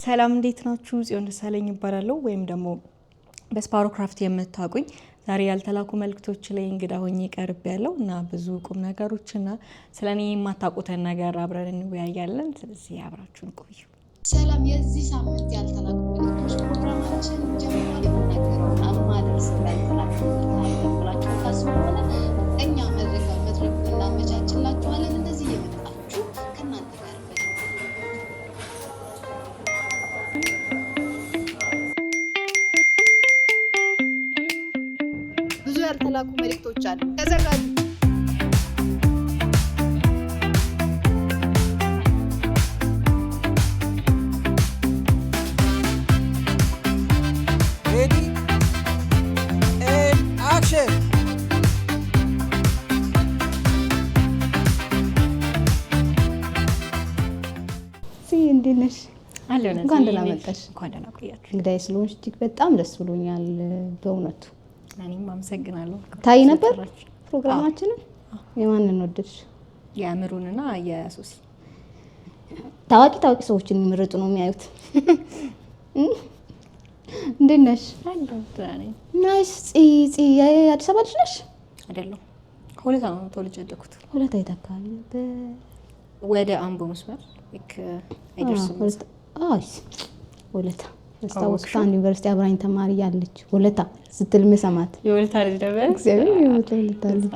ሰላም እንዴት ናችሁ? ጽዮን ደሳለኝ ይባላለሁ ወይም ደግሞ በስፓሮክራፍት የምታውቁኝ። ዛሬ ያልተላኩ መልእክቶች ላይ እንግዳ ሆኜ ቀርብ ያለው እና ብዙ ቁም ነገሮችና ስለኔ የማታውቁትን ነገር አብረን እንወያያለን። ስለዚህ አብራችሁን ቆዩ። ሰላም። የዚህ ሳምንት ያልተላኩ መልእክቶች ፕሮግራማችን ጀምሯል። የምናገረውን አማደርስ ያልተላኩ መልእክቶች ታስቡና እኛ መድረክ እናመቻችላችኋለን። እንደዚህ እየመጣችሁ ከእናንተ ጋር ብዙ ያልተላኩ መልእክቶች አሉ። ተዘጋጁ። እንዴት ነሽ? እንኳን ደህና መጣሽ። እንኳን ደህና ቆያችሁ። እንግዳዬ ስለሆንሽ እጅግ በጣም ደስ ብሎኛል በእውነቱ። እኔም አመሰግናለሁ። ታይ ነበር ፕሮግራማችንን። የማንን ወደድሽ? የአምሩንና የሶሲ። ታዋቂ ሰዎችን የሚመረጡ ነው የሚያዩት። እንዴት ነሽ? ናይስ። አዲስ አበባ ልጅ ነሽ? አይደለሁም። ሆለታ ነው ተወልጄ ያደኩት። ሆለታ የት አካባቢ ነበር? ወደ አምቦ መስመር አይደርስም። ሆለታ አስታወስኩት። አንድ ዩኒቨርሲቲ አብራኝ ተማሪ ያለች ሆለታ ስትል መሰማት። የሆለታ ልጅ ነበር። እግዚአብሔር የሆለታ ልጅ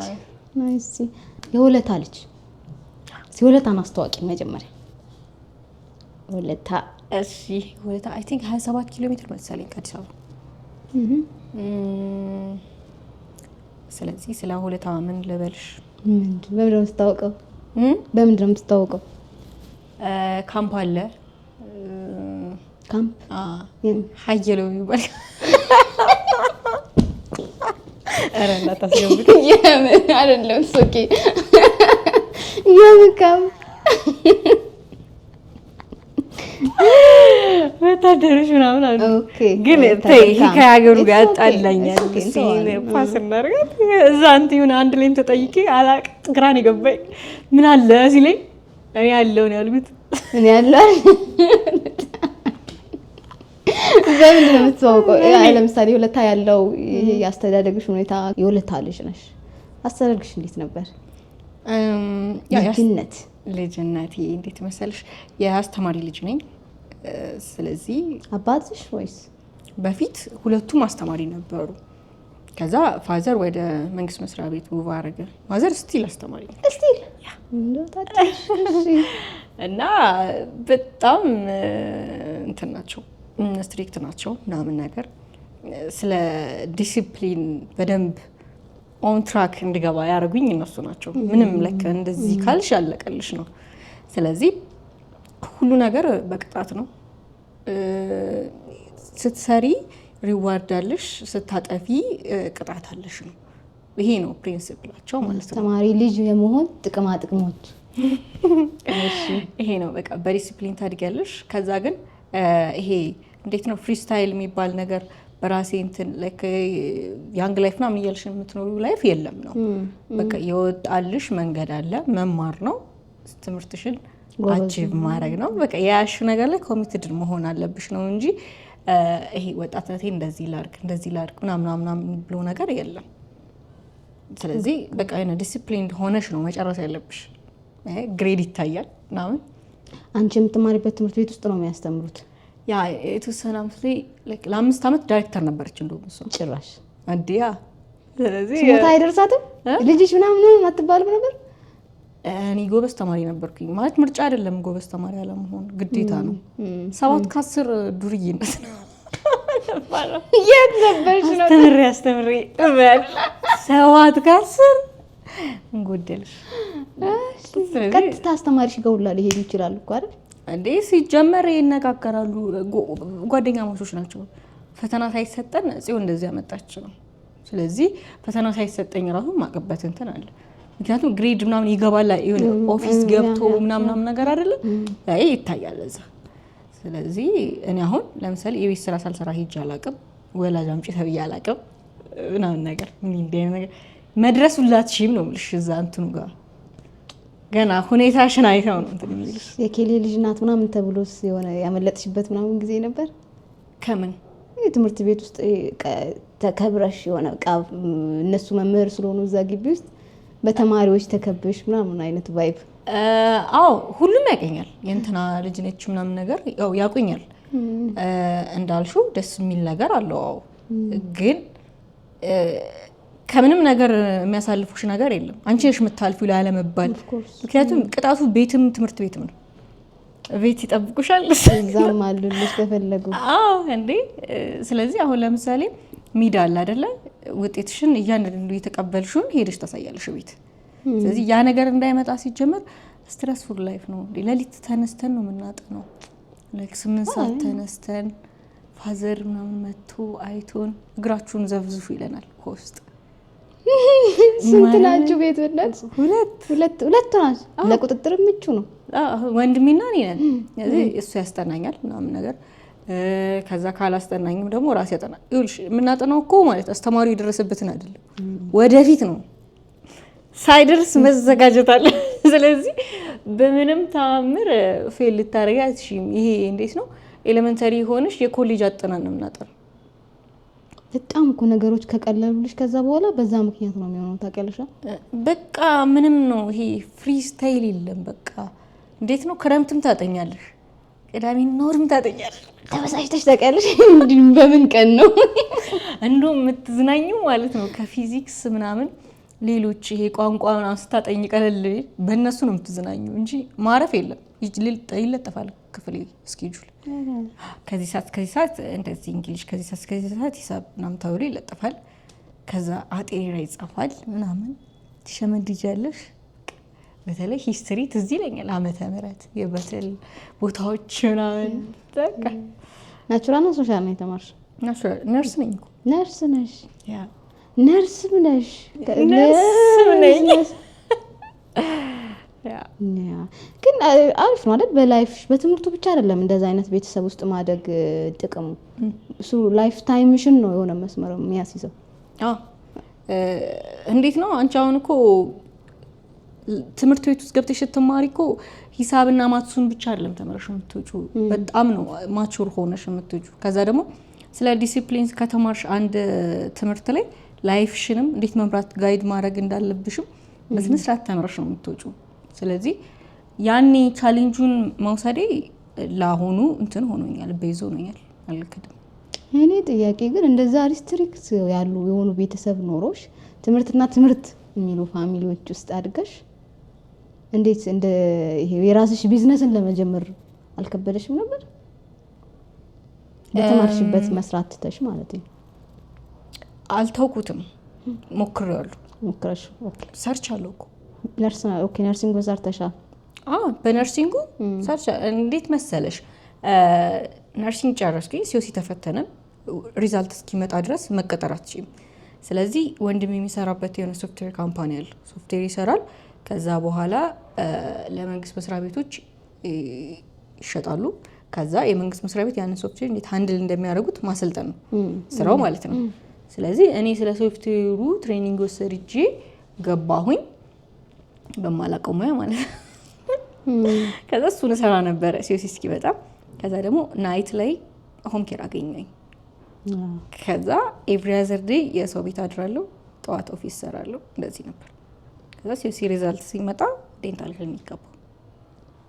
ናይስ። የሆለታ ልጅ የሆለታን አስተዋቂ መጀመሪያ ሆለታ። እሺ ሆለታ አይ ቲንክ 27 ኪሎ ሜትር መሰለኝ ከአዲስ አበባ። ስለዚህ ስለ ሆለታ ምን ልበልሽ? በምንድን ነው የምትታወቀው? በምንድን ነው የምትታወቀው? ካምፕ አለ። ካምፕ ሀየሎ የሚባል ኧረ እንዳታስገቡት። የምን አይደለም ሶኬ የምን ካምፕ? ወታደሮች ምናምን አሉ። ግን ከሀገሩ ጋር ያጣላኛል። ፓስ እናድርጋት። እዛ እንትን አንድ ላይም ተጠይቄ አላውቅም። ግራን የገባኝ ምን አለ ሲለኝ እኔ ያለው ነው ያልኩት። እኔ ያለው በምንድን ነው የምትታወቀው? ለምሳሌ ሆለታ ያለው ያስተዳደግሽ ሁኔታ፣ የሆለታ ልጅ ነሽ፣ አስተዳደግሽ እንዴት ነበር? ልጅነቴ እንዴት መሰልሽ? የአስተማሪ ልጅ ነኝ። ስለዚህ አባትሽ ወይስ? በፊት ሁለቱም አስተማሪ ነበሩ። ከዛ ፋዘር ወደ መንግስት መስሪያ ቤት ሙቭ አደረገ። ፋዘር ስቲል አስተማሪ ነው። ስቲል እና በጣም እንትን ናቸው፣ ስትሪክት ናቸው ምናምን ነገር። ስለ ዲሲፕሊን በደንብ ኦን ትራክ እንድገባ ያደረጉኝ እነሱ ናቸው። ምንም ለከ እንደዚህ ካልሽ ያለቀልሽ ነው። ስለዚህ ሁሉ ነገር በቅጣት ነው። ስትሰሪ ሪዋርድ አለሽ፣ ስታጠፊ ቅጣት አለሽ ነው። ይሄ ነው ፕሪንሲፕላቸው ማለት ነው። ተማሪ ልጅ የመሆን ጥቅማ ጥቅሞች ይሄ ነው። በቃ በዲሲፕሊን ታድጊያለሽ። ከዛ ግን ይሄ እንዴት ነው ፍሪስታይል የሚባል ነገር በራሴ እንትን ላይክ ያንግ ላይፍ ምናምን እያልሽ የምትኖሩ ላይፍ የለም ነው። በቃ የወጣልሽ መንገድ አለ፣ መማር ነው፣ ትምህርትሽን አቺቭ ማድረግ ነው። በቃ ያሽ ነገር ላይ ኮሚትድ መሆን አለብሽ ነው እንጂ ይሄ ወጣትነቴ እንደዚህ ላድርግ ምናምን ብሎ ነገር የለም። ስለዚህ በቃ የሆነ ዲሲፕሊን ሆነሽ ነው መጨረስ ያለብሽ። ግሬድ ይታያል ምናምን። አንቺ የምትማሪበት ትምህርት ቤት ውስጥ ነው የሚያስተምሩት? ያ የተወሰነ አመት ላይ ለ5 አመት ዳይሬክተር ነበረች እንደውም እሷ ጭራሽ አንዲያ። ስለዚህ ስሞታ አይደርሳትም ልጅሽ ምናምን አትባልም ነበር? እኔ ጎበዝ ተማሪ ነበርኩኝ። ማለት ምርጫ አይደለም ጎበዝ ተማሪ አለመሆን ግዴታ ነው። 7 ከ10 ዱርዬነት ነው። የት ነበርሽ ነው? አስተምሬ 7 ከ10 እንጎደልሽ። ቀጥታ አስተማሪሽ ጋር ሁላ ሊሄዱ ይችላሉ እኮ አይደል እንዴ? ሲጀመር ይነጋገራሉ። ጓደኛ ማቾች ናቸው። ፈተና ሳይሰጠን ጽዮን እንደዚህ ያመጣች ነው። ስለዚህ ፈተና ሳይሰጠኝ ራሱ ማቀበት እንትን አለ። ምክንያቱም ግሬድ ምናምን ይገባል። ይሁን ኦፊስ ገብቶ ምናምን ነገር አይደለ? አይ ይታያል እዛ። ስለዚህ እኔ አሁን ለምሳሌ የቤት ስራ ሳልሰራ ሄጄ አላውቅም። ወላጅ አምጪ ተብዬ አላውቅም ምናምን ነገር ምን እንደ ነገር መድረስ ሁላችንም ነው ልሽ እዛ እንትኑ ጋር ገና ሁኔታሽን አይተው ነው እንትን የሚሉት። የኬሌ ልጅ ናት ምናምን ተብሎስ የሆነ ያመለጥሽበት ምናምን ጊዜ ነበር? ከምን ትምህርት ቤት ውስጥ ተከብረሽ የሆነ እነሱ መምህር ስለሆኑ እዛ ግቢ ውስጥ በተማሪዎች ተከብሽ ምናምን አይነት ቫይብ? አዎ ሁሉም ያቀኛል የእንትና ልጅ ነች ምናምን ነገር ያው ያቁኛል። እንዳልሽው ደስ የሚል ነገር አለው። አዎ ግን ከምንም ነገር የሚያሳልፉሽ ነገር የለም። አንቺ ነሽ የምታልፊው ላይ አለመባል። ምክንያቱም ቅጣቱ ቤትም ትምህርት ቤትም ነው። ቤት ይጠብቁሻል፣ እዛም አሉልሽ ከፈለጉ። አዎ እንዴ። ስለዚህ አሁን ለምሳሌ ሚዳ አለ አይደለ? ውጤትሽን እያንዳንዱ የተቀበልሽውን ሄደሽ ታሳያለሽ ቤት። ስለዚህ ያ ነገር እንዳይመጣ ሲጀመር ስትረስፉል ላይፍ ነው። ሌሊት ተነስተን ነው የምናጠነው። ላይክ 8 ሰዓት ተነስተን ፋዘር ምናምን መጥቶ አይቶን እግራችሁን ዘብዝፉ ይለናል ውስጥ። ስንት ናችሁ ቤት? ሁለት ናችሁ። ለቁጥጥር ምቹ ነው። ወንድሜና እኔ ነን። ስለዚህ እሱ ያስጠናኛል ምናምን ነገር። ከዛ ካላስጠናኝም ደግሞ ራስ ያጠና። ይኸውልሽ የምናጠናው እኮ ማለት አስተማሪው የደረሰበትን አይደለም፣ ወደፊት ነው። ሳይደርስ መዘጋጀት አለ። ስለዚህ በምንም ተአምር ፌል ልታረጊ አትችይም። ይሄ እንዴት ነው ኤሌመንተሪ ሆነሽ የኮሌጅ አጠናን ነው የምናጠናው። በጣም እኮ ነገሮች ከቀለሉልሽ ከዛ በኋላ በዛ ምክንያት ነው የሚሆነው። ታውቂያለሽ በቃ ምንም ነው ይሄ ፍሪ ስታይል የለም። በቃ እንዴት ነው ክረምትም ታጠኛለሽ፣ ቅዳሜና እሑድም ታጠኛለሽ። ተበሳጭተሽ ታውቂያለሽ? እንዲህ በምን ቀን ነው እንደው የምትዝናኙ ማለት ነው ከፊዚክስ ምናምን ሌሎች ይሄ ቋንቋ ምናምን ስታጠኝ ቀለል በእነሱ ነው የምትዝናኙ እንጂ ማረፍ የለም። ይለጠፋል ክፍል ስኬጁል። ከዚህ ሰዓት እንደዚህ እንግሊዝ፣ ከዚህ ሰዓት ሂሳብ ምናምን ተብሎ ይለጠፋል። ከዛ አጤራ ይጻፋል ምናምን ትሸመድጃለሽ። በተለይ ሂስትሪ ትዝ ይለኛል ዓመተ ምህረት የበተል ቦታዎች ምናምን። በቃ ናቹራል ነው ሶሻል ነው የተማርሽ? ናቹራል ነርስ ነኝ እኮ። ነርስ ነሽ? ያ ነርስም ነሽ? ነርስም ነኝ። ግን አሪፍ ነው አይደል? በላይፍሽ በትምህርቱ ብቻ አይደለም እንደዛ አይነት ቤተሰብ ውስጥ ማደግ ጥቅሙ እሱ ላይፍ ታይምሽን ነው የሆነ መስመር የሚያስይዘው። እንዴት ነው አንቺ አሁን እኮ ትምህርት ቤት ውስጥ ገብተሽ ስትማሪ እኮ ሂሳብና ማትሱን ብቻ አይደለም ተመረሽ የምትወጪው፣ በጣም ነው ማቹር ሆነሽ የምትወጪው። ከዛ ደግሞ ስለ ዲሲፕሊን ከተማርሽ አንድ ትምህርት ላይ ላይፍሽንም እንዴት መምራት ጋይድ ማድረግ እንዳለብሽም በስነ ስርዓት ተምረሽ ነው የምትወጪው። ስለዚህ ያኔ ቻሌንጁን መውሰዴ ለአሁኑ እንትን ሆኖኛል፣ ቤዞ ሆኖኛል፣ አልክድም። እኔ ጥያቄ ግን እንደዛ ሪስትሪክት ያሉ የሆኑ ቤተሰብ ኖሮሽ ትምህርትና ትምህርት የሚሉ ፋሚሊዎች ውስጥ አድገሽ እንዴት እንደ ይሄ የራስሽ ቢዝነስን ለመጀመር አልከበደሽም ነበር? በተማርሽበት መስራት ትተሽ ማለት ነው። አልተውኩትም፣ ሞክሬዋለሁ። ሞክረሽ? ኦኬ። ሰርች አለው እኮ ነርስ ነው። ኦኬ። ነርሲንግ ሰርተሻል? በነርሲንጉ ሰርች። እንዴት መሰለሽ ነርሲንግ ጨረስኩኝ፣ ሲኦሲ ተፈተነን፣ ሪዛልት እስኪመጣ ድረስ መቀጠር አትችይም። ስለዚህ ወንድም የሚሰራበት የሆነ ሶፍትዌር ካምፓኒ አለ፣ ሶፍትዌር ይሰራል። ከዛ በኋላ ለመንግስት መስሪያ ቤቶች ይሸጣሉ። ከዛ የመንግስት መስሪያ ቤት ያንን ሶፍትዌር እንዴት ሃንድል እንደሚያደርጉት ማሰልጠን ነው ስራው ማለት ነው። ስለዚህ እኔ ስለ ሶፍትዌሩ ትሬኒንግ ወሰድጄ ገባሁኝ በማላውቀው ሙያ ማለት ነው። ከዛ እሱን እሰራ ነበረ ሲኦሲ እስኪመጣ። ከዛ ደግሞ ናይት ላይ ሆም ኬር አገኘኝ። ከዛ ኤቭሪ አዘር ዴይ የሰው ቤት አድራለሁ፣ ጠዋት ኦፊስ ሰራለሁ። እንደዚህ ነበር። ከዛ ሲኦሲ ሪዛልት ሲመጣ ዴንታል ክሊኒክ ገባሁ።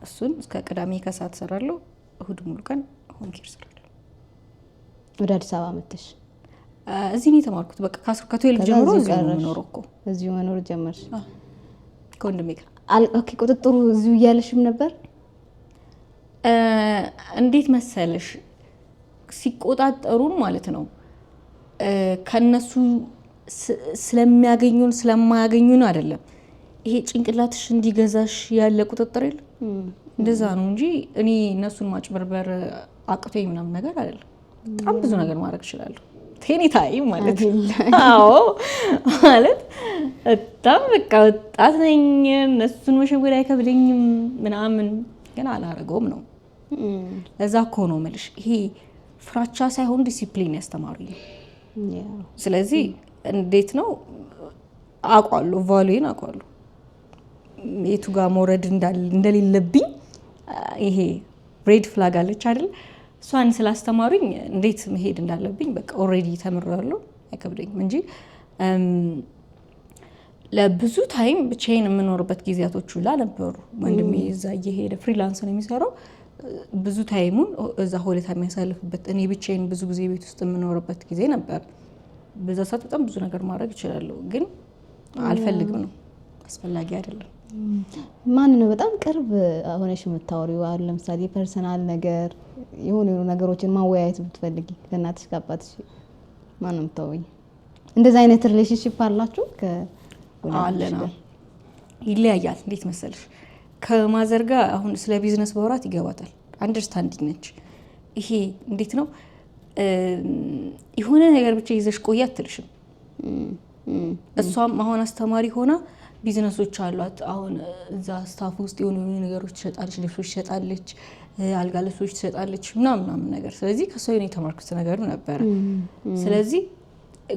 እሱን እስከ ቅዳሜ ከሰዓት ሰራለሁ፣ እሁድ ሙሉ ቀን ሆም ኬር ሰራለሁ። ወደ አዲስ አበባ መጥተሽ? እዚህ ነው የተማርኩት። በቃ ከ12 ጀምሮ እዚህ ነው የምኖረው እኮ። እዚሁ መኖር ጀመርሽ? ከወንድሜ ጋር። ኦኬ። ቁጥጥሩ እዚሁ እያለሽም ነበር? እንዴት መሰለሽ ሲቆጣጠሩን ማለት ነው ከነሱ ስለሚያገኙን ስለማያገኙን አይደለም። ይሄ ጭንቅላትሽ እንዲገዛሽ ያለ ቁጥጥር የለም። እንደዛ ነው እንጂ እኔ እነሱን ማጭበርበር አቅቶኝ ምናምን ነገር አይደለም። በጣም ብዙ ነገር ማድረግ እችላለሁ። ቴኒታይ ማለት አዎ፣ ማለት በጣም በቃ ወጣት ነኝ። እነሱን መሸወድ አይከብደኝም ምናምን፣ ግን አላረገውም ነው። ለዛ እኮ ነው የምልሽ ይሄ ፍራቻ ሳይሆን ዲሲፕሊን ያስተማሩኝ ነው። ስለዚህ እንዴት ነው አውቃለሁ፣ ቫሉዬን አውቃለሁ። የቱ ጋር መውረድ እንደሌለብኝ ይሄ ሬድ ፍላግ አለች አይደል? እሷን ስላስተማሩኝ እንዴት መሄድ እንዳለብኝ በቃ ኦልሬዲ ተምሬያለሁ። አይከብደኝም እንጂ ለብዙ ታይም ብቻዬን የምኖርበት ጊዜያቶች ሁላ ነበሩ። ወንድሜ እዛ እየሄደ ፍሪላንስ ነው የሚሰራው። ብዙ ታይሙን እዛ ሆሌታ የሚያሳልፍበት፣ እኔ ብቻዬን ብዙ ጊዜ ቤት ውስጥ የምኖርበት ጊዜ ነበር። በዛ ሰዓት በጣም ብዙ ነገር ማድረግ እችላለሁ፣ ግን አልፈልግም ነው፣ አስፈላጊ አይደለም። ማን ነው በጣም ቅርብ ሆነሽ የምታወሪው? ለምሳሌ ፐርሰናል ነገር የሆኑ ነገሮችን ማወያየት ብትፈልጊ ከእናትሽ ከአባትሽ ማን ነው የምታወይ? እንደዛ አይነት ሪሌሽንሺፕ አላችሁ? አለና ይለያያል። እንዴት መሰለሽ ከማዘር ጋር አሁን ስለ ቢዝነስ በወራት ይገባታል። አንደርስታንዲንግ ነች። ይሄ እንዴት ነው የሆነ ነገር ብቻ ይዘሽ ቆይ አትልሽም። እሷም አሁን አስተማሪ ሆና ቢዝነሶች አሏት። አሁን እዛ ስታፍ ውስጥ የሆኑ ነገሮች ትሸጣለች፣ ልብሶች ትሸጣለች፣ አልጋ ልብሶች ትሸጣለች ምናምን ነገር። ስለዚህ ከሷ የሆነ የተማርኩት ነገር ነበር። ስለዚህ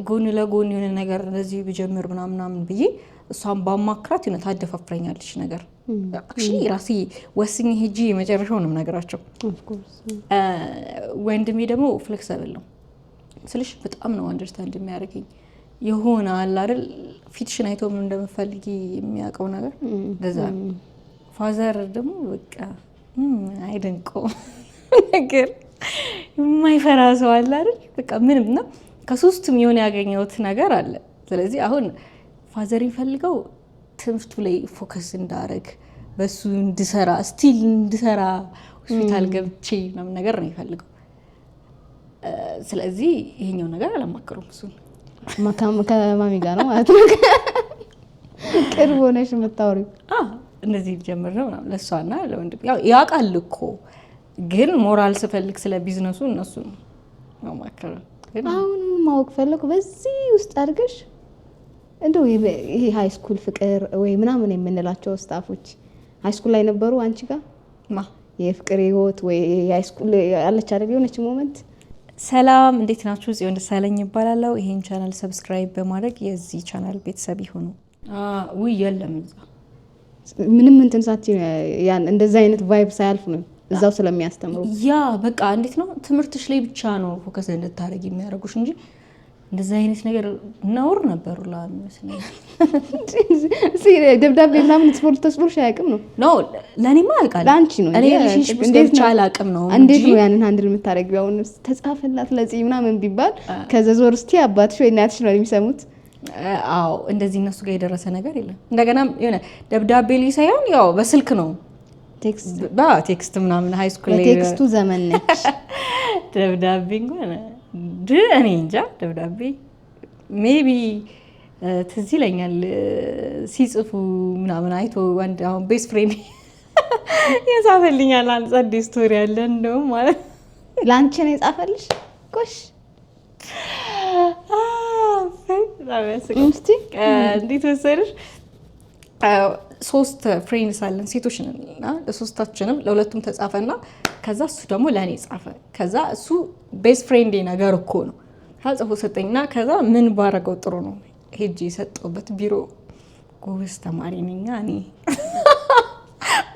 ጎን ለጎን የሆነ ነገር እንደዚህ ብጀምር ምናምን ብዬ እሷን ባማክራት የሆነ ታደፋፍረኛለች ነገር። አክቹሊ ራሴ ወስኜ ሄጂ የመጨረሻውንም ነገራቸው። ወንድሜ ደግሞ ፍሌክሲብል ነው ስልሽ በጣም ነው አንደርስታንድ የሚያደርገኝ። የሆነ አለ አይደል ፊትሽን አይቶ ምን እንደምፈልጊ የሚያውቀው ነገር እንደዛ ነው። ፋዘር ደግሞ በቃ አይደንቀው ነገር የማይፈራ ሰው አለ አይደል በቃ ምንም ነው። ከሶስቱም የሆነ ያገኘሁት ነገር አለ። ስለዚህ አሁን ፋዘር ይፈልገው ትምህርቱ ላይ ፎከስ እንዳደረግ በሱ እንድሰራ ስቲል እንድሰራ ሆስፒታል ገብቼ ምናምን ነገር ነው ይፈልገው። ስለዚህ ይሄኛው ነገር አላማከሩም። እሱ ከማሚ ጋር ነው ማለት ነው ቅርብ ሆነሽ የምታወሪው? እንደዚህ ጀምር ነው ለሷና ለወንድም ያውቃል እኮ ግን ሞራል ስፈልግ ስለ ቢዝነሱ እነሱ ነው ማከረ። አሁን ማወቅ ፈለኩ በዚህ ውስጥ አድርገሽ እንደው ይሄ ሃይ ስኩል ፍቅር ወይ ምናምን የምንላቸው ስታፎች ሃይ ስኩል ላይ ነበሩ አንቺ ጋር የፍቅር ህይወት ወይ ሃይ ስኩል አለች አይደል የሆነች ሞመንት? ሰላም እንዴት ናችሁ? ጽዮን ደሳለኝ ይባላል። ይሄን ቻናል ሰብስክራይብ በማድረግ የዚህ ቻናል ቤተሰብ ይሁኑ። ውይ የለም እዛ ምንም እንትን ሳትይ ያን እንደዛ አይነት ቫይብ ሳያልፍ ነው እዛው ስለሚያስተምሩ ያ በቃ እንዴት ነው ትምህርትሽ ላይ ብቻ ነው ፎከስ እንድታረጊ የሚያደርጉሽ እንጂ እንደዛ አይነት ነገር ነውር ነበሩ ለምሳሌ ደብዳቤ ምናምን ስፖርት ተስቦርሽ አያውቅም ነው ነው ለኔማ ያውቃል ላንቺ ነው እኔ ሪሌሽንሺፕ እንዴት ቻል አቅም ነው እንዴት ነው ያንን ሃንድል የምታረጊው? አሁን ተጻፈላት ለዚህ ምናምን ቢባል ከዘዞር እስቲ አባትሽ ወይ እናትሽ ነው የሚሰሙት? አዎ እንደዚህ እነሱ ጋር የደረሰ ነገር የለም። እንደገና የሆነ ደብዳቤ ላይ ሳይሆን ያው በስልክ ነው ቴክስት ምናምን ሃይ ስኩል ላይ ቴክስቱ ዘመን ነች። ደብዳቤ እንኳን እኔ እንጃ ደብዳቤ ሜቢ ትዝ ይለኛል ሲጽፉ ምናምን አይቶ ወንድ አሁን ቤስት ፍሬንድ የጻፈልኛል አንጸድ ስቶሪ አለ እንደውም ማለት ላንቺ ነው የጻፈልሽ? ጎሽ እስቲ እንዴት መሰለሽ ሶስት ፍሬንድስ አለን ሴቶች ነን እና ለሶስታችንም ለሁለቱም ተጻፈና ከዛ እሱ ደግሞ ለኔ ጻፈ። ከዛ እሱ ቤስት ፍሬንድ ነገር እኮ ነው ታጽፎ ሰጠኝና ከዛ ምን ባረገው ጥሩ ነው ሄጄ የሰጠውበት ቢሮ ጎበዝ ተማሪ ነኝ እኔ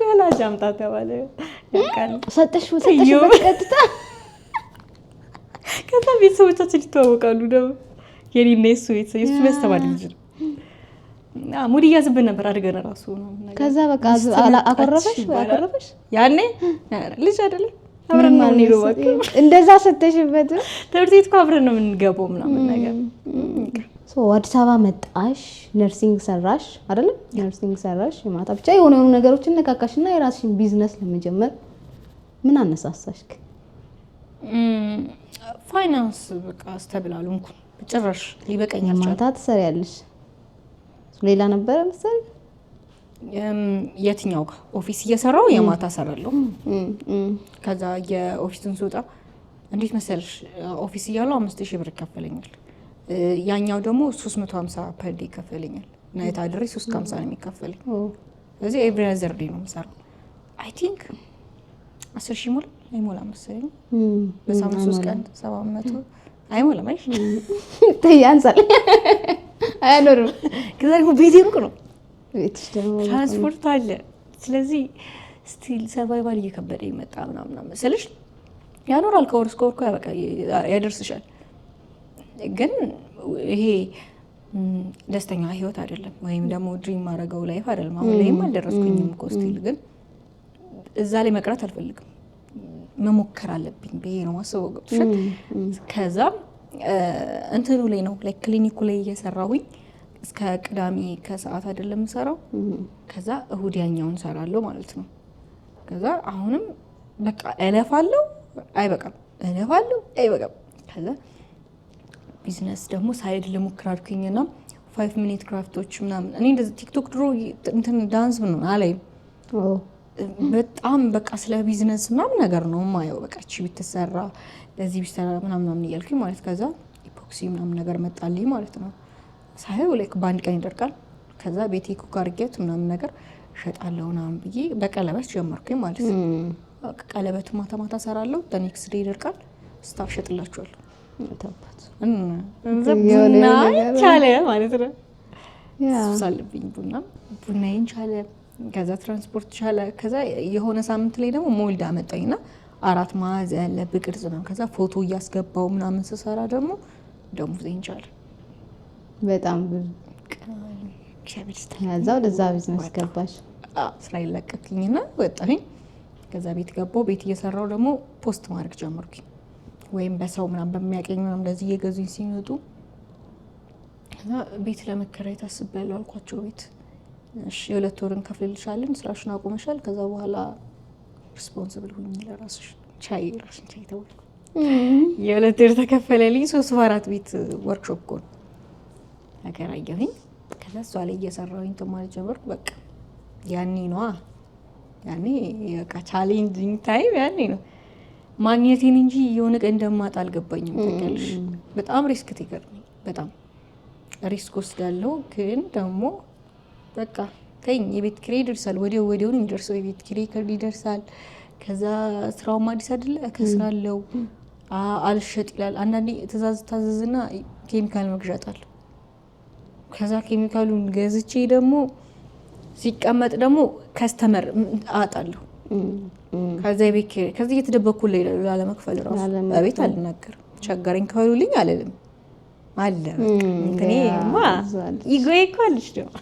ወላጅ አምጣ ተባለ። ያቃል ሰጠሽ በቀጥታ ከዛ ቤተሰቦቻችን ይተዋወቃሉ ደግሞ የኔና እሱ ቤተሰብ በስተባል ልጅ ነው ሙድ ያዝብን ነበር አድገን ራሱ ነው ነገር። ከዛ በቃ አቆረፈሽ ያኔ ልጅ አይደለ አብረን ነው እንሄደው በቃ እንደዛ ሰተሽበት ትምህርት ቤት እኮ አብረን ነው የምንገባው ምናምን ነገር። አዲስ አበባ መጣሽ ነርሲንግ ሰራሽ አይደለ? ነርሲንግ ሰራሽ የማታ ብቻ የሆነ ነገሮችን ነካካሽና የራስሽን ቢዝነስ ለመጀመር ምን አነሳሳሽ? ፋይናንስ በቃ አስተብላሉ እንኳን ጭራሽ ሊበቀኛል። ማታ ትሰሪያለሽ? ሌላ ነበር መሰል የትኛው ጋር ኦፊስ እየሰራው የማታ ሰራለሁ። ከዛ የኦፊሱን ስወጣ እንዴት መሰልሽ ኦፊስ እያለው 5000 ብር ይከፈለኛል። ያኛው ደግሞ 350 ፐር ዴይ ይከፈለኛል። ናይት አድሬ 350 ነው የሚከፈለኝ። ስለዚህ ኤቭሪ አዘር ዴይ ነው የምሰራው። አይ ቲንክ 10,000 ሞላ አይሞላም መሰለኝ በሳምንት 3 ቀን 700 አይሞላም አይደል? ተያንሳል አይኖርም። ከዛ ደግሞ ቤቴ ሩቅ ነው ቤትሽ ደግሞ ትራንስፖርት አለ። ስለዚህ ስቲል ሰርቫይቫል እየከበደ ይመጣ ምናምን መሰለሽ። ያኖራል ከወር እስከ ወር ያበቃ ያደርስሻል። ግን ይሄ ደስተኛ ህይወት አይደለም፣ ወይም ደግሞ ድሪም ማድረገው ላይፍ አይደለም። አሁን ላይም አልደረስኩኝም እኮ ስቲል ግን እዛ ላይ መቅረት አልፈልግም። መሞከር አለብኝ ብዬ ነው ማስበው። ገብቶሻል? ከዛ እንትኑ ላይ ነው ላይ ክሊኒኩ ላይ እየሰራሁኝ እስከ ቅዳሜ ከሰዓት አይደለም የምሰራው። ከዛ እሁድ ያኛውን ሰራለሁ ማለት ነው። ከዛ አሁንም በቃ እለፋለሁ፣ አይበቃም፣ እለፋለሁ፣ አይበቃም። ከዛ ቢዝነስ ደግሞ ሳይድ ልሞክር አልኩኝና 5 ሚኒት ክራፍቶች ምናምን እኔ እንደዚህ ቲክቶክ ድሮ እንትን ዳንስ ምን አላይም። በጣም በቃ ስለ ቢዝነስ ምናምን ነገር ነው ማየው። በቃ እቺ ብትሰራ ለዚህ ቢሰራ ምናምን እያልኩኝ ማለት ከዛ ኢፖክሲ ምናምን ነገር መጣልኝ ማለት ነው። ሳይው ላይክ በአንድ ቀን ይደርቃል። ከዛ ቤቴ ኩክ አድርጌት ምናምን ነገር እሸጣለሁ ምናምን ብዬ በቀለበት ጀመርኩኝ ማለት ነው። ቀለበት ማታ ማታ ሰራለሁ፣ ኔክስት ዴይ ይደርቃል። ስታፍ ሸጥላችኋለሁ። ተባት ቡና ቻለ ማለት ነው። ሳልብኝ ቡናዬን ቻለ። ከዛ ትራንስፖርት ቻለ። ከዛ የሆነ ሳምንት ላይ ደግሞ ሞልድ አመጣኝና 4 ማዕዘን ለብ ቅርጽ ነው። ከዛ ፎቶ እያስገባው ምናምን ስሰራ ደግሞ ዜን ቻለ። በጣም ከዛው ለዛ ቢዝነስ ገባሽ? ስራ ይለቀቅኝና ወጣሁኝ። ከዛ ቤት ገባው። ቤት እየሰራው ደግሞ ፖስት ማድረግ ጀመርኩኝ። ወይም በሰው ምናምን በሚያቀኝ ምናምን እንደዚህ እየገዙኝ ሲመጡ ከዛ ቤት ለመከራየት አስቤያለሁ አልኳቸው። ቤት እሺ 2 ወር እንከፍልልሻለን፣ ስራሽን አቁመሻል፣ ከዛ በኋላ ሪስፖንሲብል ሁኚ ለራስሽ፣ ቻይ ራስሽን ቻይ ተባልኩ። የ2 ወር ተከፈለልኝ። 3 4 ቤት ወርክሾፕ እኮ ነው አገራየሁኝ። ከዛ እሷ ላይ እየሰራሁኝ ተማሪ ጀመርኩ። በቃ ያኔ በቃ ቻሌንጂንግ ታይም ያኔ ነው። ማግኘቴን እንጂ የሆነ ቀን እንደማጣ አልገባኝም። ታውቂያለሽ፣ በጣም ሪስክ ትገርሚ፣ በጣም ሪስክ ወስዳለሁ። ግን ደግሞ በቃ ተይኝ፣ የቤት ኪራይ ይደርሳል፣ ወዲያው ነው የሚደርሰው። የቤት ኪራይ ይደርሳል። ከዛ ስራውም አዲስ አይደለ፣ ከስራለው አልሸጥ ይላል። አንዳንዴ ትእዛዝ ታዘዝና ኬሚካል መግዣጣል። ከዛ ኬሚካሉን ገዝቼ ደግሞ ሲቀመጥ ደግሞ ከስተመር አጣለሁ። ከዚህ እየተደበኩ ላለመክፈል ራሱ በቤት አልናገርም። ቸገረኝ ክፈሉልኝ አልልም አለ። እኔማ ይጎዬ እኮ አለች ደግሞ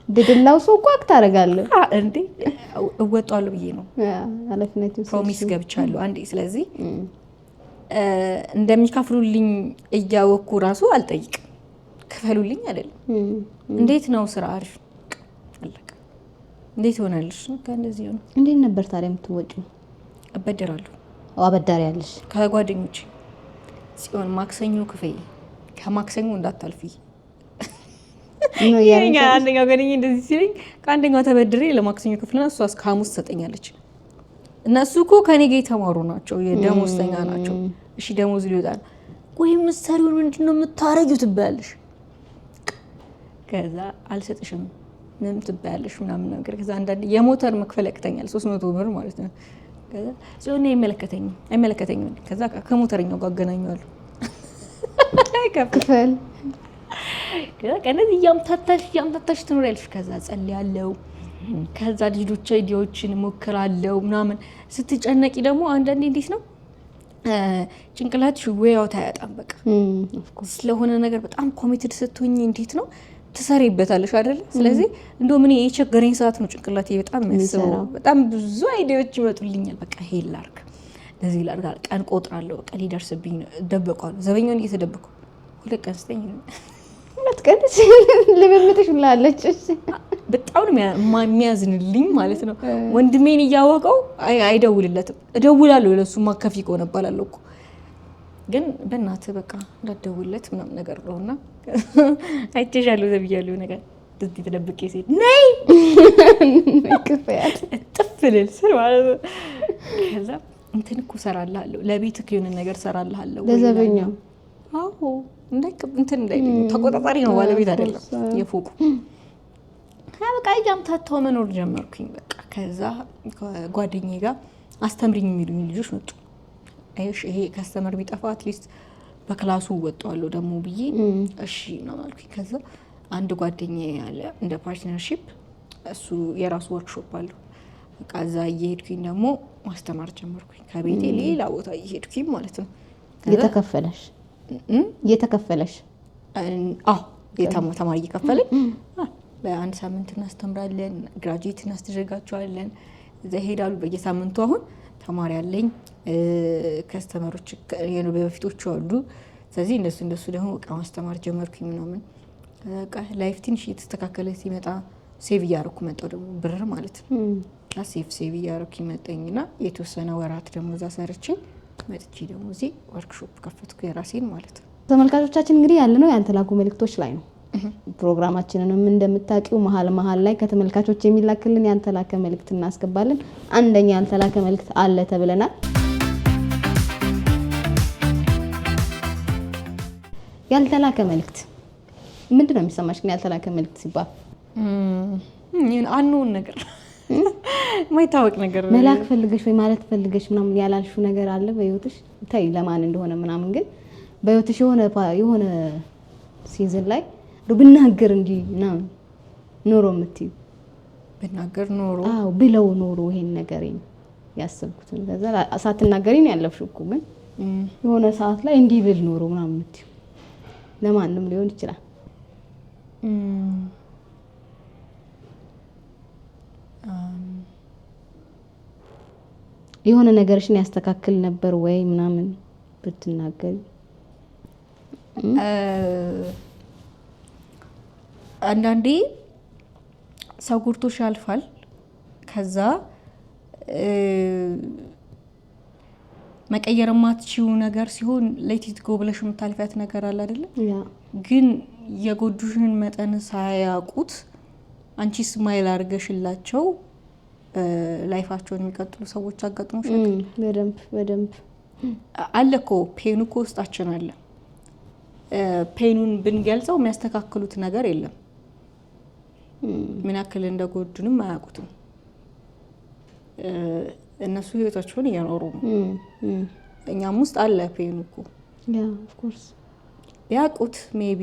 ድድላው ሰው እኮ ታደርጋለህ እንዴ? እወጣለሁ ብዬ ነው ፕሮሚስ ገብቻለሁ አንዴ። ስለዚህ እንደሚከፍሉልኝ እያወኩ ራሱ አልጠይቅም። ክፈሉልኝ አይደለም። እንዴት ነው ስራ አሪፍ አለቀ። እንዴት ሆናለሽ? ከእንደዚህ ነው። እንዴት ነበር ታዲያ የምትወጪው? እበደራለሁ። አበዳሪ ያለሽ? ከጓደኞቼ ሲሆን ማክሰኞ ክፈይ፣ ከማክሰኞ እንዳታልፊ ነው ያለኝ። አንደኛው ገነኝ እንደዚህ ሲለኝ ከአንደኛው ተበድሬ ለማክሰኞ ክፍልና እሷ እስከ ሐሙስ ትሰጠኛለች። እነሱ እኮ ከኔ ጋር የተማሩ ናቸው፣ የደሞዝተኛ ናቸው። እሺ ደሞዝ ሊወጣ ነው ወይ ምሳሌውን ምንድነው የምታረጊው ትባያለሽ። ከዛ አልሰጥሽም ምንም ትባያለሽ ምናምን ነገር። ከዛ አንዳንዴ የሞተር መክፈል ያቅተኛል፣ 300 ብር ማለት ነው። ከዛ ሲሆን አይመለከተኝም። ከዛ ከሞተረኛው ጋር አገናኘዋለሁ። ከፍል ከዛ ከነዚህ እያምታታሽ ትኖሪያለሽ። ከዛ ጸልያለሁ። ከዛ ልጆች አይዲያዎችን ሞክራለሁ ምናምን። ስትጨነቂ ደግሞ አንዳንዴ እንዴት ነው ጭንቅላትሽ ወያው ታያጣም። በቃ ስለሆነ ነገር በጣም ኮሚትድ ስትሆኚ እንዴት ነው ትሰሪበታለሽ አይደል? ስለዚህ እንደውም እኔ የቸገረኝ ሰዓት ነው ጭንቅላቴ በጣም የሚያስበው። በጣም ብዙ አይዲያዎች ይመጡልኛል። በቃ ይሄ ላርክ፣ ለዚህ ላርክ፣ ቀን ቆጥራለሁ። በቃ ሊደርስብኝ ነው፣ እደበቀዋለሁ። ዘበኛውን እየተደበኩ 2 ቀን ስተኝ 2 ቀን ልምምጥሽ ላለች በጣም የሚያዝንልኝ ማለት ነው። ወንድሜን እያወቀው አይደውልለትም። እደውላለሁ ለሱ ማከፊ ከሆነ እባላለሁ እኮ ግን በእናትህ በቃ እንዳትደውልለት ምናምን ነገር ነውና አይቼሻለሁ ዘብያለሁ ነገር እንደዚህ ተደብቄ ሲል ነይ ከፈያት ጥፍልል ስር ማለት ነው። ከዛ እንትን እኮ እሰራልሃለሁ፣ ለቤትህ የሆነ ነገር እሰራልሃለሁ ለዘበኛው። አዎ እንትን እንዳይልኝ ተቆጣጣሪ ነው ባለቤት አይደለም የፎቁ። በቃ እያምታታው መኖር ጀመርኩኝ። በቃ ከዛ ጓደኛዬ ጋር አስተምሪኝ የሚሉኝ ልጆች መጡ። አይሽ ይሄ ከስተመር ቢጠፋ አትሊስት በክላሱ ወጣዋለሁ ደግሞ ብዬ እሺ ነው አልኩኝ። ከዛ አንድ ጓደኛዬ ያለ እንደ ፓርትነርሺፕ እሱ የራሱ ወርክሾፕ አለው። በቃ እዛ እየሄድኩኝ ደግሞ ማስተማር ጀመርኩኝ ከቤቴ ሌላ ቦታ እየሄድኩኝ ማለት ነው። እየተከፈለሽ ተማሪ እየከፈለኝ በአንድ ሳምንት እናስተምራለን፣ ግራጁዌት እናስደርጋቸዋለን። እዛ ይሄዳሉ በየሳምንቱ። አሁን ተማሪ ያለኝ ከስተመሮች በፊቶቹ አሉ። ስለዚህ እነሱ ደግሞ በቃ ማስተማር ጀመርኩኝ ምናምን። በቃ ላይፍ ትንሽ እየተስተካከለ ሲመጣ ሴቭ እያደረኩ መጣሁ ደግሞ ብር ማለት ነው። ሴቭ እያደረኩ መጣኝና የተወሰነ ወራት ደግሞ እዛ ሰርቼ መጥቼ ደግሞ እዚህ ወርክሾፕ ከፈትኩ የራሴን ማለት ነው። ተመልካቾቻችን እንግዲህ ያለነው ያልተላኩ መልእክቶች ላይ ነው። ፕሮግራማችንንም እንደምታውቂው መሀል ላይ ከተመልካቾች የሚላክልን ያልተላከ መልእክት እናስገባለን። አንደኛ ያልተላከ መልእክት አለ ተብለናል። ያልተላከ መልእክት ምንድን ነው የሚሰማሽ ግን ያልተላከ መልእክት ሲባል? አንውን ነገር ማይታወቅ ነገር መላክ ፈልገሽ ወይ ማለት ፈልገሽ ምናምን ያላልሽው ነገር አለ በህይወትሽ? ታይ ለማን እንደሆነ ምናምን ግን በህይወትሽ የሆነ ሲዝን ላይ ብናገር እንዲ ምናምን ኖሮ የምትይው ብናገር ኖሮ ብለው ኖሮ ይሄን ነገር ያሰብኩትን ከዛ ሳትናገሪ ነው ያለፍሽው እኮ ግን የሆነ ሰዓት ላይ እንዲ ብል ኖሮ ምናምን የምትይው ለማንም ሊሆን ይችላል። የሆነ ነገርሽን ያስተካክል ነበር ወይ ምናምን ብትናገሪ? አንዳንዴ ሰው ጉርቶሽ ያልፋል። ከዛ መቀየር ማትችው ነገር ሲሆን ሌቲት ጎ ብለሽ የምታልፊያት ነገር አለ አይደለ? ግን የጎዱሽን መጠን ሳያውቁት አንቺ ስማይል አድርገሽላቸው ላይፋቸውን የሚቀጥሉ ሰዎች አጋጥሞሽ በደንብ አለ እኮ። ፔኑ እኮ ውስጣችን አለ። ፔኑን ብንገልጸው የሚያስተካክሉት ነገር የለም። ምን ያክል እንደጎዱንም አያውቁትም። እነሱ ህይወታቸውን እየኖሩ ነው። እኛም ውስጥ አለ ፔኑ እኮ። ኦፍ ኮርስ ቢያውቁት ሜቢ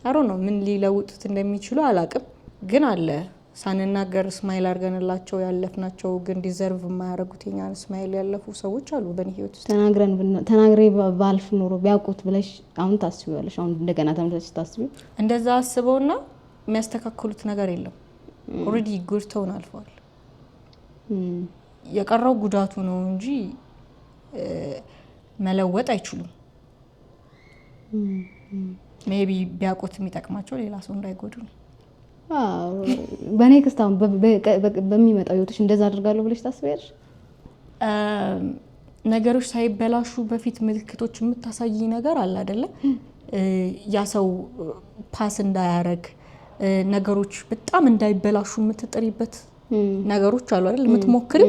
አይ ዶንት ኖ ምን ሊለውጡት እንደሚችሉ አላውቅም። ግን አለ ሳንናገር ስማይል አድርገንላቸው ያለፍናቸው ግን ዲዘርቭ የማያደርጉት የኛን ስማይል ያለፉ ሰዎች አሉ በእኔ ህይወት ውስጥ። ተናግሬ ባልፍ ኖሮ ቢያውቁት ብለሽ አሁን ታስቢዋለሽ? አሁን እንደገና ተመልሰሽ ታስቢው? እንደዛ አስበውና የሚያስተካክሉት ነገር የለም። ኦልሬዲ ጉድተውን አልፈዋል። የቀረው ጉዳቱ ነው እንጂ መለወጥ አይችሉም። ሜቢ ቢያውቁት የሚጠቅማቸው ሌላ ሰው እንዳይጎዱ ነው። በኔክስት አሁን በሚመጣው ህይወትሽ እንደዛ አድርጋለሁ ብለሽ ታስቢያለሽ? ነገሮች ሳይበላሹ በፊት ምልክቶች የምታሳይ ነገር አለ አይደለ? ያ ሰው ፓስ እንዳያረግ ነገሮች በጣም እንዳይበላሹ የምትጥሪበት ነገሮች አሉ አይደል? የምትሞክሪ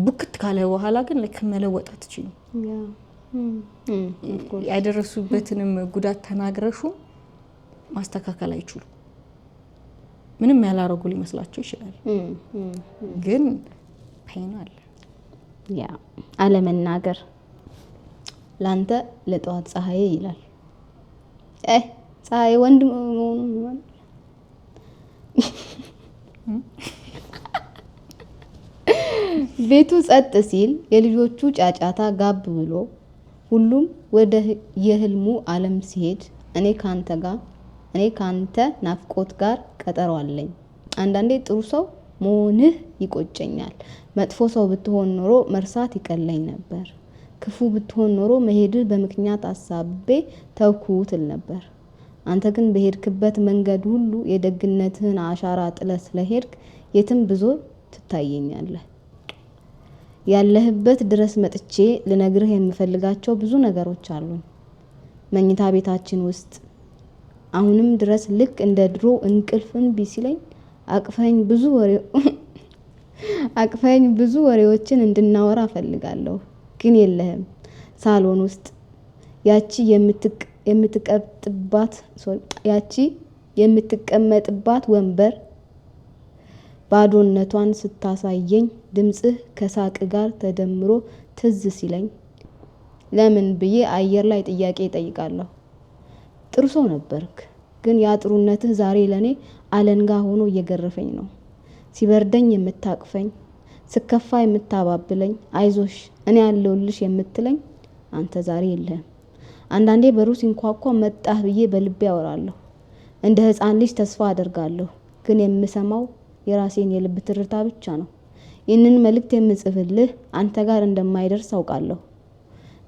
ቡክት ካለ በኋላ ግን ልክ መለወጥ አትችይም። ያደረሱበትንም ጉዳት ተናግረሹ ማስተካከል አይችሉም። ምንም ያላረጉ ሊመስላቸው ይችላል። ግን ፔን አለ። አለመናገር ላንተ ለጠዋት ፀሐይ ይላል። ፀሐይ ወንድ መሆኑን ቤቱ ጸጥ ሲል የልጆቹ ጫጫታ ጋብ ብሎ ሁሉም ወደ የህልሙ ዓለም ሲሄድ እኔ ካንተ ናፍቆት ጋር ቀጠሮ አለኝ። አንዳንዴ ጥሩ ሰው መሆንህ ይቆጨኛል። መጥፎ ሰው ብትሆን ኖሮ መርሳት ይቀለኝ ነበር። ክፉ ብትሆን ኖሮ መሄድህ በምክንያት አሳቤ ተውኩት ል ነበር። አንተ ግን በሄድክበት መንገድ ሁሉ የደግነትህን አሻራ ጥለህ ስለሄድክ የትም ብዙ ትታየኛለህ። ያለህበት ድረስ መጥቼ ልነግርህ የምፈልጋቸው ብዙ ነገሮች አሉ። መኝታ ቤታችን ውስጥ አሁንም ድረስ ልክ እንደ ድሮ እንቅልፍን ቢሲለኝ አቅፈኝ ብዙ ወሬዎችን እንድናወራ ፈልጋለሁ። ግን የለህም። ሳሎን ውስጥ ያቺ የምትቀመጥባት ወንበር ባዶነቷን ስታሳየኝ ድምጽህ ከሳቅ ጋር ተደምሮ ትዝ ሲለኝ ለምን ብዬ አየር ላይ ጥያቄ እጠይቃለሁ። ጥሩ ሰው ነበርክ፣ ግን ያ ጥሩነትህ ዛሬ ለኔ አለንጋ ሆኖ እየገረፈኝ ነው። ሲበርደኝ የምታቅፈኝ፣ ስከፋ የምታባብለኝ፣ አይዞሽ እኔ ያለሁልሽ የምትለኝ አንተ ዛሬ የለህም። አንዳንዴ በሩ ሲንኳኳ መጣህ ብዬ በልቤ ያወራለሁ። እንደ ህፃን ልጅ ተስፋ አደርጋለሁ፣ ግን የምሰማው የራሴን የልብ ትርታ ብቻ ነው። ይህንን መልእክት የምጽፍልህ አንተ ጋር እንደማይደርስ አውቃለሁ፣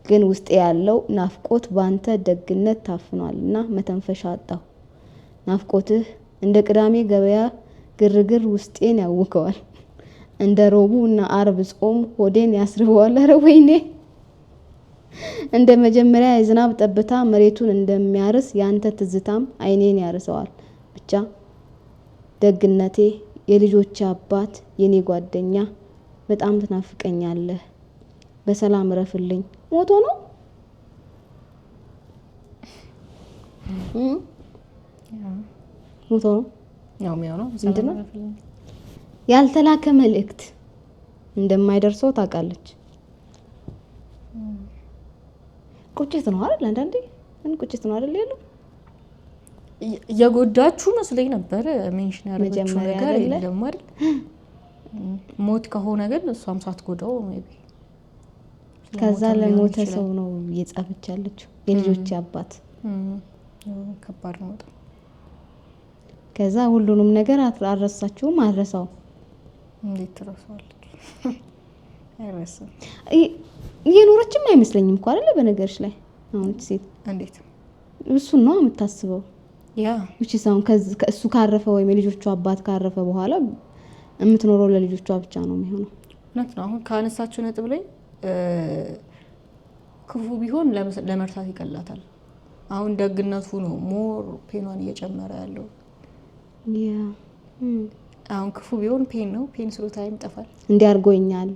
ግን ውስጤ ያለው ናፍቆት ባንተ ደግነት ታፍኗልና መተንፈሻ አጣሁ። ናፍቆትህ እንደ ቅዳሜ ገበያ ግርግር ውስጤን ያውከዋል፣ እንደ ረቡዕ እና አርብ ጾም ሆዴን ያስርበዋል። ኧረ ወይኔ! እንደ መጀመሪያ የዝናብ ጠብታ መሬቱን እንደሚያርስ ያንተ ትዝታም አይኔን ያርሰዋል። ብቻ ደግነቴ፣ የልጆች አባት፣ የኔ ጓደኛ በጣም ትናፍቀኛለህ። በሰላም ረፍልኝ። ሞቶ ነው ሞቶ ነው ያው የሚሆነው ምንድነው? ያልተላከ መልእክት እንደማይደርሰው ታውቃለች። ቁጭት ነው አይደል? አንዳንዴ ምን ቁጭት ነው አይደል? ያለው የጎዳችሁ መስለኝ ነበር። ሜንሽን ያደረገችው መጀመሪያ ነገር አይደለ? የለም አይደል? ሞት ከሆነ ግን እሷም ሳትጎዳው ሜቢ ከዛ ለሞተ ሰው ነው እየጻፈች ያለችው። የልጆች አባት ከባድ ነው በጣም። ከዛ ሁሉንም ነገር አልረሳችሁም። አልረሳው እንዴት ትረሳዋለች? አይረሳም። እየኖረችም አይመስለኝም እኮ አይደለ? በነገርሽ ላይ አሁን ሴት እንዴት እሱን ነው የምታስበው። ያ ውጪ ሳውን ከእሱ ካረፈ ወይም የልጆቹ አባት ካረፈ በኋላ የምትኖረው ለልጆቿ ብቻ ነው የሚሆነው። እውነት ነው። አሁን ካነሳችሁ ነጥብ ላይ ክፉ ቢሆን ለመርሳት ይቀላታል። አሁን ደግነቱ ነው ሞር ፔኗን እየጨመረ ያለው። አሁን ክፉ ቢሆን ፔን ነው። ፔን ስሩ ታይም ይጠፋል። እንዲያርጎኛል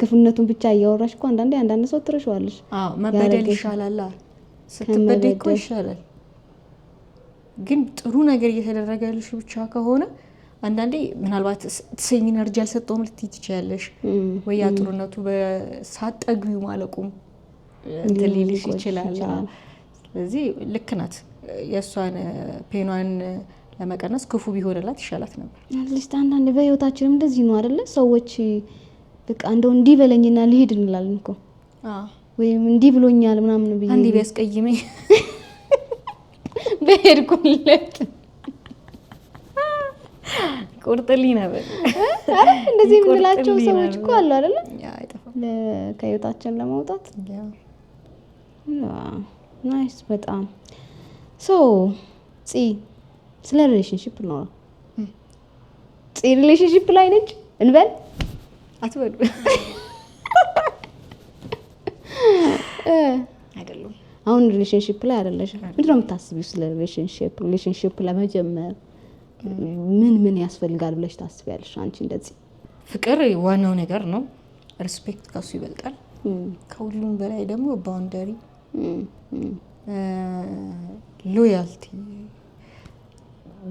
ክፉነቱን ብቻ እያወራሽ እኮ አንዳንድ ሰው ትረሻዋለሽ። አዎ መበደል ይሻላል። ስትበደል እኮ ይሻላል። ግን ጥሩ ነገር እየተደረገልሽ ብቻ ከሆነ አንዳንዴ ምናልባት ሴም ኢነርጂ አልሰጠውም ልትይ ትችያለሽ። ወይ ያ ጥሩነቱ በሳጠግቢው ማለቁም ትልልሽ ይችላል። ስለዚህ ልክ ናት። የእሷን ፔኗን ለመቀነስ ክፉ ቢሆንላት ይሻላት ነበር። ልጅ አንዳንዴ በህይወታችንም እንደዚህ ነው አይደለ? ሰዎች በቃ እንደው እንዲህ በለኝና ልሄድ እንላለን እኮ። ወይም እንዲህ ብሎኛል ምናምን ብዬ አንዴ ቢያስቀይመኝ በሄድኩለት ቁርጥልኝ ነበር። እንደዚህ የምንላቸው ሰዎች እኮ አሉ አይደለ? አይጠፋም። ከህይወታችን ለማውጣት ናይስ በጣም ስለ ሪሌሽንሺፕ ነው። ሪሌሽንሺፕ ላይ ነች እንበል አትበሉ። አይደለም አሁን ሪሌሽንሺፕ ላይ አይደለሽ። ምንድን ነው የምታስቢው ስለ ሪሌሽንሺፕ ለመጀመር ምን ያስፈልጋል ብለሽ ታስቢያለሽ አንቺ? እንደዚህ ፍቅር ዋናው ነገር ነው። ሪስፔክት ከሱ ይበልጣል። ከሁሉም በላይ ደግሞ ባውንደሪ፣ ሎያልቲ።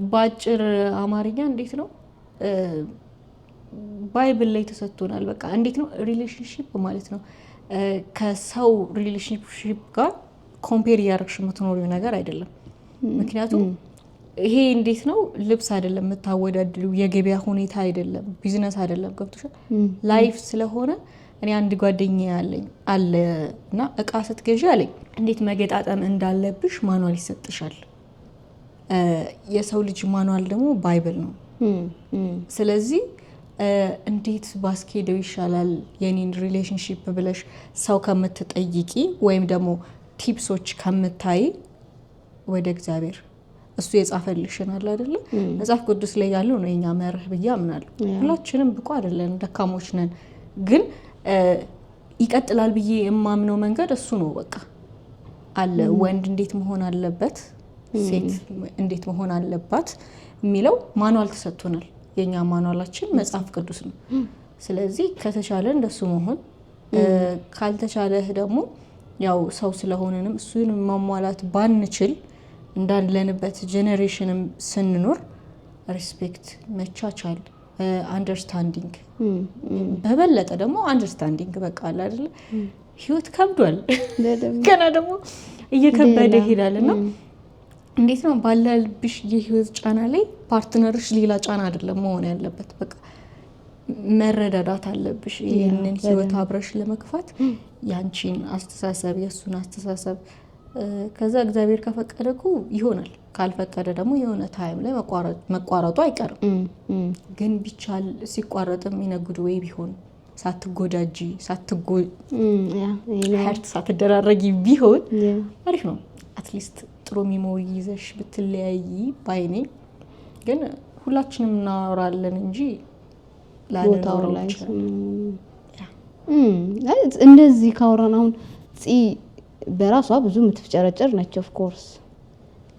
በአጭር አማርኛ እንዴት ነው ባይብል ላይ ተሰጥቶናል። በቃ እንዴት ነው ሪሌሽንሺፕ ማለት ነው ከሰው ሪሌሽንሺፕ ጋር ኮምፔር እያደረግሽ የምትኖሪው ነገር አይደለም። ምክንያቱም ይሄ እንዴት ነው ልብስ አይደለም የምታወዳድሪው፣ የገበያ ሁኔታ አይደለም፣ ቢዝነስ አይደለም። ገብቶሻል? ላይፍ ስለሆነ እኔ አንድ ጓደኛ አለ እና እቃ ስትገዢ አለኝ እንዴት መገጣጠም እንዳለብሽ ማኑዋል ይሰጥሻል። የሰው ልጅ ማኑዋል ደግሞ ባይብል ነው። ስለዚህ እንዴት ባስኬደው ይሻላል የኔን ሪሌሽንሺፕ ብለሽ ሰው ከምትጠይቂ ወይም ደግሞ ቲፕሶች ከምታይ ወደ እግዚአብሔር እሱ የጻፈልሽን አለ አይደለ? መጽሐፍ ቅዱስ ላይ ያለው ነው የኛ መርህ ብዬ አምናለሁ። ሁላችንም ብቁ አይደለን፣ ደካሞች ነን። ግን ይቀጥላል ብዬ የማምነው መንገድ እሱ ነው። በቃ አለ ወንድ እንዴት መሆን አለበት፣ ሴት እንዴት መሆን አለባት የሚለው ማኑዋል ተሰጥቶናል። የኛ ማኑዋላችን መጽሐፍ ቅዱስ ነው። ስለዚህ ከተቻለ እንደሱ መሆን ካልተቻለህ ደግሞ ያው ሰው ስለሆነንም እሱን ማሟላት ባንችል እንዳለንበት ጄኔሬሽንም ስንኖር ሪስፔክት፣ መቻቻል፣ አንደርስታንዲንግ በበለጠ ደግሞ አንደርስታንዲንግ በቃ አለ አይደለ? ህይወት ከብዷል፣ ገና ደግሞ እየከበደ ይሄዳልና እንዴት ነው ባለልብሽ የህይወት ጫና ላይ ፓርትነርሽ ሌላ ጫና አይደለም መሆን ያለበት። በቃ መረዳዳት አለብሽ ይህንን ህይወት አብረሽ ለመግፋት ያንቺን አስተሳሰብ የሱን አስተሳሰብ ከዛ እግዚአብሔር ከፈቀደ እኮ ይሆናል። ካልፈቀደ ደግሞ የሆነ ታይም ላይ መቋረጡ አይቀርም። ግን ቢቻል ሲቋረጥም ይነግዱ ወይ ቢሆን ሳትጎዳጂ ሀርት ሳትደራረጊ ቢሆን አሪፍ ነው። አትሊስት ጥሩ ሚሞሪ ይዘሽ ብትለያይ ባይኔ። ግን ሁላችንም እናወራለን እንጂ ቦታው ላይ እንደዚህ ካወራን አሁን በራሷ ብዙ የምትፍጨረጨር ነች ኦፍ ኮርስ።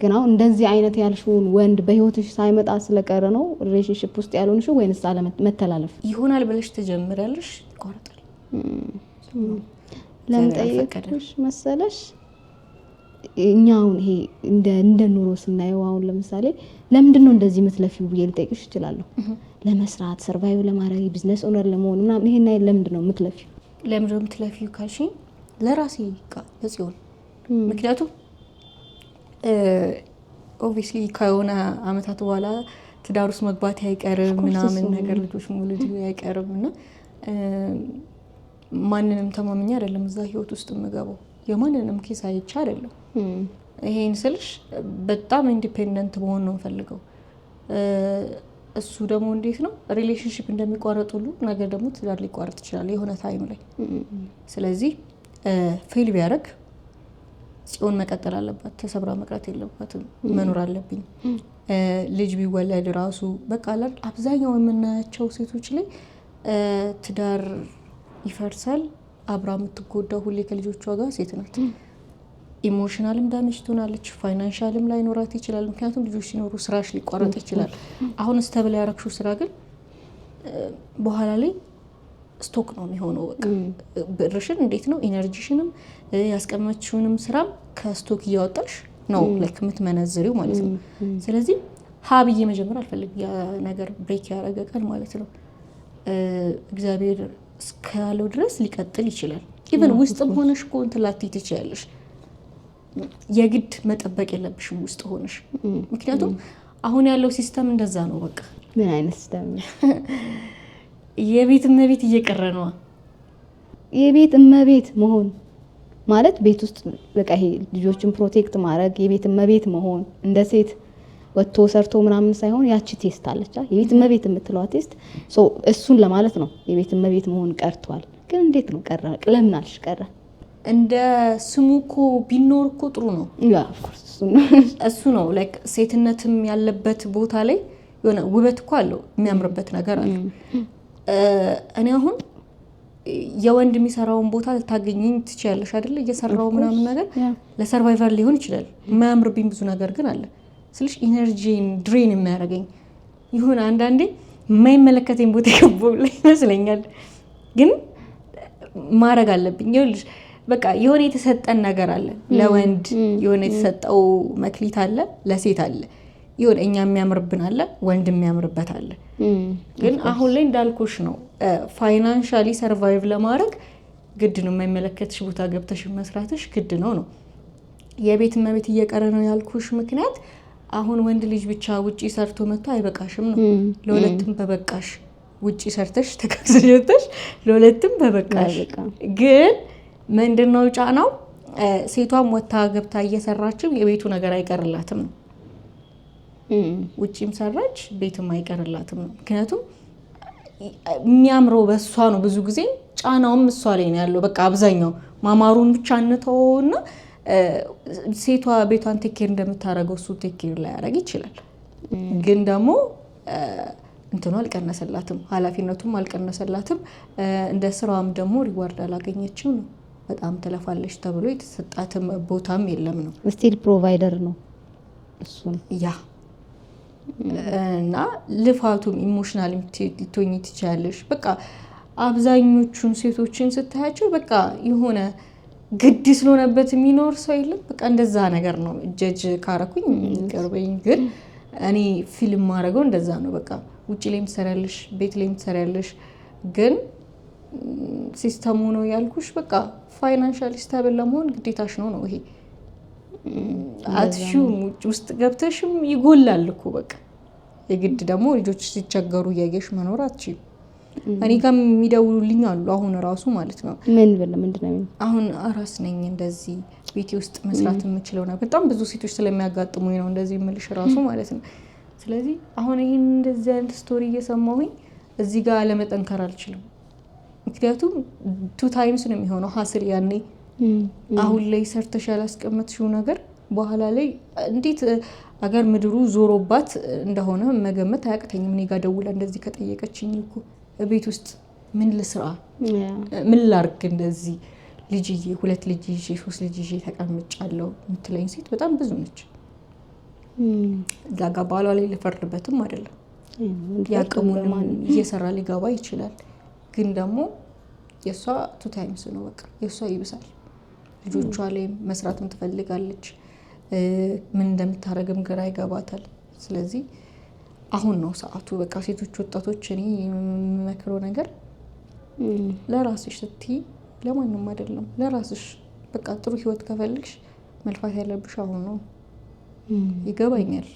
ግን አሁን እንደዚህ አይነት ያልሽውን ወንድ በህይወትሽ ሳይመጣ ስለቀረ ነው ሪሌሽንሺፕ ውስጥ ያልሆንሽ ወይንስ መተላለፍ ይሆናል ብለሽ ትጀምሪያለሽ ይቆርጣል? ለምን ጠየቅሽ መሰለሽ? እኛውን ይሄ እንደ ኑሮ ስናየው አሁን ለምሳሌ ለምንድን ነው እንደዚህ የምትለፊው ብዬ ልጠይቅሽ እችላለሁ። ለመስራት ሰርቫይቭ ለማድረግ ቢዝነስ ኦነር ለመሆን እና ይሄን ለምንድን ነው የምትለፊው? ለምንድን ነው የምትለፊው ካልሽኝ ለራሴ ለጽዮን ምክንያቱም ኦብቪስሊ ከሆነ አመታት በኋላ ትዳር ውስጥ መግባት አይቀርም ምናምን ነገር ልጆች መውለድ አይቀርም እና ማንንም ተማምኜ አይደለም እዛ ህይወት ውስጥ የምገባው የማንንም ኬስ አይቼ አይደለም። ይሄን ስልሽ በጣም ኢንዲፔንደንት መሆን ነው ፈልገው። እሱ ደግሞ እንዴት ነው ሪሌሽንሺፕ እንደሚቋረጥ ሁሉ ነገር ደግሞ ትዳር ሊቋረጥ ይችላል የሆነ ታይም ላይ። ስለዚህ ፌል ቢያደርግ ጽዮን መቀጠል አለባት፣ ተሰብራ መቅረት የለባትም፣ መኖር አለብኝ። ልጅ ቢወለድ ራሱ በቃ አብዛኛው የምናያቸው ሴቶች ላይ ትዳር ይፈርሳል። አብራ የምትጎዳው ሁሌ ከልጆቿ ጋር ሴት ናት። ኢሞሽናልም ዳሜጅ ትሆናለች፣ ፋይናንሻልም ላይኖራት ይችላል። ምክንያቱም ልጆች ሲኖሩ ስራሽ ሊቋረጥ ይችላል። አሁን ስተብል ያረግሽው ስራ ግን በኋላ ላይ ስቶክ ነው የሚሆነው። በቃ ብርሽን እንዴት ነው ኢነርጂሽንም ያስቀመጥሽውንም ስራም ከስቶክ እያወጣሽ ነው ላይክ የምትመነዝሪው ማለት ነው። ስለዚህ ሀብዬ መጀመር አልፈልግም። ያ ነገር ብሬክ ያደረገ ቀን ማለት ነው እግዚአብሔር እስካለው ድረስ ሊቀጥል ይችላል። ኢቨን ውስጥም ሆነሽ እኮ እንትን ላትይ ትችያለሽ። የግድ መጠበቅ የለብሽም ውስጥ ሆነሽ። ምክንያቱም አሁን ያለው ሲስተም እንደዛ ነው። በቃ ምን አይነት ሲስተም? የቤት እመቤት እየቀረ ነው። የቤት እመቤት መሆን ማለት ቤት ውስጥ በቃ ይሄ ልጆችን ፕሮቴክት ማድረግ የቤት እመቤት መሆን እንደ ሴት ወጥቶ ሰርቶ ምናምን ሳይሆን ያቺ ቴስት አለች የቤት እመቤት የምትለዋ ቴስት እሱን ለማለት ነው። የቤት እመቤት መሆን ቀርቷል። ግን እንዴት ነው ቀረ? ለምን አልሽ ቀረ? እንደ ስሙ እኮ ቢኖር እኮ ጥሩ ነው። ያ ኦፍ ኮርስ እሱ ነው ላይክ ሴትነትም ያለበት ቦታ ላይ የሆነ ውበት እኮ አለው፣ የሚያምርበት ነገር አለ። እኔ አሁን የወንድ የሚሰራውን ቦታ ልታገኝኝ ትችያለሽ አይደል? እየሰራው ምናምን ነገር ለሰርቫይቫል ሊሆን ይችላል። የማያምርብኝ ብዙ ነገር ግን አለ ስልሽ ኢነርጂን ድሬን የሚያደርገኝ ይሁን አንዳንዴ የማይመለከተኝ ቦታ የገባው ላይ ይመስለኛል። ግን ማድረግ አለብኝ። ይኸውልሽ በቃ የሆነ የተሰጠን ነገር አለ። ለወንድ የሆነ የተሰጠው መክሊት አለ፣ ለሴት አለ። የሆነ እኛ የሚያምርብን አለ፣ ወንድ የሚያምርበት አለ። ግን አሁን ላይ እንዳልኩሽ ነው ፋይናንሻሊ ሰርቫይቭ ለማድረግ ግድ ነው የማይመለከትሽ ቦታ ገብተሽ መስራትሽ ግድ ነው። የቤት እመቤት እየቀረ ነው ያልኩሽ ምክንያት አሁን ወንድ ልጅ ብቻ ውጪ ሰርቶ መጥቶ አይበቃሽም ነው። ለሁለቱም በበቃሽ ውጪ ሰርተሽ ተካክሰሽ ለሁለቱም በበቃሽ። ግን ምንድነው ጫናው? ሴቷም ወታ ገብታ እየሰራችው የቤቱ ነገር አይቀርላትም ነው። ውጪም ሰራች ቤትም አይቀርላትም ነው። ምክንያቱም የሚያምረው በሷ ነው። ብዙ ጊዜ ጫናውም እሷ ላይ ነው ያለው። በቃ አብዛኛው ማማሩን ብቻ እንተውና ሴቷ ቤቷን ቴኬር እንደምታረገው እሱ ቴኬር ላይ ያረግ ይችላል። ግን ደግሞ እንትኑ አልቀነሰላትም፣ ኃላፊነቱም አልቀነሰላትም። እንደ ስራውም ደግሞ ሪዋርድ አላገኘችው ነው። በጣም ትለፋለች ተብሎ የተሰጣትም ቦታም የለም ነው። ስቲል ፕሮቫይደር ነው እሱ ያ እና ልፋቱም ኢሞሽናል ልትሆኚ ትችያለሽ። በቃ አብዛኞቹን ሴቶችን ስታያቸው በቃ የሆነ ግድ ስለሆነበት የሚኖር ሰው የለም። በቃ እንደዛ ነገር ነው። ጀጅ ካረኩኝ ቀርበኝ። ግን እኔ ፊልም ማድረገው እንደዛ ነው። በቃ ውጪ ላይም ትሰሪያለሽ፣ ቤት ላይም ትሰሪያለሽ። ግን ሲስተሙ ነው ያልኩሽ። በቃ ፋይናንሻሊ ስታብል ለመሆን ግዴታሽ ነው ይሄ አትሺውም ውስጥ ገብተሽም ይጎላል እኮ በቃ የግድ ደግሞ ልጆች ሲቸገሩ እያየሽ መኖር አትችይም። እኔ ጋር የሚደውሉልኝ አሉ አሁን ራሱ ማለት ነው። ምንድነው አሁን አራስ ነኝ እንደዚህ ቤቴ ውስጥ መስራት የምችለው ነው። በጣም ብዙ ሴቶች ስለሚያጋጥሙኝ ነው እንደዚህ የምልሽ ራሱ ማለት ነው። ስለዚህ አሁን ይሄን እንደዚህ አይነት ስቶሪ እየሰማሁኝ እዚህ ጋር ለመጠንከር አልችልም። ምክንያቱም 2 ታይምስ ነው የሚሆነው ሀስል ያኔ አሁን ላይ ሰርተሽ ያላስቀመጥሽው ነገር በኋላ ላይ እንዴት አገር ምድሩ ዞሮባት እንደሆነ መገመት አያቅተኝም። እኔ ጋር ደውላ እንደዚህ ከጠየቀችኝ እኮ ቤት ውስጥ ምን ልስራ ምን ላርግ እንደዚህ ልጅዬ 2 ልጅ ይዤ 3 ልጅ ይዤ ተቀምጫለሁ የምትለኝ ሴት በጣም ብዙ ነች። እዛ ጋር ባሏ ላይ ልፈርድበትም አይደለም ያቀሙን እየሰራ ሊገባ ይችላል። ግን ደግሞ የሷ 2 ታይምስ ነው በቃ የሷ ይብሳል። ልጆቿ ላይ መስራትም ትፈልጋለች። ምን እንደምታረግም ግራ ይገባታል። ስለዚህ አሁን ነው ሰዓቱ በቃ ሴቶች ወጣቶች እኔ የምመክረው ነገር ለራስሽ ስትይ ለማንም አይደለም ለራስሽ በቃ ጥሩ ህይወት ከፈልግሽ መልፋት ያለብሽ አሁን ነው። ይገባኛል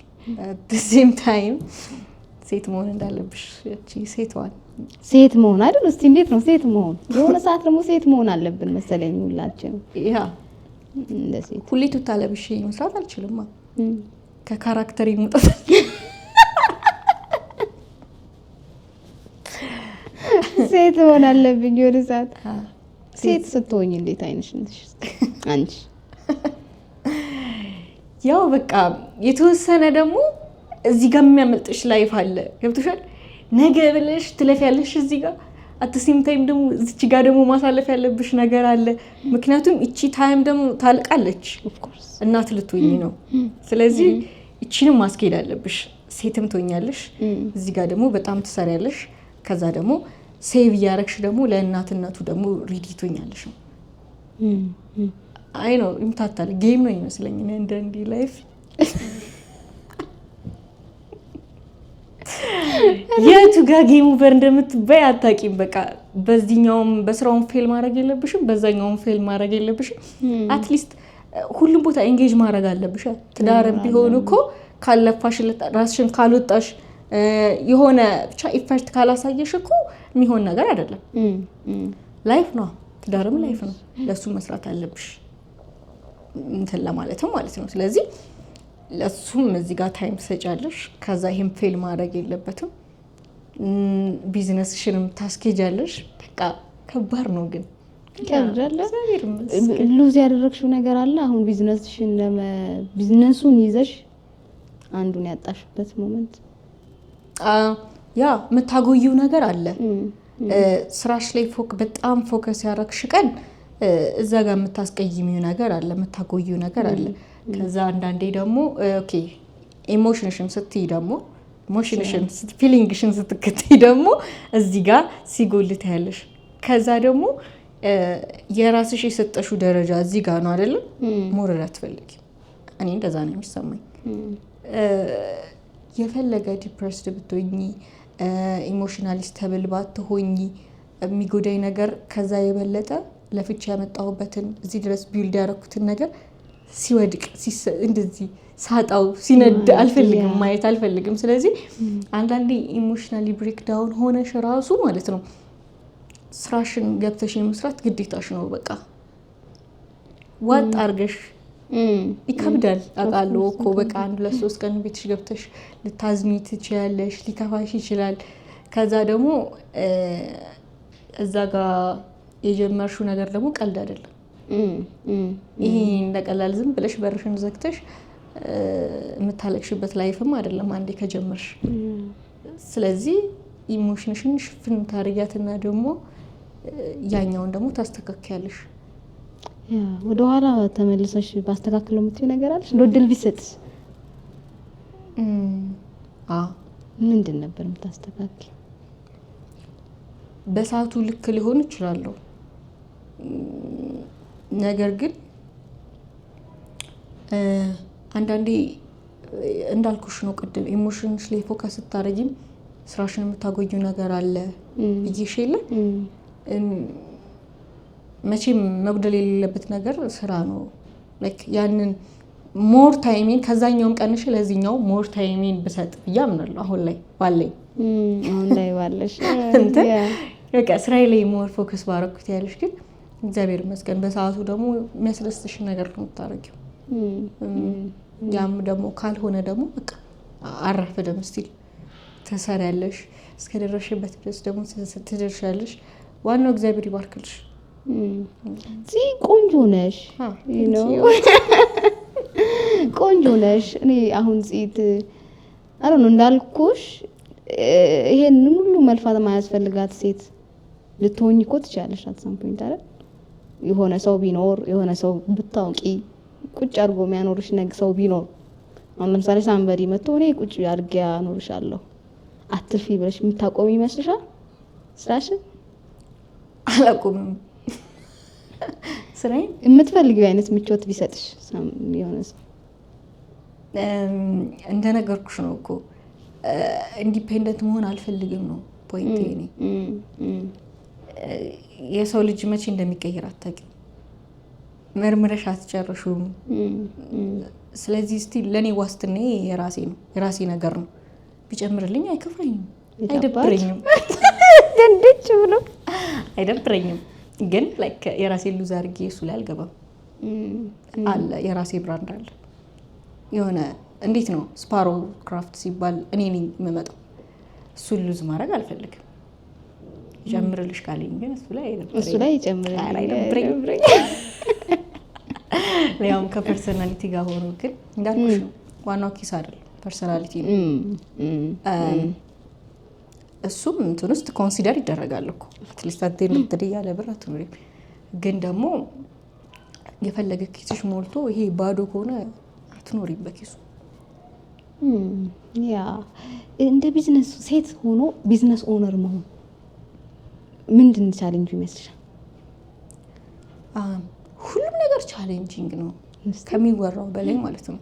በዚህም ታይም ሴት መሆን እንዳለብሽ እቺ ሴት መሆን አይደል? እስቲ እንዴት ነው ሴት መሆን? የሆነ ሰዓት ደግሞ ሴት መሆን አለብን መሰለኝ ሁላችን። ያ እንደ ሴት ሁሌ ተታለብሽ መስራት አልችልም። ከካራክተር ይሙጣት ሴት መሆን አለብኝ የሆነ ሰዓት። ሴት ስትሆኝ እንዴት አይነሽ አንቺ? ያው በቃ የተወሰነ ደግሞ እዚህ ጋር የሚያመልጥሽ ላይፍ አለ ገብቶሻል። ነገ ብለሽ ትለፊያለሽ እዚህ ጋር አትሲም ታይም ደግሞ እዚህ ጋር ደግሞ ማሳለፍ ያለብሽ ነገር አለ። ምክንያቱም እቺ ታይም ደግሞ ታልቃለች እናት ልትሆኚ ነው። ስለዚህ እቺንም ማስኬድ አለብሽ። ሴትም ትሆኛለሽ እዚህ ጋር ደግሞ በጣም ትሰሪያለሽ። ከዛ ደግሞ ሴቭ ያረክሽ ደግሞ ለእናትነቱ ደግሞ ሪዲ ትሆኛለሽ። አይ ነው ይምታታል ጌም ነው ይመስለኝ እንደ ላይፍ የቱ ጋር ጌም ኦቨር እንደምትበይ አታቂም። በቃ በዚህኛውም በስራውም ፌል ማድረግ የለብሽም በዛኛውም ፌል ማድረግ የለብሽም። አትሊስት ሁሉም ቦታ ኤንጌጅ ማድረግ አለብሽ። ትዳርም ቢሆን እኮ ካለፋሽ ራስሽን ካልወጣሽ የሆነ ብቻ ኢፈርት ካላሳየሽ እኮ የሚሆን ነገር አይደለም። ላይፍ ነው ትዳርም ላይፍ ነው። ለሱ መስራት አለብሽ እንትን ለማለትም ማለት ነው። ስለዚህ ለሱም እዚህ ጋር ታይም ትሰጫለሽ። ከዛ ይሄን ፌል ማድረግ የለበትም። ቢዝነስሽንም ታስኬጃለሽ። በቃ ከባድ ነው ግን ሉዝ ያደረግሽው ነገር አለ። አሁን ቢዝነሱን ይዘሽ አንዱን ያጣሽበት ሞመንት ያ የምታጎይው ነገር አለ። ስራሽ ላይ በጣም ፎከስ ያደረግሽ ቀን እዛ ጋር የምታስቀይሚው ነገር አለ የምታጎይው ነገር አለ። ከዛ አንዳንዴ ደግሞ ኦኬ ኢሞሽንሽን ስትይ ደግሞ ኢሞሽንሽን ፊሊንግሽን ስትከተይ ደግሞ እዚህ ጋር ሲጎልት ያለሽ። ከዛ ደግሞ የራስሽ የሰጠሽው ደረጃ እዚህ ጋር ነው አይደለም ሞረድ አትፈልጊ። እኔ እንደዛ ነው የሚሰማኝ። የፈለገ ዲፕረስድ ብትሆኚ ኢሞሽናሊ ስቴብል ባትሆኚ የሚጎዳኝ ነገር ከዛ የበለጠ ለፍቻ ያመጣሁበትን እዚህ ድረስ ቢልድ ያደረኩትን ነገር ሲወድቅ እንደዚህ ሳጣው ሲነድ አልፈልግም ማየት አልፈልግም። ስለዚህ አንዳንዴ ኢሞሽናሊ ብሬክዳውን ሆነሽ ራሱ ማለት ነው ስራሽን ገብተሽ መስራት ግዴታሽ ነው። በቃ ዋጥ አርገሽ ይከብዳል አውቃለሁ እኮ በቃ 1-3 ቀን ቤትሽ ገብተሽ ልታዝሚ ትችያለሽ፣ ሊከፋሽ ይችላል። ከዛ ደግሞ እዛ ጋር የጀመርሽው ነገር ደግሞ ቀልድ አይደለም። ይሄ እንደቀላል ዝም ብለሽ በርሽን ዘግተሽ የምታለቅሽበት ላይፍም አይደለም አንዴ ከጀመርሽ። ስለዚህ ኢሞሽንሽን ሽፍን ታርጊያትና ደግሞ ያኛውን ደግሞ ታስተካክያለሽ። ወደ ኋላ ተመልሰሽ ባስተካክለው የምትይው ነገር አለሽ? ለድል ቢሰጥሽ ምንድን ነበር የምታስተካክል? በሰዓቱ ልክ ሊሆን ይችላል። ነገር ግን አንዳንዴ እንዳልኩሽ ነው ቅድም ኢሞሽንሽ ላይ ፎከስ ስታረጊም ስራሽን የምታጎዩ ነገር አለ ብዬሽ የለ። መቼም መጉደል የሌለበት ነገር ስራ ነው። ላይክ ያንን ሞር ታይሜን ከዛኛውም ቀንሽ ለዚህኛው ሞር ታይሜን ብሰጥ ብዬ አምናለሁ። አሁን ላይ ባለኝ ባለሽ በቃ ስራዬ ላይ ሞር ፎከስ ባረኩት ያለሽ ግን እግዚአብሔር ይመስገን በሰዓቱ ደግሞ የሚያስደስትሽ ነገር ነው የምታረጊው። ያም ደግሞ ካልሆነ ደግሞ በቃ አረፈደም ስቲል ተሰሪያለሽ እስከደረሽበት ድረስ ደግሞ ትደርሻለሽ። ዋናው እግዚአብሔር ይባርክልሽ። ቆንጆ ነሽ ቆንጆ ነሽ። እኔ አሁን ጽት አሁን እንዳልኩሽ ይሄንን ሁሉ መልፋት ማያስፈልጋት ሴት ልትሆኚ እኮ ትችያለሽ። አትሰም ፖይንት አይደል? የሆነ ሰው ቢኖር የሆነ ሰው ብታውቂ ቁጭ አድርጎ የሚያኖርሽ ነገር ሰው ቢኖር አሁን ለምሳሌ ሳምበዲ መጥቶ እኔ ቁጭ አድርጌ አኖርሻለሁ አትርፊ ብለሽ የምታቆሚ ይመስልሻል? ስራሽን አላቆምም። ስራዬን የምትፈልጊው አይነት ምቾት ቢሰጥሽ የሆነ ሰው እንደነገርኩሽ ነው እኮ ኢንዲፔንደንት መሆን አልፈልግም ነው ፖይንት። እኔ የሰው ልጅ መቼ እንደሚቀየር አታውቂም፣ መርምረሽ አትጨርሹም። ስለዚህ እስቲ ለኔ ዋስትኔ የራሴ ነው፣ የራሴ ነገር ነው። ቢጨምርልኝ አይከፋኝም፣ አይደብረኝም። ደንደች ብሎ አይደብረኝም። ግን ላይክ የራሴ ሉዝ አድርጌ እሱ ላይ አልገባም። አለ የራሴ ብራንድ አለ። የሆነ እንዴት ነው ስፓሮ ክራፍት ሲባል እኔ ነኝ የምመጣው። እሱን ሉዝ ማድረግ አልፈልግም። ይጨምርልሽ ካለኝ ግን እሱ ላይ ይጨምርልኝ። ያውም ከፐርሰናሊቲ ጋር ሆኖ ግን እንዳልኩሽ ነው ዋናው ኪስ አይደለም ፐርሰናሊቲ ነው። እሱም እንትን ውስጥ ኮንሲደር ይደረጋል እኮ አትሊስት አትደል ያለ ብር አትኖሪም። ግን ደግሞ የፈለገ ኪስሽ ሞልቶ ይሄ ባዶ ከሆነ አትኖሪም በኪሱ። ያ እንደ ቢዝነስ ሴት ሆኖ ቢዝነስ ኦነር መሆን ምንድን ቻሌንጁ ይመስልሻል? ሁሉም ነገር ቻሌንጂንግ ነው ከሚወራው በላይ ማለት ነው።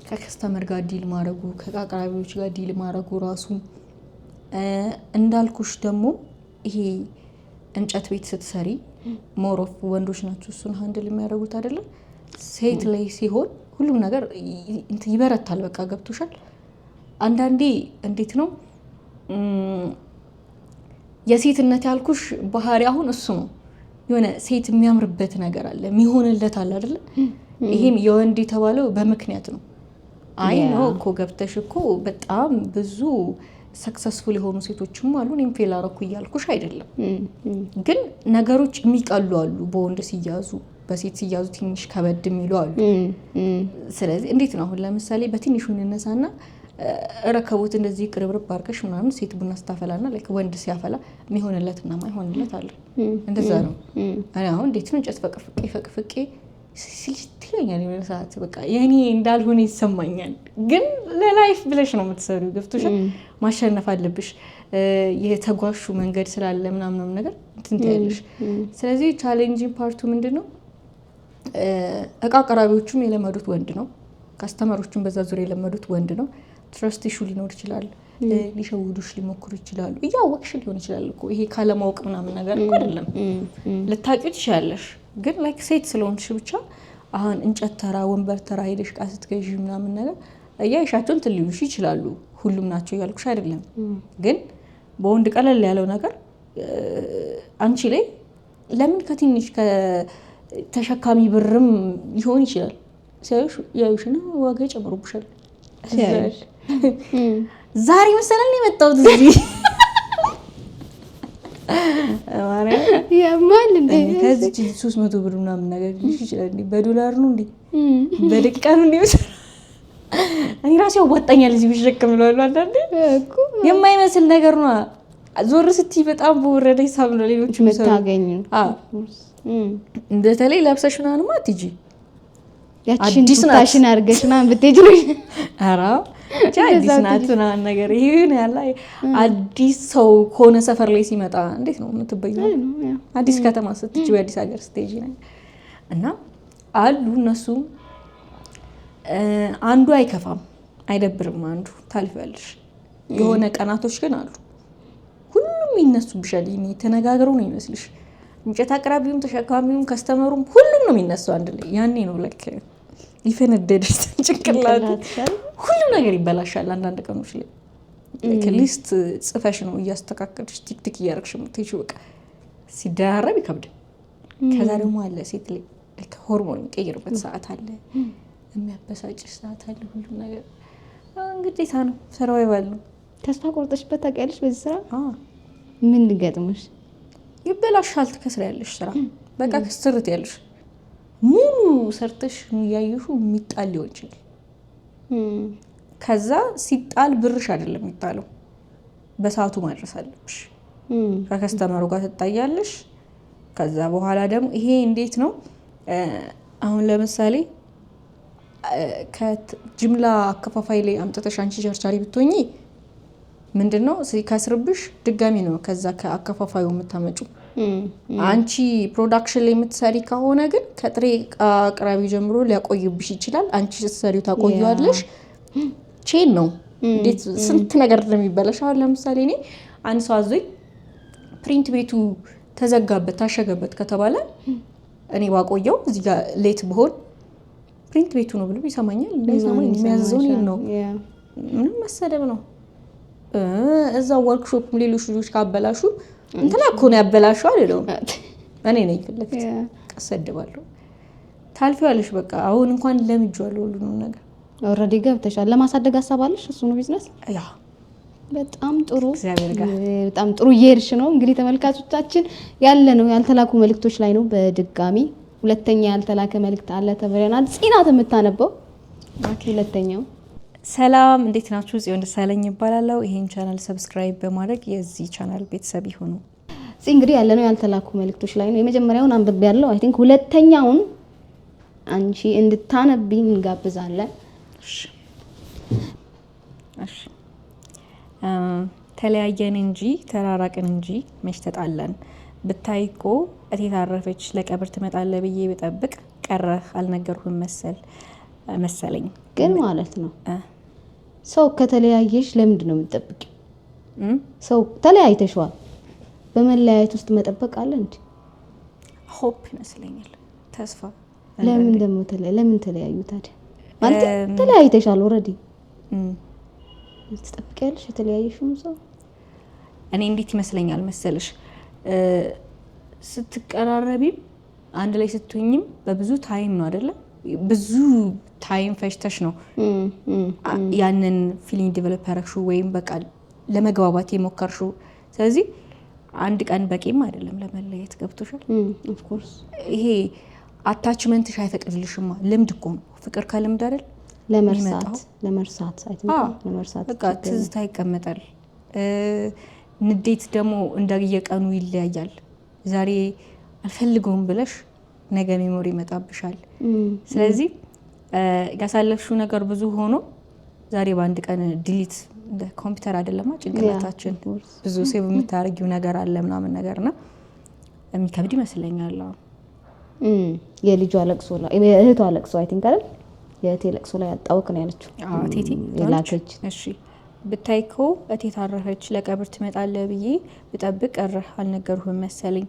ከከስተመር ጋር ዲል ማድረጉ፣ ከአቅራቢዎች ጋር ዲል ማድረጉ ራሱ እንዳልኩሽ ደግሞ ይሄ እንጨት ቤት ስትሰሪ ሞር ኦፍ ወንዶች ናቸው እሱን ሃንድል የሚያደርጉት አይደለም። ሴት ላይ ሲሆን ሁሉም ነገር ይበረታል። በቃ ገብቶሻል። አንዳንዴ እንዴት ነው የሴትነት ያልኩሽ ባህሪ አሁን እሱ ነው። የሆነ ሴት የሚያምርበት ነገር አለ፣ የሚሆንለት አለ አይደለ? ይሄም የወንድ የተባለው በምክንያት ነው። አይ ነው እኮ ገብተሽ እኮ በጣም ብዙ ሰክሰስፉል የሆኑ ሴቶችም አሉ። እኔም ፌል አደረኩ እያልኩሽ አይደለም። ግን ነገሮች የሚቀሉ አሉ። በወንድ ሲያዙ በሴት ሲያዙ ትንሽ ከበድ የሚሉ አሉ። ስለዚህ እንዴት ነው አሁን ለምሳሌ በትንሹ እንነሳና ረከቦት እንደዚህ ቅርብርብ አድርገሽ ምናምን ሴት ቡና ስታፈላና ላይክ ወንድ ሲያፈላ የሚሆንለትና ማይሆንለት አለ። እንደዛ ነው። እኔ አሁን እንዴት ነው እንጨት ፈቅፍቄ ሲልትኛል የሆነ ሰዓት በቃ የኔ እንዳልሆነ ይሰማኛል። ግን ለላይፍ ብለሽ ነው የምትሰሪው። ገብቶሻል። ማሸነፍ አለብሽ። የተጓሹ መንገድ ስላለ ምናምን ነገር እንትን ትያለሽ። ስለዚህ ቻሌንጂንግ ፓርቱ ምንድነው? እቃ አቅራቢዎቹም የለመዱት ወንድ ነው። ካስተመሮቹም በዛ ዙሪያ የለመዱት ወንድ ነው። ትረስት ኢሹ ሊኖር ይችላል። ሊሸውዱሽ ሊሞክሩ ይችላሉ። እያወቅሽ ሊሆን ይችላል እኮ ይሄ ካለማወቅ ምናምን ነገር እኮ አይደለም። ልታውቂው ትችያለሽ። ግን ላይክ ሴት ስለሆንሽ ብቻ አሁን እንጨት ተራ ወንበር ተራ ሄደሽ ዕቃ ስትገዢ ምናምን ነገር እያይሻቸውን ትልዩሽ ይችላሉ። ሁሉም ናቸው እያልኩሽ አይደለም። ግን በወንድ ቀለል ያለው ነገር አንቺ ላይ ለምን ከትንሽ ከተሸካሚ ብርም ሊሆን ይችላል ሲያዩሽ ያዩሽና ዋጋ ይጨምሩብሻል። ዛሬ መሰለኝ የመጣሁት እዚህ ያማል እንዴ ከዚህ 300 ብር ምናምን ነገር ይችላል እንዴ? በዶላር ነው እንዴ? በደቂቃ ነው እንዴ? እኔ ራሴ ያዋጣኛል እዚህ ብሸከም ነው አንዳንዴ እኮ የማይመስል ነገር ነው። ዞር ስትይ በጣም በወረደ ሂሳብ ነው ሌሎች የምታገኙ። በተለይ ለብሰሽ ምናምን አትጂ ያቺን ቱታሽን አድርገሽ ምናምን ብትሄጂ ነው። ኧረ አዲስ ናት ምናምን ነገር ይሄን ያለ አዲስ ሰው ከሆነ ሰፈር ላይ ሲመጣ እንዴት ነው የምትበይው? አዲስ ከተማ ስትጂ በአዲስ ሀገር ስትሄጂ ነው። እና አሉ እነሱ አንዱ አይከፋም አይደብርም፣ አንዱ ታልፊያለሽ። የሆነ ቀናቶች ግን አሉ ሁሉም ይነሱብሻል። ተነጋግረው ነው ይመስልሽ እንጨት አቅራቢውም ተሸካሚውም ከስተመሩም ሁሉም ነው የሚነሳው አንድ ላይ። ያኔ ነው ላይክ ይፈነደድ ጭንቅላት ሁሉም ነገር ይበላሻል። አንዳንድ ቀኖች ላይ ሊስት ጽፈሽ ነው እያስተካከልሽ ቲክቲክ እያደረግሽ የምትሄጂው። በቃ ሲደራረብ ይከብዳል። ከዛ ደግሞ አለ ሴት ላይ ሆርሞን የሚቀይርበት ሰዓት አለ፣ የሚያበሳጭሽ ሰዓት አለ። ሁሉም ነገር ግዴታ ነው፣ ሰርቫይቫል ነው። ተስፋ ቆርጠሽበት ታውቂያለሽ በዚህ ስራ? ምን ገጥሞሽ? ይበላሻል፣ ትከስሪያለሽ ስራ በቃ ክስርት ያለሽ ሙሉ ሰርተሽ እያየሹ የሚጣል ሊሆን ይችላል። ከዛ ሲጣል ብርሽ አይደለም የሚጣለው፣ በሰዓቱ ማድረስ አለብሽ። ከከስተመሩ ጋር ትጣያለሽ። ከዛ በኋላ ደግሞ ይሄ እንዴት ነው አሁን ለምሳሌ ከጅምላ አከፋፋይ ላይ አምጥተሽ አንቺ ቸርቻሪ ብትሆኚ ምንድነው ሲከስርብሽ ድጋሚ ነው ከዛ ከአከፋፋዩ የምታመጩ። አንቺ ፕሮዳክሽን ላይ የምትሰሪ ከሆነ ግን ከጥሬ አቅራቢ ጀምሮ ሊያቆይብሽ ይችላል። አንቺ ስትሰሪው ታቆዩዋለሽ። ቼን ነው እንዴት ስንት ነገር እንደሚበላሽ። አሁን ለምሳሌ እኔ አንድ ሰው አዞኝ ፕሪንት ቤቱ ተዘጋበት ታሸገበት ከተባለ እኔ ባቆየው እዚህ ጋር ሌት ብሆን ፕሪንት ቤቱ ነው ብሎ ይሰማኛል። እንዳይሰማኝ የሚያዘውን ነው። ምንም መሰደብ ነው። እዛው ወርክሾፕ ሌሎች ልጆች ካበላሹ እንትና እኮ ነው ያበላሹ አይደለም እኔ ነኝ ፍለፊት ቀሰደባለሁ። ታልፊዋለሽ በቃ አሁን እንኳን ለምጄዋለሁ ሁሉንም ነገር ኦልሬዲ ገብተሻል። ለማሳደግ አሳባለሽ እሱ ነው ቢዝነስ። ያ በጣም ጥሩ እግዚአብሔር ጋር በጣም ጥሩ እየሄድሽ ነው። እንግዲህ ተመልካቾቻችን ያለ ነው ያልተላኩ መልእክቶች ላይ ነው። በድጋሚ ሁለተኛ ያልተላከ መልእክት አለ ተብለናል። ጽናት የምታነበው ሁለተኛው። ሰላም እንዴት ናችሁ? ጽዮን ደሳለኝ ይባላለሁ። ይሄን ቻናል ሰብስክራይብ በማድረግ የዚህ ቻናል ቤተሰብ ይሁኑ። እንግዲህ ያለ ነው ያልተላኩ መልእክቶች ላይ ነው። የመጀመሪያውን አንብቤያለሁ። አይ ቲንክ ሁለተኛውን አንቺ እንድታነብኝ እንጋብዛለን። እሺ ተለያየን እንጂ ተራራቅን እንጂ መች ተጣላን። ብታይኮ እቴት አረፈች ለቀብር ትመጣለህ ብዬ ብጠብቅ ቀረህ አልነገርሁም መሰለኝ። ግን ማለት ነው ሰው ከተለያየሽ ለምንድን ነው የምትጠብቂው? ሰው ተለያይተሽዋል፣ በመለያየት ውስጥ መጠበቅ አለ እንዴ? ሆፕ ይመስለኛል፣ ተስፋ። ለምን ደግሞ ለምን ተለያዩ ታዲያ? ማለት ተለያይተሻል ኦልሬዲ ትጠብቂያለሽ የተለያየሽውን ሰው? እኔ እንዴት ይመስለኛል መሰለሽ ስትቀራረቢም አንድ ላይ ስትሆኝም በብዙ ታይም ነው አይደለ? ብዙ ታይም ፈጅተሽ ነው ያንን ፊሊንግ ዲቨሎፕ ያደረግሽው ወይም በቃ ለመግባባት የሞከርሽው። ስለዚህ አንድ ቀን በቂም አይደለም ለመለየት። ገብቶሻል? ኦፍ ኮርስ ይሄ አታችመንትሽ አይፈቅድልሽማ። ልምድ እኮ ነው ፍቅር ከልምድ አይደል? ለመርሳት በቃ ትዝታ ይቀመጣል። ንዴት ደግሞ እንደየቀኑ ይለያያል። ዛሬ አልፈልገውም ብለሽ ነገ ሜሞሪ ይመጣብሻል። ስለዚህ ያሳለፍሽው ነገር ብዙ ሆኖ ዛሬ በአንድ ቀን ዲሊት እንደ ኮምፒውተር አይደለማ ጭንቅላታችን ብዙ ሴቭ የምታደርጊው ነገር አለ ምናምን ነገርና የሚከብድ ይመስለኛል። የልጇ ለቅሶ ላይ የእህቷ ለቅሶ አይ ቲንክ አይደል? የእቴ ለቅሶ ላይ ያጣውክ ነው ያለችው። ቴቴ ላከች። እሺ ብታይኮ እቴት አረፈች ለቀብር ትመጣለህ ብዬ ብጠብቅ ቀረህ አልነገርሁም መሰለኝ።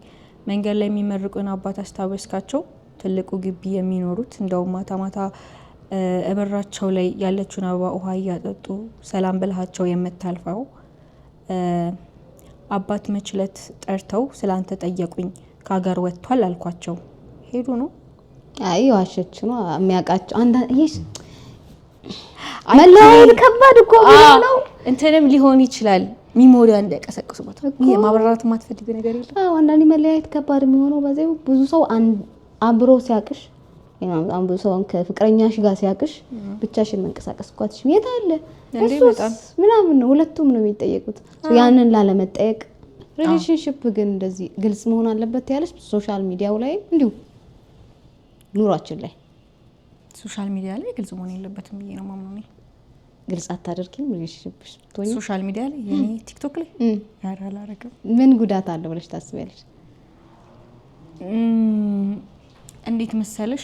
መንገድ ላይ የሚመርቁን አባት አስታወስካቸው? ትልቁ ግቢ የሚኖሩት እንደውም ማታ ማታ እበራቸው ላይ ያለችውን አበባ ውሃ እያጠጡ ሰላም ብልሃቸው የምታልፈው አባት መችለት ጠርተው ስላንተ ጠየቁኝ። ከሀገር ወጥቷል አልኳቸው። ሄዱ ነው? አይ ዋሸች ነው የሚያውቃቸው። ይሄ መለያየት ከባድ እኮ ነው። እንትንም ሊሆን ይችላል ሚሞሪያ እንዳይቀሰቅሱበት የማብራራት ማትፈልግ ነገር የለም። አንዳንዴ መለያየት ከባድ የሚሆነው በዚህ ብዙ ሰው አብሮ ሲያቅሽ ብዙ ሰው ከፍቅረኛሽ ጋር ሲያቅሽ ብቻሽን መንቀሳቀስ እኮ አትችይም። የት አለ እሱስ ምናምን ነው። ሁለቱም ነው የሚጠየቁት። ያንን ላለመጠየቅ ሪሌሽንሺፕ ግን እንደዚህ ግልጽ መሆን አለበት ያለሽ ሶሻል ሚዲያው ላይ እንዲሁ ኑሯችን ላይ ሶሻል ሚዲያ ላይ ግልጽ መሆን የለበትም ብዬ ነው ማምነው። ግልጽ አታደርጊም ሪሌሽንሺፕሽ ብትሆኚ ሶሻል ሚዲያ ላይ የኔ ቲክቶክ ላይ ያራል አረጋው ምን ጉዳት አለው ብለሽ ታስቢያለሽ? እንዴት መሰለሽ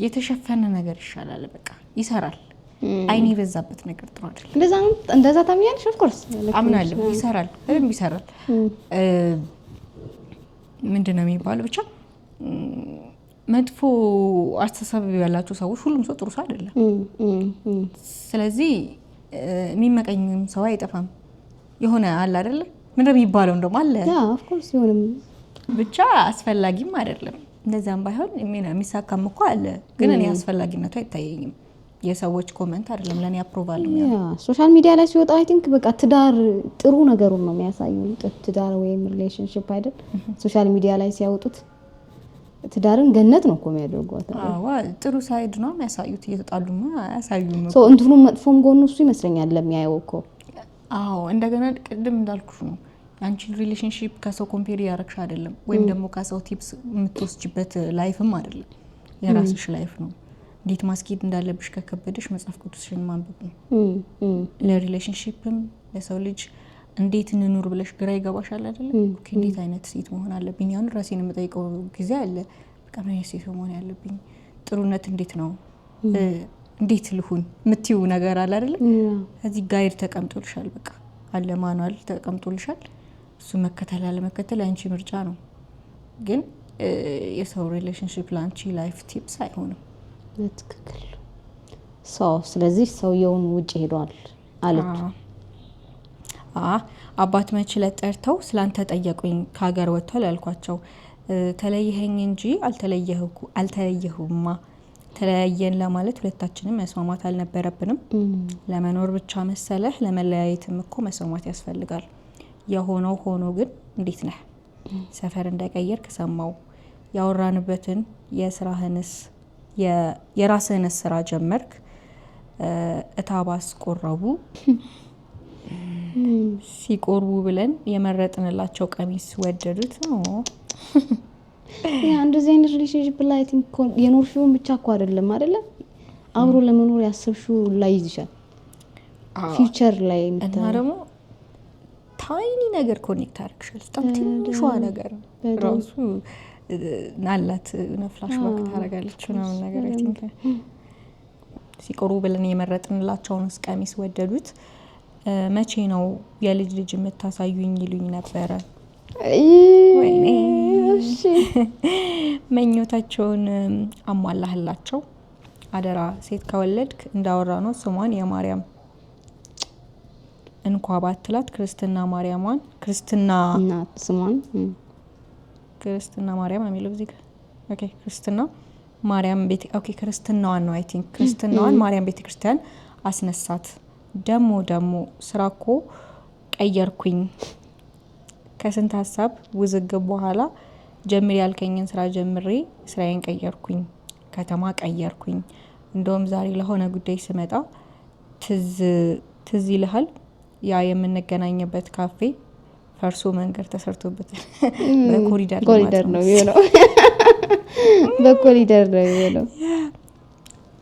የተሸፈነ ነገር ይሻላል። በቃ ይሰራል። አይኔ የበዛበት ነገር ጥሩ አይደለም። እንደዛ ታምኛለሽ? ኦፍ ኮርስ አምናለሁ። ይሰራል፣ በደንብ ይሰራል። ምንድነው የሚባለው ብቻ መጥፎ አስተሳሰብ ያላቸው ሰዎች ሁሉም ሰው ጥሩ ሰው አይደለም። ስለዚህ የሚመቀኝም ሰው አይጠፋም። የሆነ አለ አይደለ? ምንድነው የሚባለው እንደውም አለ። ኦፍ ኮርስ ይሁንም ብቻ አስፈላጊም አይደለም። እንደዛም ባይሆን የሚሳካም እኮ አለ፣ ግን እኔ አስፈላጊነቱ አይታየኝም። የሰዎች ኮሜንት አይደለም ለኔ አፕሮቫል ነው። ሶሻል ሚዲያ ላይ ሲወጣ አይ ቲንክ በቃ ትዳር ጥሩ ነገሩን ነው የሚያሳዩን። ትዳር ወይም ሪሌሽንሺፕ አይደል ሶሻል ሚዲያ ላይ ሲያወጡት ትዳርን ገነት ነው እኮ የሚያደርጓት። አዎ ጥሩ ሳይድ ነው የሚያሳዩት። እየተጣሉማ አያሳዩም እኮ እንትኑ መጥፎም ጎኑ እሱ ይመስለኛል ለሚያየው እኮ። አዎ እንደገና ቅድም እንዳልኩሽ ነው አንቺ ሪሌሽንሺፕ ከሰው ኮምፔር ያረክሽ አይደለም፣ ወይም ደግሞ ከሰው ቲፕስ የምትወስጂበት ላይፍም አይደለም። የራስሽ ላይፍ ነው። እንዴት ማስኬድ እንዳለብሽ ከከበደሽ መጽሐፍ ቅዱስሽን ማንበብ ነው። ለሪሌሽንሺፕም ለሰው ልጅ እንዴት እንኑር ብለሽ ግራ ይገባሻል አይደል? ኦኬ እንዴት አይነት ሴት መሆን አለብኝ? ያን ራሴን የምጠይቀው ጊዜ አለ። በቃ ምን አይነት ሴት መሆን ያለብኝ? ጥሩነት እንዴት ነው? እንዴት ልሁን የምትይው ነገር አለ አይደል? እዚህ ጋይድ ተቀምጦልሻል። በቃ አለ ማኑዋል ተቀምጦልሻል። እሱ መከተል ያለ መከተል አንቺ ምርጫ ነው። ግን የሰው ሪሌሽንሺፕ ላንቺ ላይፍ ቲፕስ አይሆንም። ትክክል። ስለዚህ ሰውየውን ውጭ ሄዷል አለች። አባት መች ለጠርተው ስላንተ ጠየቁኝ ከሀገር ወጥቷል ያልኳቸው ተለየኸኝ እንጂ አልተለየሁማ። ተለያየን ለማለት ሁለታችንም መስማማት አልነበረብንም። ለመኖር ብቻ መሰለህ፣ ለመለያየትም እኮ መስማማት ያስፈልጋል። የሆነው ሆኖ ግን እንዴት ነህ? ሰፈር እንደቀየር ከሰማው ያወራንበትን የስራህንስ የራስህን ስራ ጀመርክ። እታባስ ቆረቡ ሲቆርቡ ብለን የመረጥንላቸው ቀሚስ ወደዱት ነው። እንደዚህ አይነት ሪሌሽንሺፕ ላይ አይ ቲንክ የኖርሽውን ብቻ እኮ አይደለም አብሮ ለመኖር ያሰብሽው ላይ ይዝሻል ፊውቸር ላይ እና ደግሞ ታይኒ ነገር ኮኔክት አድርግሻል። በጣም ትንሿ ነገር ራሱ ናላት ፍላሽ ባክ ታደርጋለች ምናምን ነገር አይ ቲንክ ሲቆርቡ ብለን የመረጥንላቸውን ቀሚስ ወደዱት። መቼ ነው የልጅ ልጅ የምታሳዩኝ ይሉኝ ነበረ። ወይኔ እሺ መኞታቸውን አሟላህላቸው። አደራ ሴት ከወለድክ እንዳወራ ነው ስሟን የማርያም እንኳ ባትላት ክርስትና ማርያሟን ክርስትና ስሟን ክርስትና ማርያም የሚለው እዚህ ጋር ኦኬ ክርስትና ማርያም ቤት ኦኬ ክርስትናዋን ነው አይ ቲንክ ክርስትናዋን ማርያም ቤተክርስቲያን አስነሳት። ደሞ ስራኮ ቀየርኩኝ ከስንት ሀሳብ ውዝግብ በኋላ ጀምሪ ያልከኝን ስራ ጀምሬ ስራዬን ቀየርኩኝ፣ ከተማ ቀየርኩኝ። እንደውም ዛሬ ለሆነ ጉዳይ ስመጣ ትዝ ይልሃል ያ የምንገናኝበት ካፌ ፈርሶ መንገድ ተሰርቶበታል። በኮሪደር ነው የሚሆነው። በኮሪደር ነው የሚሆነው።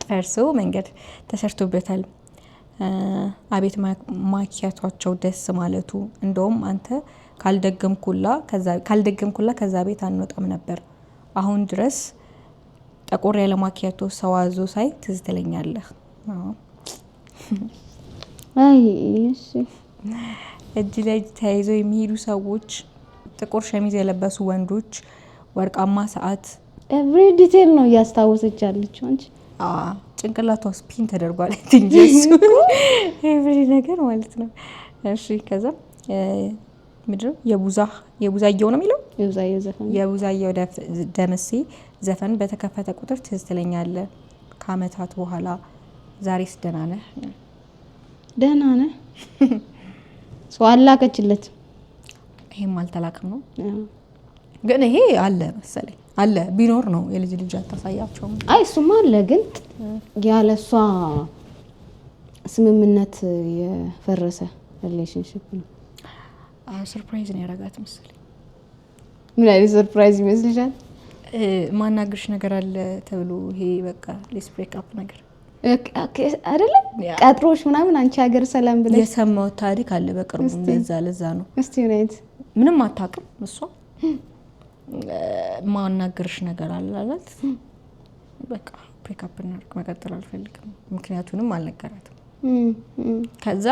ፈርሶ መንገድ ተሰርቶበታል። አቤት ማኪያቷቸው ደስ ማለቱ። እንደውም አንተ ካልደገምኩላ ከዛ ቤት አንወጣም ነበር። አሁን ድረስ ጠቆር ያለ ማኪያቶ ሰው አዞ ሳይ ትዝ ትለኛለህ። አይ እሺ እጅ ለእጅ ተያይዘው የሚሄዱ ሰዎች፣ ጥቁር ሸሚዝ የለበሱ ወንዶች፣ ወርቃማ ሰዓት ኤቭሪ ዲቴል ነው እያስታወሰች ያለችው አንቺ። ጭንቅላቷ ስፒን ተደርጓል እንጂ ኤቭሪ ነገር ማለት ነው። እሺ ከዛ ምንድነው የቡዛየው ነው የሚለው የቡዛየው ደምሴ ዘፈን በተከፈተ ቁጥር ትዝ ትለኛለህ ከአመታት በኋላ። ዛሬስ ደህና ነህ? ደህና ነህ? ሰው አላከችለት። ይሄም አልተላክም ነው ግን ይሄ አለ መሰለኝ አለ ቢኖር ነው የልጅ ልጅ አታሳያቸውም። አይ እሱማ አለ ግን ያለሷ ስምምነት የፈረሰ ሪሌሽንሺፕ ነው። ሰርፕራይዝ ነው ያረጋት መሰለኝ። ምን አይነት ሰርፕራይዝ ይመስልሻል? ማናገርሽ ነገር አለ ተብሎ ይሄ በቃ ሌስ ብሬክ አፕ ነገር አይደለ? ቀጥሮሽ ምናምን አንቺ ሀገር ሰላም ብለሽ የሰማው ታሪክ አለ በቅርቡ ለዛ ነው። እስቲ ራይት ምንም አታውቅም እሷ ማናገርሽ ነገር አለ አላት። በቃ ብሬክአፕ እናድርግ መቀጠል አልፈልግም ምክንያቱንም አልነገራትም ከዛ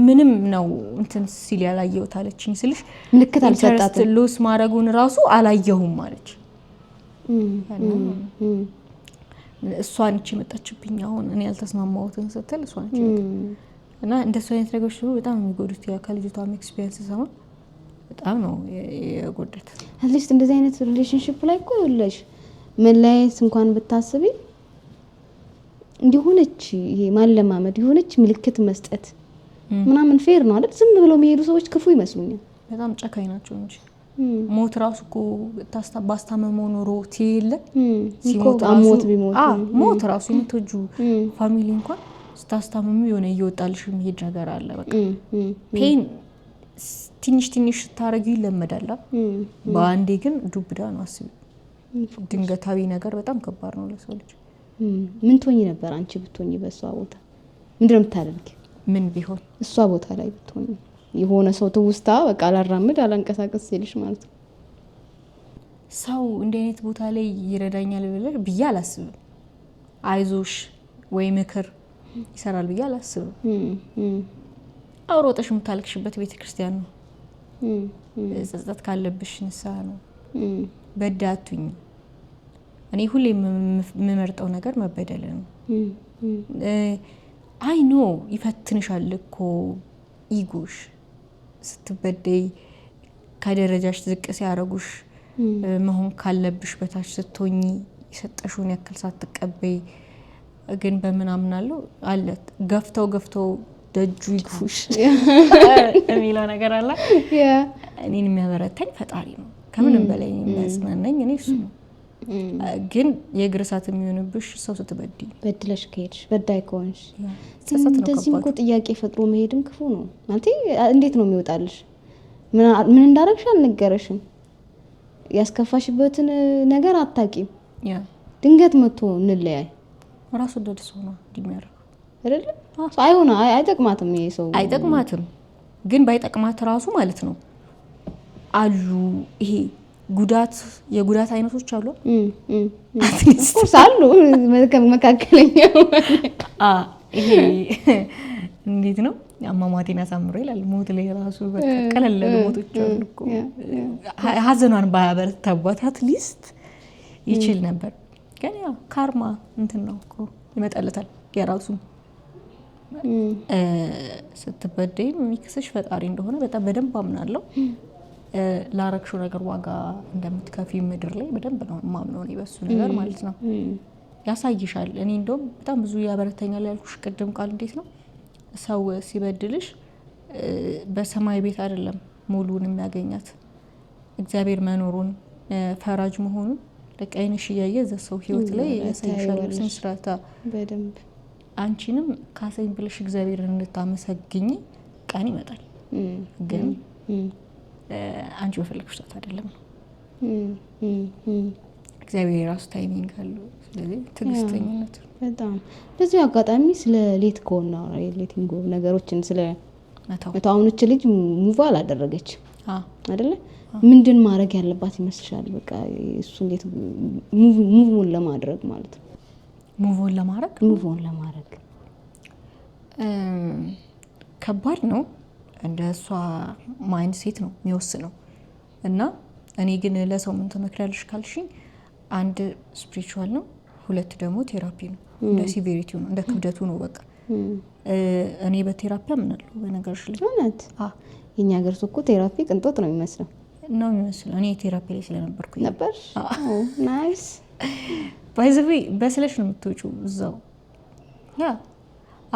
ምንም ነው እንትን ሲል ያላየሁት አለችኝ ስልሽ ምልክት አልሰጣትም ሎስ ማድረጉን ራሱ አላየሁም አለች እሷን እቺ መጣችብኝ አሁን እኔ ያልተስማማሁትን ስትል እሷን እቺ እና እንደሱ አይነት ነገሮች ነው በጣም የሚጎዱት ከልጅቷም ኤክስፒሪየንስ ሰማ በጣም ነው የጎዳት አትሊስት እንደዚህ አይነት ሪሌሽንሺፕ ላይ እኮ ይኸውልሽ መለያየት እንኳን ብታስቢ እንዲሆነች ይሄ ማለማመድ ይሆነች ምልክት መስጠት ምናምን ፌር ነው አይደል ዝም ብለው የሚሄዱ ሰዎች ክፉ ይመስሉኛል በጣም ጨካኝ ናቸው እንጂ ሞት ራሱ እኮ ባስታመመው ኖሮ ትይለ ሲሞት ሞት ቢሞት ሞት ራሱ የምትወጁ ፋሚሊ እንኳን ስታስታመሙ የሆነ እየወጣልሽ የሚሄድ ነገር አለ በቃ ፔን ትንሽ ታረጊው ይለመዳል በአንዴ ግን ዱብዳ ነው አስቢ ድንገታዊ ነገር በጣም ከባድ ነው ለሰው ልጅ ምን ትሆኚ ነበር አንቺ ብትሆኚ በሷ ቦታ ምንድነው የምታደርጊው ምን ቢሆን እሷ ቦታ ላይ ብትሆኚ የሆነ ሰው ትውስታ በቃ አላራምድ አላንቀሳቀስ ሲልሽ ማለት ነው ሰው እንደ አይነት ቦታ ላይ ይረዳኛል ብዬ አላስብም አይዞሽ ወይ ምክር ይሰራል ብዬ አላስብም አውሮጠሽ የምታልክሽበት ቤተክርስቲያን ነው ጸጸት ካለብሽ ንስሐ ነው በዳቱኝ እኔ ሁሌ የምመርጠው ነገር መበደል ነው አይ ኖ ይፈትንሻል እኮ ኢጎሽ ስትበደይ ከደረጃሽ ዝቅ ሲያረጉሽ መሆን ካለብሽ በታች ስትሆኚ የሰጠሽውን ያክል ሳትቀበይ ግን በመናምናለው አለ ገፍተው ደጁ ይግፉሽ የሚለው ነገር አለ እኔን የሚያበረታኝ ፈጣሪ ነው ከምንም በላይ የሚያጽናናኝ እኔ እሱ ነው ግን የግርሳት የሚሆንብሽ ሰው ስትበድይ በድለሽ ከሄድሽ በዳይ ከሆንሽ እንደዚህ እኮ ጥያቄ ፈጥሮ መሄድም ክፉ ነው ማለት እንዴት ነው የሚወጣልሽ ምን እንዳረግሽ አልነገረሽም ያስከፋሽበትን ነገር አታቂም ድንገት መጥቶ እንለያይ ራሱ ደድሶ ነው እንዲሚያረግ አይደል አይሆና አይጠቅማትም ይሄ ሰው አይጠቅማትም ግን ባይጠቅማት ራሱ ማለት ነው አሉ ይሄ የጉዳት አይነቶች አሉ ኮርስ አሉ መካከለኛ ይሄ እንዴት ነው አማማቴና ሳምሮ ይላል ሞት ላይ ራሱ በቀለል ሞቶች አሉ እኮ ሀዘኗን ባያበረታባት አትሊስት ይችል ነበር ግን ያው ካርማ እንትን ነው እኮ ይመጣለታል የራሱ ስትበደይ የሚክስሽ ፈጣሪ እንደሆነ በጣም በደንብ አምናለሁ ላረክሽው ነገር ዋጋ እንደምትከፊ ምድር ላይ በደንብ ነው ማምነው ነው በሱ ነገር ማለት ነው ያሳይሻል እኔ እንደውም በጣም ብዙ ያበረተኛል ያልኩሽ ቅድም ቃል እንዴት ነው ሰው ሲበድልሽ በሰማይ ቤት አይደለም ሙሉን የሚያገኛት እግዚአብሔር መኖሩን ፈራጅ መሆኑን ለቀይንሽ ያየ ዘሰው ህይወት ላይ ያሳይሻል ስንስራታ በደንብ አንቺንም ካሰኝ ብለሽ እግዚአብሔርን እንድታመሰግኝ ቀን ይመጣል ግን አንቺ በፈለግሽ ሰዓት አይደለም እግዚአብሔር ራሱ ታይሚንግ አለው ስለዚህ ትግስተኝነት በጣም በዚህ አጋጣሚ ስለ ሌት ኮና ሌቲንግ ነገሮችን ስለ መታውንች ልጅ ሙቭ አላደረገች አይደለ ምንድን ማድረግ ያለባት ይመስልሻል በቃ እሱ እንዴት ሙቭ ለማድረግ ማለት ነው ሙቭ ለማድረግ ከባድ ነው እንደሷ ማይንድ ሴት ነው የሚወስነው እና እኔ ግን ለሰው ምን ተመክራለሽ ካልሽኝ አንድ ስፒሪቹዋል ነው ሁለት ደግሞ ቴራፒ ነው እንደ ሲቪሪቲው ነው እንደ ክብደቱ ነው በቃ እኔ በቴራፒ አምናለሁ በነገርሽ ላይ እውነት የኛ ሀገር እኮ ቴራፒ ቅንጦት ነው የሚመስለው እኔ ቴራፒ ላይ ስለነበርኩኝ ነበር ናይስ ባይዘዌ በስለሽ ነው የምትወጪው እዛው ያ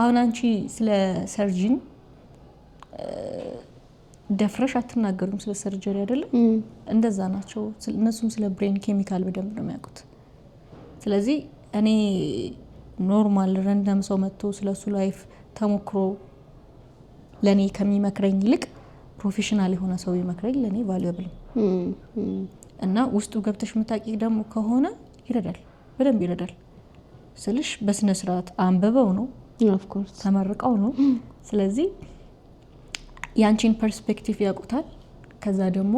አሁን አንቺ ስለ ሰርጂን ደፍረሽ አትናገሩም ስለ ሰርጀሪ አይደለም እንደዛ ናቸው እነሱም ስለ ብሬን ኬሚካል በደንብ ነው የሚያውቁት ስለዚህ እኔ ኖርማል ረንደም ሰው መጥቶ ስለሱ ላይፍ ተሞክሮ ለኔ ከሚመክረኝ ይልቅ ፕሮፌሽናል የሆነ ሰው ይመክረኝ ለኔ ቫልዩብል እና ውስጡ ገብተሽ መታቂ ደግሞ ከሆነ ይረዳል በደንብ ይረዳል ስልሽ በስነ ስርዓት አንበበው ነው ኦፍ ኮርስ ተመርቀው ነው ስለዚህ ያንቺን ፐርስፔክቲቭ ያውቁታል ከዛ ደግሞ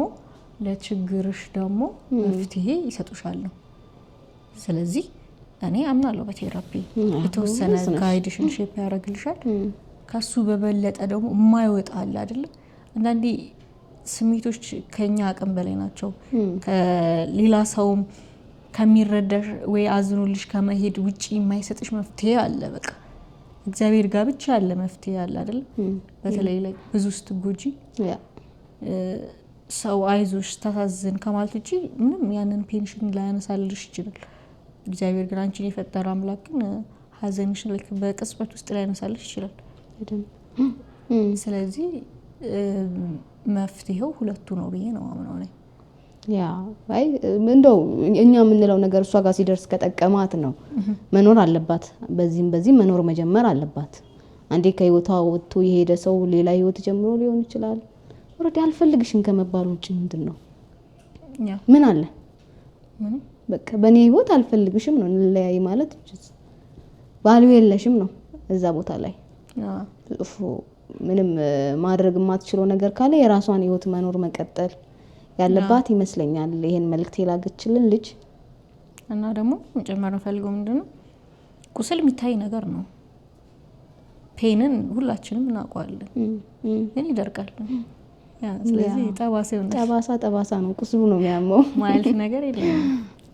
ለችግርሽ ደግሞ መፍትሄ ይሰጡሻል ነው ስለዚህ እኔ አምናለሁ በቴራፒ የተወሰነ ጋይድሽን ሼፕ ያደርግልሻል። ከሱ በበለጠ ደግሞ የማይወጣ አለ አይደል? አንዳንዴ ስሜቶች ከኛ አቅም በላይ ናቸው። ከሌላ ሰውም ከሚረዳሽ ወይ አዝኖልሽ ከመሄድ ውጪ የማይሰጥሽ መፍትሄ አለ። በቃ እግዚአብሔር ጋር ብቻ ያለ መፍትሄ አለ አይደል? በተለይ ላይ ብዙ ስትጎጂ ሰው አይዞሽ ታሳዝን ከማለት ውጪ ምንም ያንን ፔንሽን ላያነሳልሽ ይችላል። እግዚአብሔር ግን አንቺን የፈጠረ አምላክ ግን ሀዘንሽን ልክ በቅጽበት ውስጥ ላያነሳልሽ ይችላል። ስለዚህ መፍትሄው ሁለቱ ነው ብዬ ነው አምነው ነኝ። ያ አይ እንደው እኛ የምንለው ነገር እሷ ጋር ሲደርስ ከጠቀማት ነው መኖር አለባት። በዚህ መኖር መጀመር አለባት። አንዴ ከህይወቷ ወጥቶ የሄደ ሰው ሌላ ህይወት ጀምሮ ሊሆን ይችላል። ወረድ አልፈልግሽም ከመባል ውጪ ምንድነው? ምን አለ? በቃ በኔ ህይወት አልፈልግሽም ነው ለያይ ማለት ባሉ የለሽም ነው እዛ ቦታ ላይ ምንም ማድረግ የማትችለው ነገር ካለ የራሷን ህይወት መኖር መቀጠል ያለባት ይመስለኛል። ይሄን መልክት የላገችልን ልጅ እና ደግሞ መጨመር ፈልገው ምንድነው ቁስል የሚታይ ነገር ነው። ፔንን ሁላችንም እናውቀዋለን ግን ይደርቃል። ያ ስለዚህ ጠባሳ ነው ቁስሉ ነው የሚያመው ማለት ነገር የለም።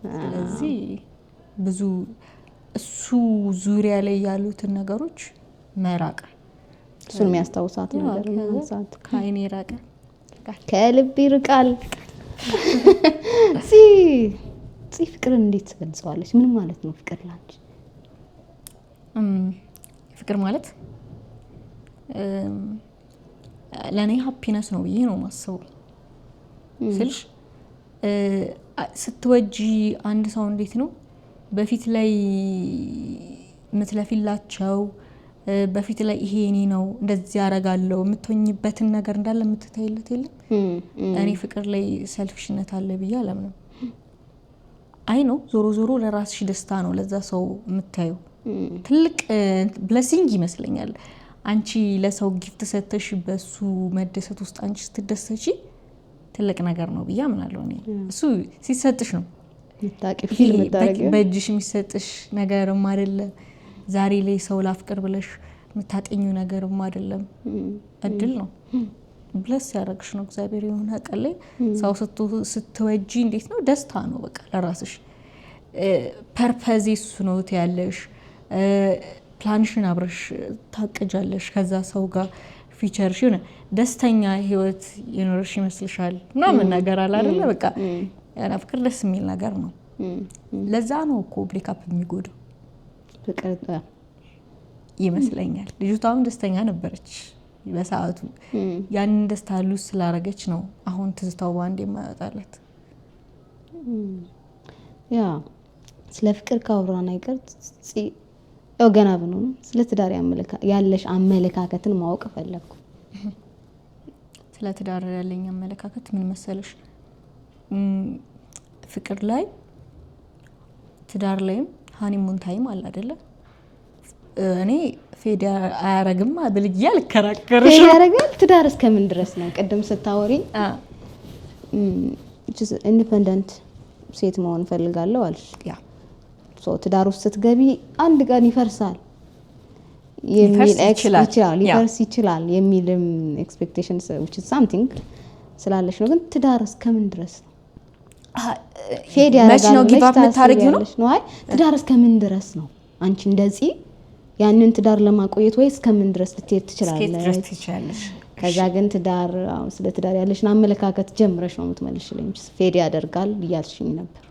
ስለዚህ ብዙ እሱ ዙሪያ ላይ ያሉትን ነገሮች መራቅ እሱን የሚያስታውሳት ነገር ማንሳት ከአይኔ ራቀ ከልብ ይርቃል። ፍቅርን እንዴት ትገልጸዋለች? ምን ማለት ነው ፍቅር ላንቺ? ፍቅር ማለት ለኔ ሃፒነስ ነው ብዬ ነው ማስበው። ስልሽ ስትወጂ አንድ ሰው እንዴት ነው በፊት ላይ ምትለፊላቸው በፊት ላይ ይሄ እኔ ነው እንደዚህ ያረጋለው የምትሆኝበትን ነገር እንዳለ የምትታይለት የለም። እኔ ፍቅር ላይ ሰልፍሽነት አለ ብዬ አላምንም። አይ ነው ዞሮ ለራስሽ ደስታ ነው ለዛ ሰው የምታዩ ትልቅ ብሌሲንግ ይመስለኛል። አንቺ ለሰው ጊፍት ሰተሽ በሱ መደሰት ውስጥ አንቺ ስትደሰቺ ትልቅ ነገር ነው ብዬ አምናለሁ። እኔ እሱ ሲሰጥሽ ነው ፊልም ታረጋለሽ በእጅሽ የሚሰጥሽ ነገርም አይደለ። ዛሬ ላይ ሰው ላፍቅር ብለሽ የምታጠኙ ነገርም አይደለም። እድል ነው ብለስ ያደርግሽ ነው እግዚአብሔር። የሆነ ቀን ላይ ሰው ስትወጂ እንዴት ነው ደስታ ነው በቃ ለራስሽ ፐርፐዝ እሱ ነው ትያለሽ። ፕላንሽን አብረሽ ታቀጃለሽ ከዛ ሰው ጋር ፊቸርሽ የሆነ ደስተኛ ህይወት ይኖርሽ ይመስልሻል ምናምን ነገር አለ አይደለ? በቃ ያና ፍቅር ደስ የሚል ነገር ነው። ለዛ ነው እኮ ብሬክአፕ የሚጎዳው ፍቅር ይመስለኛል። ልጅቷም ደስተኛ ነበረች በሰዓቱ ያንን ደስታ ሉስ ስላረገች ነው አሁን ትዝታው ባንዴ የማያወጣላት። ያ ስለ ፍቅር ካወራን አይቀር ያው ገና ብንሆን ስለ ትዳር ያለሽ አመለካከትን ማወቅ ፈለኩ። ስለ ትዳር ያለኝ አመለካከት ምን መሰለሽ? ፍቅር ላይ ትዳር ላይም ሃኒሙን ታይም አለ አይደለ? እኔ ፌድ አያረግም ብልጅ ያልከራከርሽ ያረጋል። ትዳር እስከምን ድረስ ነው? ቅድም ስታወሪ ኢንዲፔንደንት ሴት መሆን ፈልጋለሁ አልሽ። ያ ትዳር ውስጥ ስትገቢ አንድ ቀን ይፈርሳል ሊፈርስ ይችላል የሚልም ኤክስፔክቴሽንስ which is something ስላለሽ ነው። ግን ትዳር እስከምን ድረስ ነው? ፌድ ያረጋል ነው ጊቭ አፕ የምታረጊው ነው? አይ ትዳር እስከምን ድረስ ነው? አንቺ እንደዚህ ያንን ትዳር ለማቆየት ወይ እስከምን ድረስ ልትሄድ ትችላለሽ? ከዛ ግን ትዳር ስለ ትዳር ያለሽን አመለካከት ጀምረሽ ነው የምትመልሽልኝ። ፌድ ያደርጋል እያልሽኝ ነበር።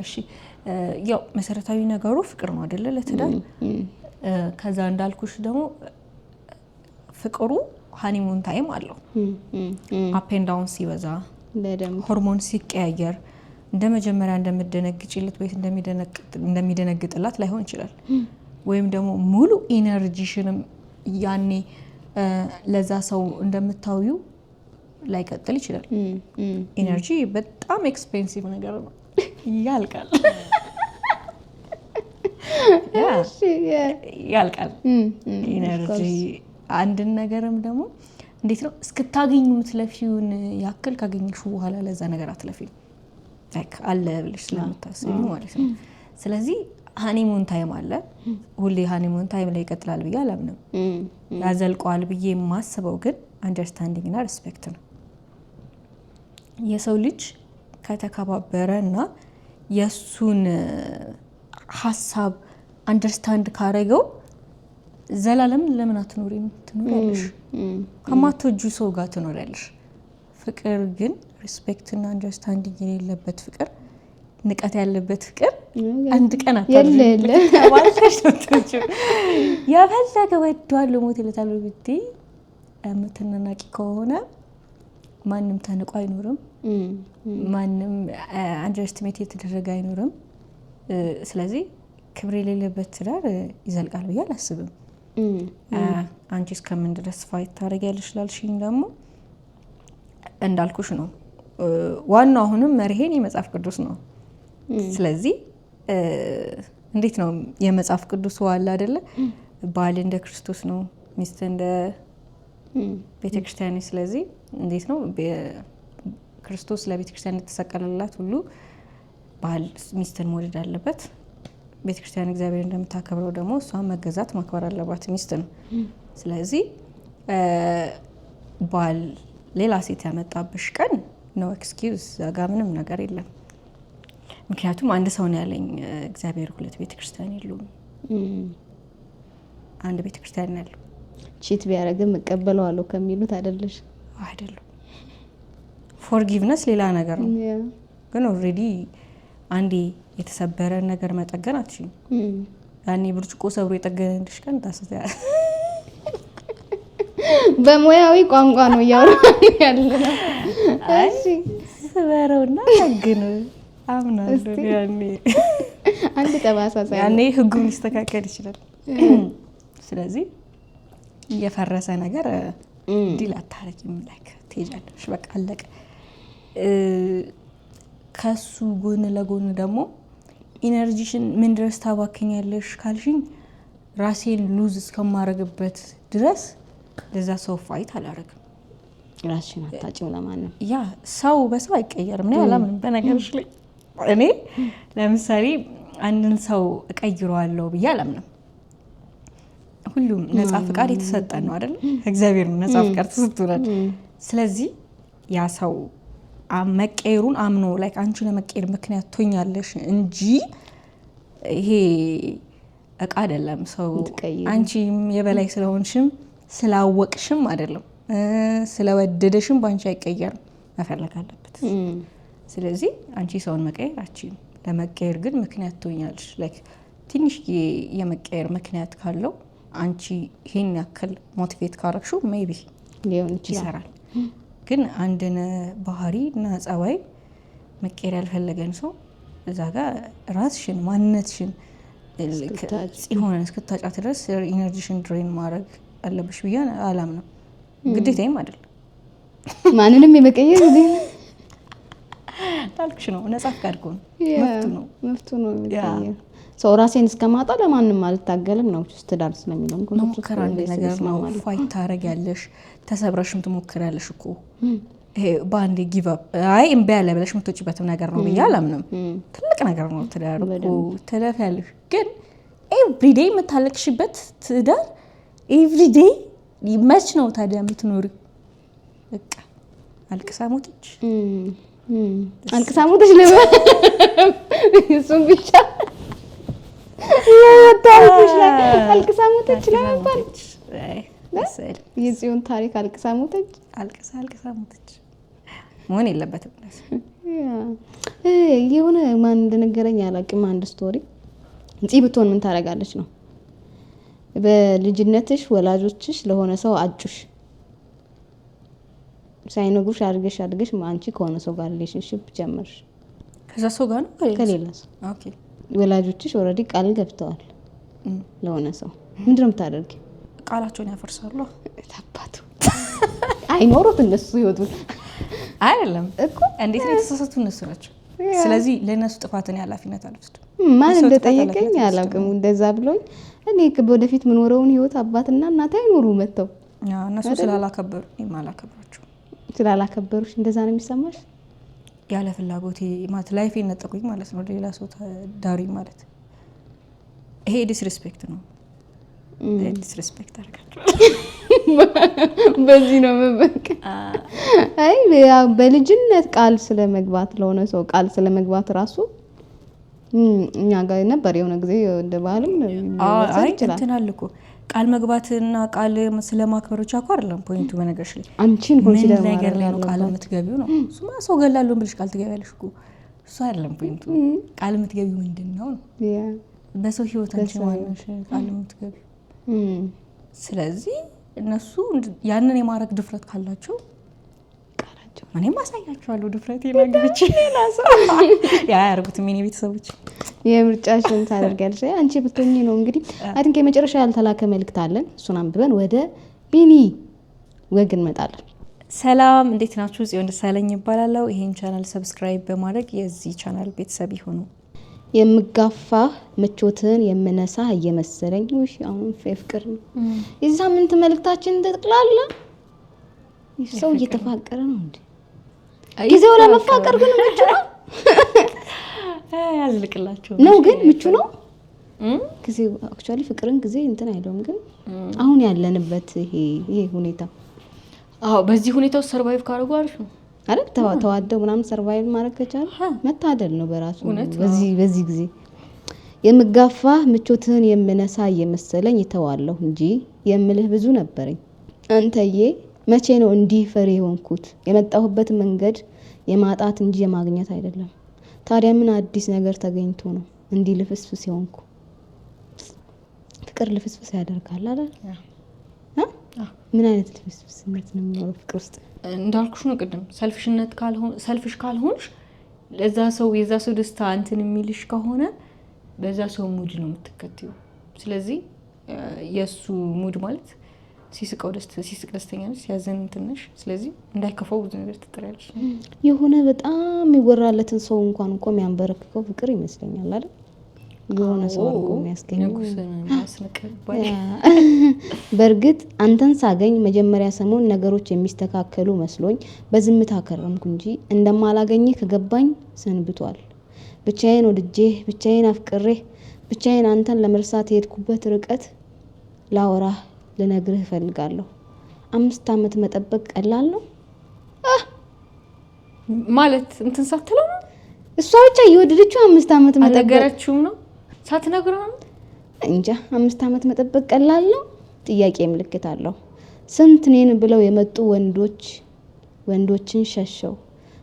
እሺ ያው መሰረታዊ ነገሩ ፍቅር ነው አይደለ? ለትዳር ከዛ እንዳልኩሽ ደግሞ ፍቅሩ ሃኒሙን ታይም አለው። አፕ ኤንድ ዳውን ሲበዛ ሆርሞን ሲቀያየር እንደመጀመሪያ እንደምደነግጭለት ወይ እንደሚደነግጥላት ላይሆን ይችላል። ወይም ደግሞ ሙሉ ኢነርጂሽንም ያኔ ለዛ ሰው እንደምታውዩ ላይቀጥል ይችላል። ኢነርጂ በጣም ኤክስፔንሲቭ ነገር ነው፣ ያልቃል ያልቃል ኢነርጂ። አንድን ነገርም ደግሞ እንዴት ነው እስክታገኙ የምትለፊውን ያክል ካገኘሽ በኋላ ለዛ ነገር አትለፊም አለ ብለሽ ስለምታስቢ ማለት ነው። ስለዚህ ሃኒሙን ታይም አለ። ሁሌ ሃኒሙን ታይም ላይ ይቀጥላል ብዬ አላምንም። ያዘልቀዋል ብዬ የማስበው ግን አንደርስታንዲንግ እና ሪስፔክት ነው። የሰው ልጅ ከተከባበረ እና የእሱን ሀሳብ አንደርስታንድ ካረገው ዘላለም ለምን አትኖሪም? ትኖሪያለሽ። ከማትወጁ ሰው ጋር ትኖሪያለሽ። ፍቅር ግን ሪስፔክት እና አንደርስታንዲንግ የሌለበት ፍቅር፣ ንቀት ያለበት ፍቅር አንድ ቀን የፈለገ ወደዋለሁ ሞትለታለሁ ብትይ የምትናናቂ ከሆነ ማንም ተንቆ አይኖርም። ማንም አንደርስቲሜት የተደረገ አይኖርም። ስለዚህ ክብር የሌለበት ትዳር ይዘልቃል ብዬ አላስብም። አንቺ እስከምን ድረስ ፋይት ታደርጊያለሽ ላልሽኝ ደግሞ እንዳልኩሽ ነው። ዋናው አሁንም መርሄን የመጽሐፍ ቅዱስ ነው። ስለዚህ እንዴት ነው የመጽሐፍ ቅዱስ ዋላ አይደለ? ባል እንደ ክርስቶስ ነው፣ ሚስት እንደ ቤተክርስቲያን። ስለዚህ እንዴት ነው ክርስቶስ ለቤተክርስቲያን የተሰቀለላት ሁሉ ባል ሚስትን መውደድ አለበት። ቤተክርስቲያን እግዚአብሔር እንደምታከብረው ደግሞ እሷን መገዛት ማክበር አለባት ሚስት ነው። ስለዚህ ባል ሌላ ሴት ያመጣብሽ ቀን ነው ኤክስኪውዝ፣ ዛጋ ምንም ነገር የለም። ምክንያቱም አንድ ሰው ነው ያለኝ እግዚአብሔር፣ ሁለት ቤተክርስቲያን የለውም፣ አንድ ቤተክርስቲያን ነው ያለው። ቺት ቢያደርግም እቀበለዋለሁ ከሚሉት አይደለሽ? አይደለም። ፎርጊቭነስ ሌላ ነገር ነው። ግን ኦልሬዲ አንዴ የተሰበረ ነገር መጠገን አትችይም። ያኔ ብርጭቆ ሰብሮ የጠገነልሽ ቀን ታስተ በሙያዊ ቋንቋ ነው እያወራን ያለነው። እሺ ስበረውና ጠግን አምናለሁ። አንድ ጠባሳ ሳይሆን ያኔ ህጉም ሊስተካከል ይችላል። ስለዚህ የፈረሰ ነገር ዲል አታረጊም፣ ላይክ ትሄጃለሽ፣ በቃ አለቀ። ከሱ ጎን ለጎን ደግሞ ኢነርጂሽን ምን ድረስ ታባክኛለሽ ካልሽኝ ራሴን ሉዝ እስከማረግበት ድረስ ለዛ ሰው ፋይት አላረግም። ራስሽን አታጭም ለማንም። ያ ሰው በሰው አይቀየርም ነው አላምንም። በነገርሽ ላይ እኔ ለምሳሌ አንድን ሰው እቀይረዋለሁ ብዬ አላምንም። ሁሉም ነጻ ፍቃድ የተሰጠን ነው አይደል? እግዚአብሔር ነው ነጻ ፍቃድ ተሰጥቶናል። ስለዚህ ያ ሰው መቀየሩን አምኖ ላይክ አንቺ ለመቀየር ምክንያት ትሆኛለሽ እንጂ ይሄ እቃ አይደለም። ሰው አንቺም የበላይ ስለሆንሽም ስላወቅሽም አይደለም፣ ስለወደደሽም ባንቺ አይቀየርም፣ መፈለግ አለበት። ስለዚህ አንቺ ሰውን መቀየር አትችይም። ለመቀየር ግን ምክንያት ትሆኛለሽ። ላይክ ትንሽ የመቀየር ምክንያት ካለው አንቺ ይሄን ያክል ሞቲቬት ካረግሽው ሜይቢ ይሰራል። ግን አንድን ባህሪ እና ጸባይ መቀየር ያልፈለገን ሰው እዛ ጋር ራስሽን ማንነትሽን ሆነን እስክታጫት ድረስ ኢነርጂሽን ድሬን ማድረግ አለብሽ ብዬ አላምንም። ግዴታዬም አይደለም ማንንም የመቀየር ታልክሽ ነው። ነጻ ፍቃድ ነው፣ መፍቱ ነው የመቀየር። ሰው ራሴን እስከማጣ ለማንም አልታገልም ነው ትዳር ስለሚለው ሙከራ ነገር ነው። ፋይት ታረጊያለሽ፣ ተሰብረሽም ትሞክሪያለሽ እኮ ይሄ በአንዴ ጊቭ አፕ አይ እምቢ ያለ ብለሽ የምትወጪበትም ነገር ነው ብዬ አላምንም። ትልቅ ነገር ነው ትዳር እኮ ትለፊያለሽ። ግን ኤቭሪዴይ የምታለቅሽበት ትዳር ኤቭሪዴይ መች ነው ታዲያ የምትኖሪ? በቃ አልቅሳ ሞተች አልቅሳ ሞተች ለምን እሱም ብቻ ታሪክሽ ላይ አልቅሳ ሞተች ለምን የጽዮን ታሪክ አልቅሳ ሞተች አልቅሳ ሞተች መሆን የለበትም። የሆነ ማን እንደነገረኝ አላውቅም። አንድ ስቶሪ እንጂ ብትሆን ምን ታረጋለች ነው በልጅነትሽ ወላጆችሽ ለሆነ ሰው አጩሽ ሳይነግሩሽ አድርገሽ አንቺ ከሆነ ሰው ጋር ሪሌሽንሺፕ ጀመርሽ። ከዛ ሰው ጋር ነው ከሌላ ሰው ኦኬ። ወላጆችሽ ኦልሬዲ ቃል ገብተዋል ለሆነ ሰው ምንድነው የምታደርጊው? ቃላቸውን ያፈርሳሉ። ታባቱ አይኖሩት እነሱ ይወጡ አይደለም እኮ እንዴት ነው የተሳሳቱ እነሱ ናቸው። ስለዚህ ለነሱ ጥፋትን ያላፊነት አልወስድም። ማን እንደጠየቀኝ አላውቅም። እንደዛ ብሎኝ እኔ ወደፊት ምኖረውን ህይወት አባትና እናት አይኖሩ መተው እነሱ ስላላከበሩ እኔም አላከብራቸው። ስላላከበሩሽ እንደዛ ነው የሚሰማሽ? ያለ ፍላጎቴ ማለት ላይፌ ነጠቁኝ ማለት ነው። ሌላ ሰው ዳሪ ማለት ይሄ ዲስሪስፔክት ነው። ዲስሪስፔክት አድርጋችሁ በዚህ ነው መበቅ። አይ በልጅነት ቃል ስለመግባት ለሆነ ሰው ቃል ስለመግባት ራሱ እኛ ጋር ነበር የሆነ ጊዜ እንደ ባህልም አይ እንትን አለ እኮ ቃል መግባትና ቃል ስለማክበር ብቻ እኮ አይደለም ፖይንቱ። በነገርሽ ላይ አንቺን ኮንሲደር ምን ነገር ላይ ነው ቃል የምትገቢው ነው። እሱማ ሰው ገላለሁ ብለሽ ቃል ትገቢያለሽ እኮ እሱ አይደለም ፖይንቱ። ቃል የምትገቢው ምንድነው ነው በሰው ህይወት አንቺ ማነሽ ቃል የምትገቢው። ስለዚህ እነሱ ያንን የማረግ ድፍረት ካላቸው ቃላቸው እኔም አሳያቸዋለሁ ድፍረት ይላግብች ያ ያርጉት ምን ቤተሰቦች የምርጫሽን ታደርጋለሽ። አንቺ ብትሆኚ ነው እንግዲህ አይንከ የመጨረሻ ያልተላከ መልእክት አለን። እሱን አንብበን ወደ ቢኒ ወግ እንመጣለን። ሰላም እንዴት ናችሁ? ጽዮን ደሳለኝ ይባላል። ይሄን ቻናል ሰብስክራይብ በማድረግ የዚህ ቻናል ቤተሰብ ይሁኑ። የምጋፋ ምቾትን የምነሳ እየመሰለኝ ውሽ አሁን ፍቅር ነው የዚህ ሳምንት መልእክታችን ተጠቅላላ ሰው እየተፋቀረ ነው እንዴ? ጊዜው ለመፋቀር ግን ምቹ ነው ያዝልቅላችሁ ነው ግን ምቹ ነው ጊዜው አክቹአሊ ፍቅርን ጊዜ እንትን አይደለም ግን አሁን ያለንበት ይሄ ሁኔታ በዚህ ሁኔታ ውስጥ ሰርቫይቭ ካደረጉ አሪፍ ነው አይደል? ተዋደው ምናምን ሰርቫይቭ ማድረግ ከቻለ መታደል ነው በራሱ። በዚህ ጊዜ የምጋፋ ምቾትን የምነሳ እየመሰለኝ ይተዋለሁ እንጂ የምልህ ብዙ ነበረኝ። አንተዬ መቼ ነው እንዲህ ፈሪ ሆንኩት? የመጣሁበት መንገድ የማጣት እንጂ የማግኘት አይደለም። ታዲያ ምን አዲስ ነገር ተገኝቶ ነው እንዲህ ልፍስፍስ ሆንኩ? ፍቅር ልፍስፍስ ያደርጋል አይደል? ምን አይነት ልፍስፍስነት ነው የሚኖረው ፍቅር ውስጥ? እንዳልኩሽ ነው ቅድም ሰልፍሽ ካልሆንሽ ለዛ ሰው የዛ ሰው ደስታ እንትን የሚልሽ ከሆነ በዛ ሰው ሙድ ነው የምትከተዩ። ስለዚህ የሱ ሙድ ማለት ሲስቅ ደስተኛ ነሽ፣ ሲያዘን እንትነሽ። ስለዚህ እንዳይከፋው ብዙ ነገር ትጥሪያለሽ። የሆነ በጣም የሚወራለትን ሰው እንኳን እኮ የሚያንበረክከው ፍቅር ይመስለኛል አይደል? የሆነ ሰው አድርጎ የሚያስገኘው በእርግጥ አንተን ሳገኝ መጀመሪያ ሰሞን ነገሮች የሚስተካከሉ መስሎኝ በዝምታ ከረምኩ እንጂ እንደማላገኝ ከገባኝ ሰንብቷል። ብቻዬን ወድጄ ብቻዬን አፍቅሬ ብቻዬን አንተን ለመርሳት የሄድኩበት ርቀት ላወራህ ልነግርህ እፈልጋለሁ። 5 ዓመት መጠበቅ ቀላል ነው ማለት እንትን ሳትለው ነው እሷ ብቻ እየወደደችው 5 ዓመት መጠበቅ አልነገረችውም ነው ሳትነግረው እንጃ 5 ዓመት መጠበቅ ቀላል ነው? ጥያቄ ምልክት አለው። ስንት ነን ብለው የመጡ ወንዶችን ሸሸው።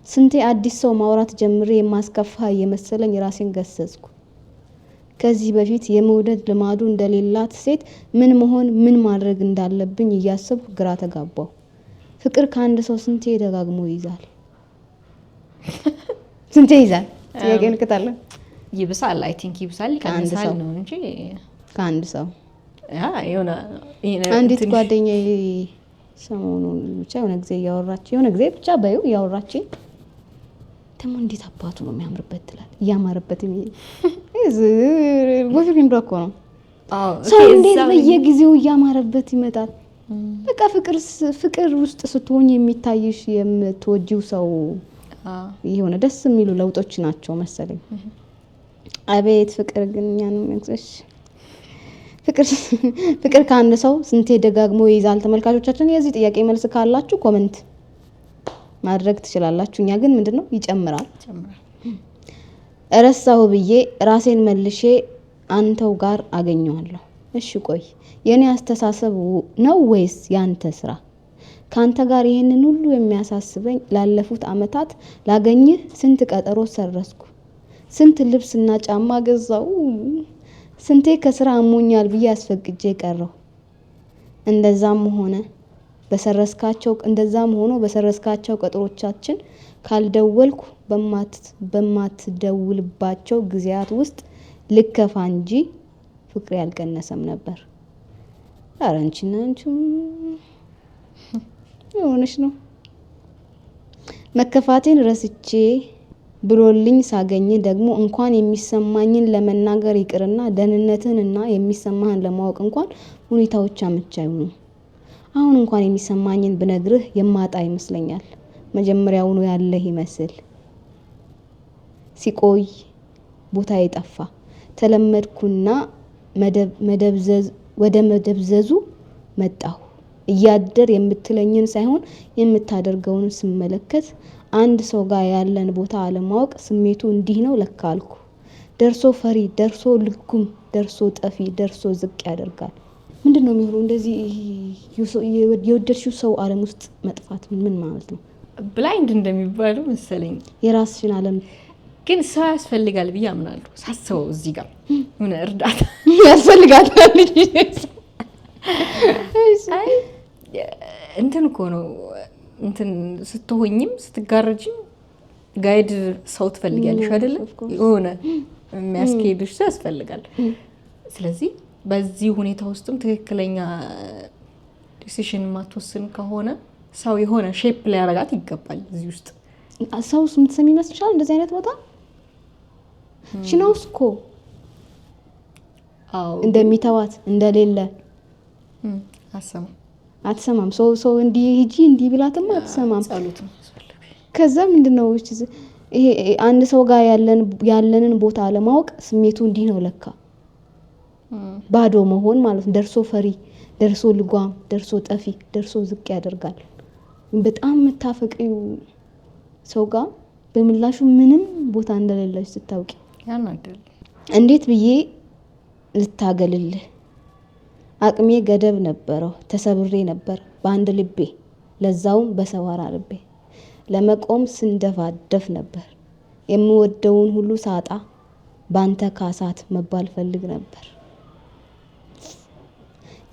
ስንቴ አዲስ ሰው ማውራት ጀምሬ የማስከፋ የመሰለኝ ራሴን ገሰጽኩ። ከዚህ በፊት የመውደድ ልማዱ እንደሌላት ሴት ምን መሆን ምን ማድረግ እንዳለብኝ እያሰብኩ ግራ ተጋባው። ፍቅር ከአንድ ሰው ስንቴ ደጋግሞ ይይዛል? ስንቴ ይይዛል? ጥያቄ ምልክት አለው። ይብሳል አይ ቲንክ ይብሳል ከአንድ ነው እንጂ ከአንድ ሰው የሆነ አንዲት ጓደኛዬ ሰሞኑን ብቻ የሆነ ጊዜ ብቻ በዩ ያወራችኝ ደግሞ እንዴት አባቱ ነው የሚያምርበት ትላል። እያማረበት ቦይፍሬንዷ እኮ ነው። ሰው እንዴት በየጊዜው እያማረበት ይመጣል? በቃ ፍቅር ውስጥ ስትሆኝ የሚታይሽ የምትወጂው ሰው የሆነ ደስ የሚሉ ለውጦች ናቸው መሰለኝ። አቤት ፍቅር ግን እኛን መንግስት ፍቅር ከአንድ ሰው ስንቴ ደጋግሞ ይይዛል? ተመልካቾቻችን የዚህ ጥያቄ መልስ ካላችሁ ኮሜንት ማድረግ ትችላላችሁ። እኛ ግን ምንድነው ይጨምራል እረሳሁ ብዬ ራሴን መልሼ አንተው ጋር አገኘዋለሁ። እሺ ቆይ የኔ አስተሳሰብ ነው ወይስ ያንተ ስራ? ካንተ ጋር ይሄንን ሁሉ የሚያሳስበኝ ላለፉት አመታት ላገኝህ ስንት ቀጠሮ ሰረስኩ፣ ስንት ልብስና ጫማ ገዛው፣ ስንቴ ከስራ አሞኛል ብዬ አስፈቅጄ ቀረው። እንደዛም ሆኖ በሰረስካቸው ቀጠሮቻችን ካልደወልኩ በማትደውልባቸው ጊዜያት ውስጥ ልከፋ እንጂ ፍቅሬ ያልቀነሰም ነበር። አራንቺናንቹ ሆነሽ ነው መከፋቴን ረስቼ ብሎልኝ ሳገኝ ደግሞ እንኳን የሚሰማኝን ለመናገር ይቅርና ደህንነትንና የሚሰማህን ለማወቅ እንኳን ሁኔታዎች አመቺ አይሆኑም። አሁን እንኳን የሚሰማኝን ብነግርህ የማጣ ይመስለኛል። መጀመሪያውኑ ያለህ ይመስል ሲቆይ ቦታ ይጠፋ ተለመድኩና ወደ መደብዘዙ መጣሁ። እያደር የምትለኝን ሳይሆን የምታደርገውን ስመለከት አንድ ሰው ጋር ያለን ቦታ አለማወቅ ስሜቱ እንዲህ ነው ለካ አልኩ። ደርሶ ፈሪ፣ ደርሶ ልጉም፣ ደርሶ ጠፊ፣ ደርሶ ዝቅ ያደርጋል። ምንድን ነው የሚሆነው? እንደዚህ የወደድሽው ሰው ዓለም ውስጥ መጥፋት ምን ማለት ነው? ብላይንድ እንደሚባለው መሰለኝ። የራስሽን ዓለም ግን ሰው ያስፈልጋል ብዬ አምናለሁ። ሳስበው እዚህ ጋር ምን እርዳታ ያስፈልጋል። አይ እንትን እኮ ነው እንትን ስትሆኝም ስትጋረጅም ጋይድ ሰው ትፈልጊያለሽ አይደለ? የሆነ የሚያስኬድሽ ሰው ያስፈልጋል። ስለዚህ በዚህ ሁኔታ ውስጥም ትክክለኛ ዲሲሽን ማትወስን ከሆነ ሰው የሆነ ሼፕ ላይ ያረጋት ይገባል። እዚህ ውስጥ ሰው የምትሰሚ ይመስልሻል? እንደዚህ አይነት ቦታ ሽናውስ እኮ እንደሚተዋት እንደሌለ አትሰማም። ሰው እንዲህ ሂጂ እንዲህ ብላትም አትሰማም። ከዛ ምንድነው ይሄ አንድ ሰው ጋር ያለንን ቦታ አለማወቅ ስሜቱ እንዲህ ነው ለካ ባዶ መሆን ማለት ነው። ደርሶ ፈሪ፣ ደርሶ ልጓም፣ ደርሶ ጠፊ፣ ደርሶ ዝቅ ያደርጋል። በጣም የምታፈቅሪው ሰው ጋር በምላሹ ምንም ቦታ እንደሌለሽ ስታውቂ ያናደል። እንዴት ብዬ ልታገልልህ? አቅሜ ገደብ ነበረው። ተሰብሬ ነበር በአንድ ልቤ፣ ለዛውም በሰባራ ልቤ። ለመቆም ስንደፋደፍ ነበር። የምወደውን ሁሉ ሳጣ ባንተ ካሳት መባል ፈልግ ነበር።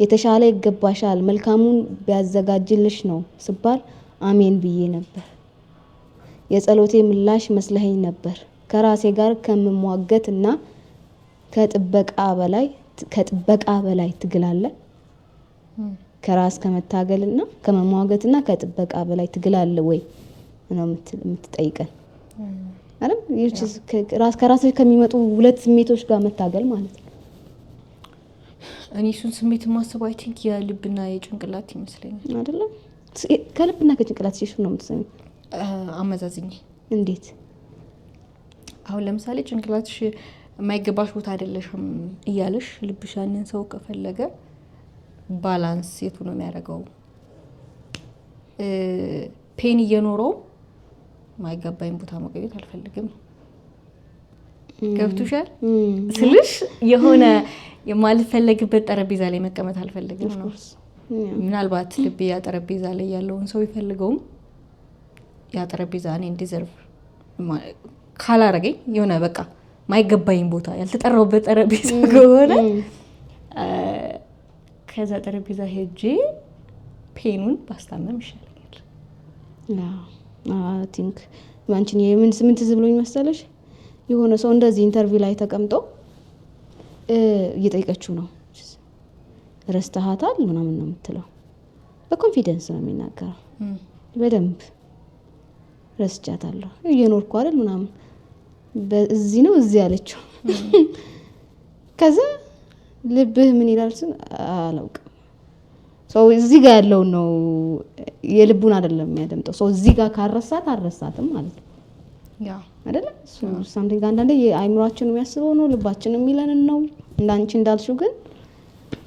የተሻለ ይገባሻል መልካሙን ቢያዘጋጅልሽ ነው ስባል አሜን ብዬ ነበር። የጸሎቴ ምላሽ መስለኸኝ ነበር። ከራሴ ጋር ከምሟገት እና ከጥበቃ በላይ ትግላለ። ከራስ ከመታገልና ከመሟገትና ከጥበቃ በላይ ትግላለ ወይ ነው የምትጠይቀን አይደል? ከራስ ከሚመጡ ሁለት ስሜቶች ጋር መታገል ማለት ነው። እኔ እሱን ስሜት ማሰብ አይ ቲንክ የልብና የጭንቅላት ይመስለኛል። አይደለም? ከልብና ከጭንቅላት ሲሹ ነው የምትሰሚው። አመዛዝኝ እንዴት? አሁን ለምሳሌ ጭንቅላትሽ የማይገባሽ ቦታ አይደለሽም እያለሽ ልብሽ ያንን ሰው ከፈለገ ባላንስ የቱ ነው የሚያደርገው? ፔን እየኖረው ማይገባኝ ቦታ መቆየት አልፈልግም። ገብቶሻል ስልሽ የሆነ የማልፈለግበት ጠረጴዛ ላይ መቀመጥ አልፈልግም ነው። ምናልባት ልቤ ያ ጠረጴዛ ላይ ያለውን ሰው ይፈልገውም ያ ጠረጴዛ እኔ እንዲዘርቭ ካላረገኝ የሆነ በቃ ማይገባኝ ቦታ ያልተጠራውበት ጠረጴዛ ከሆነ ከዛ ጠረጴዛ ሄጄ ፔኑን ባስታመም ይሻለኛል። አይ ቲንክ ማንቺን የምን ስምንት ዝብሎኝ መሰለሽ የሆነ ሰው እንደዚህ ኢንተርቪው ላይ ተቀምጦ እየጠየቀችው ነው ረስተሃታል ምናምን ነው የምትለው። በኮንፊደንስ ነው የሚናገረው። በደንብ ረስቻታለሁ እየኖርኩ አይደል ምናምን በዚህ ነው እዚህ ያለችው። ከዛ ልብህ ምን ይላል ስን አላውቅም። ሰው እዚህ ጋር ያለው ነው የልቡን አይደለም የሚያደምጠው። ሰው እዚህ ጋር ካረሳት አረሳትም ማለት ነው። ያ አይደለ? ሳምቲንግ አንዳንዴ የአይምሯችን የሚያስበው ነው ልባችን የሚለንን ነው። እንዳንቺ እንዳልሽው ግን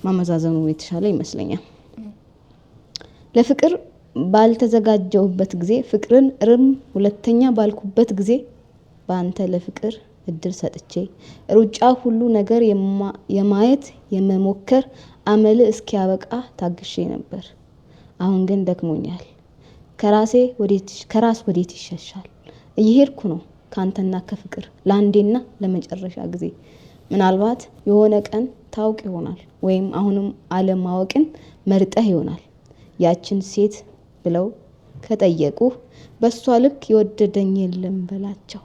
ማመዛዘኑ የተሻለ ይመስለኛል። ለፍቅር ባልተዘጋጀውበት ጊዜ ፍቅርን እርም ሁለተኛ ባልኩበት ጊዜ በአንተ ለፍቅር እድል ሰጥቼ ሩጫ ሁሉ ነገር የማየት የመሞከር አመል እስኪያበቃ ታግሼ ነበር። አሁን ግን ደክሞኛል። ከራስ ወዴት ይሸሻል? እየሄድኩ ነው ካንተና ከፍቅር ለአንዴና ለመጨረሻ ጊዜ። ምናልባት የሆነ ቀን ታውቅ ይሆናል ወይም አሁንም አለማወቅን መርጠህ ይሆናል። ያችን ሴት ብለው ከጠየቁ በሷ ልክ የወደደኝ የለም በላቸው።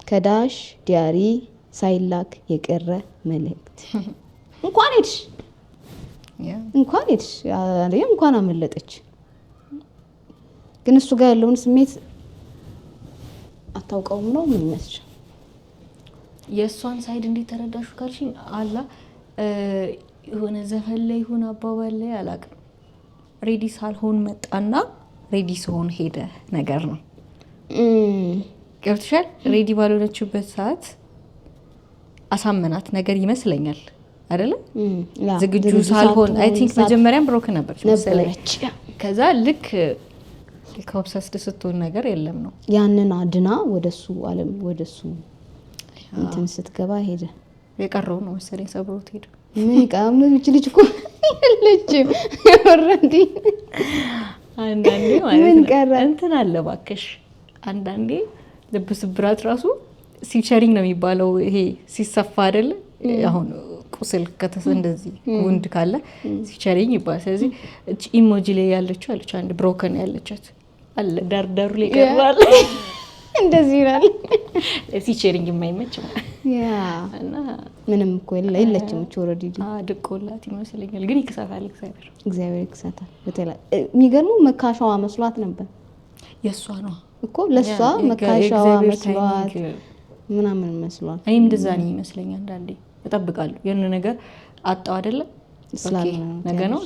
ከዳሽ ዲያሪ ሳይላክ የቀረ መልእክት። እንኳን ሄድሽ እንኳን አመለጠች። ግን እሱ ጋር ያለውን ስሜት አታውቀውም ነው ምን ይመስልሽ? የእሷን ሳይድ እንዴት ተረዳሹ ካልሽኝ አላ የሆነ ዘፈን ላይ ይሁን አባባል ላይ አላውቅም። ሬዲ ሳልሆን መጣና ሬዲ ስሆን ሄደ ነገር ነው። ገብቶሻል? ሬዲ ባልሆነችበት ሰዓት አሳመናት ነገር ይመስለኛል አይደለ? ዝግጁ ሳልሆን አይ ቲንክ መጀመሪያም ብሮክ ነበረች መሰለኝ። ከዛ ልክ ከኦብሰስድ ስትሆን ነገር የለም ነው ያንን አድና ወደሱ ዓለም ወደሱ እንትን ስትገባ ሄደ። የቀረው ነው መሰለኝ ሰብሮት ሄደ። ምን ይቃም ልጅ እኮ ልጅ ኦሬዲ አንዳንዴ ማለት እንትን አለ ባክሽ። አንዳንዴ ልብ ስብራት ራሱ ሲቸሪንግ ነው የሚባለው። ይሄ ሲሰፋ አይደለ? አሁን ቁስል እንደዚህ ውንድ ካለ ሲቸሪንግ ይባላል። ስለዚህ እቺ ኢሞጂ ላይ ያለችው አለች አንድ ብሮከን ያለቻት አለ ዳርዳሩ ላይ ቀርባል እንደዚህ ይላል። ሲቸሪንግ የማይመች ያ እና ምንም እኮ የለችም እቺ ኦሬዲ ድቆላት ይመስለኛል። ግን ይክሳታል እግዚአብሔር ይክሳታል። በተለይ የሚገርመው መካሻዋ መስሏት ነበር። የሷ ነው እኮ ለሷ መካሻዋ መስሏት ምናምን መስሏት። እኔም እንደዛ ነው ይመስለኛል። አንዳንዴ እጠብቃለሁ የሆነ ነገር አጣው አይደለ? ነገ ነው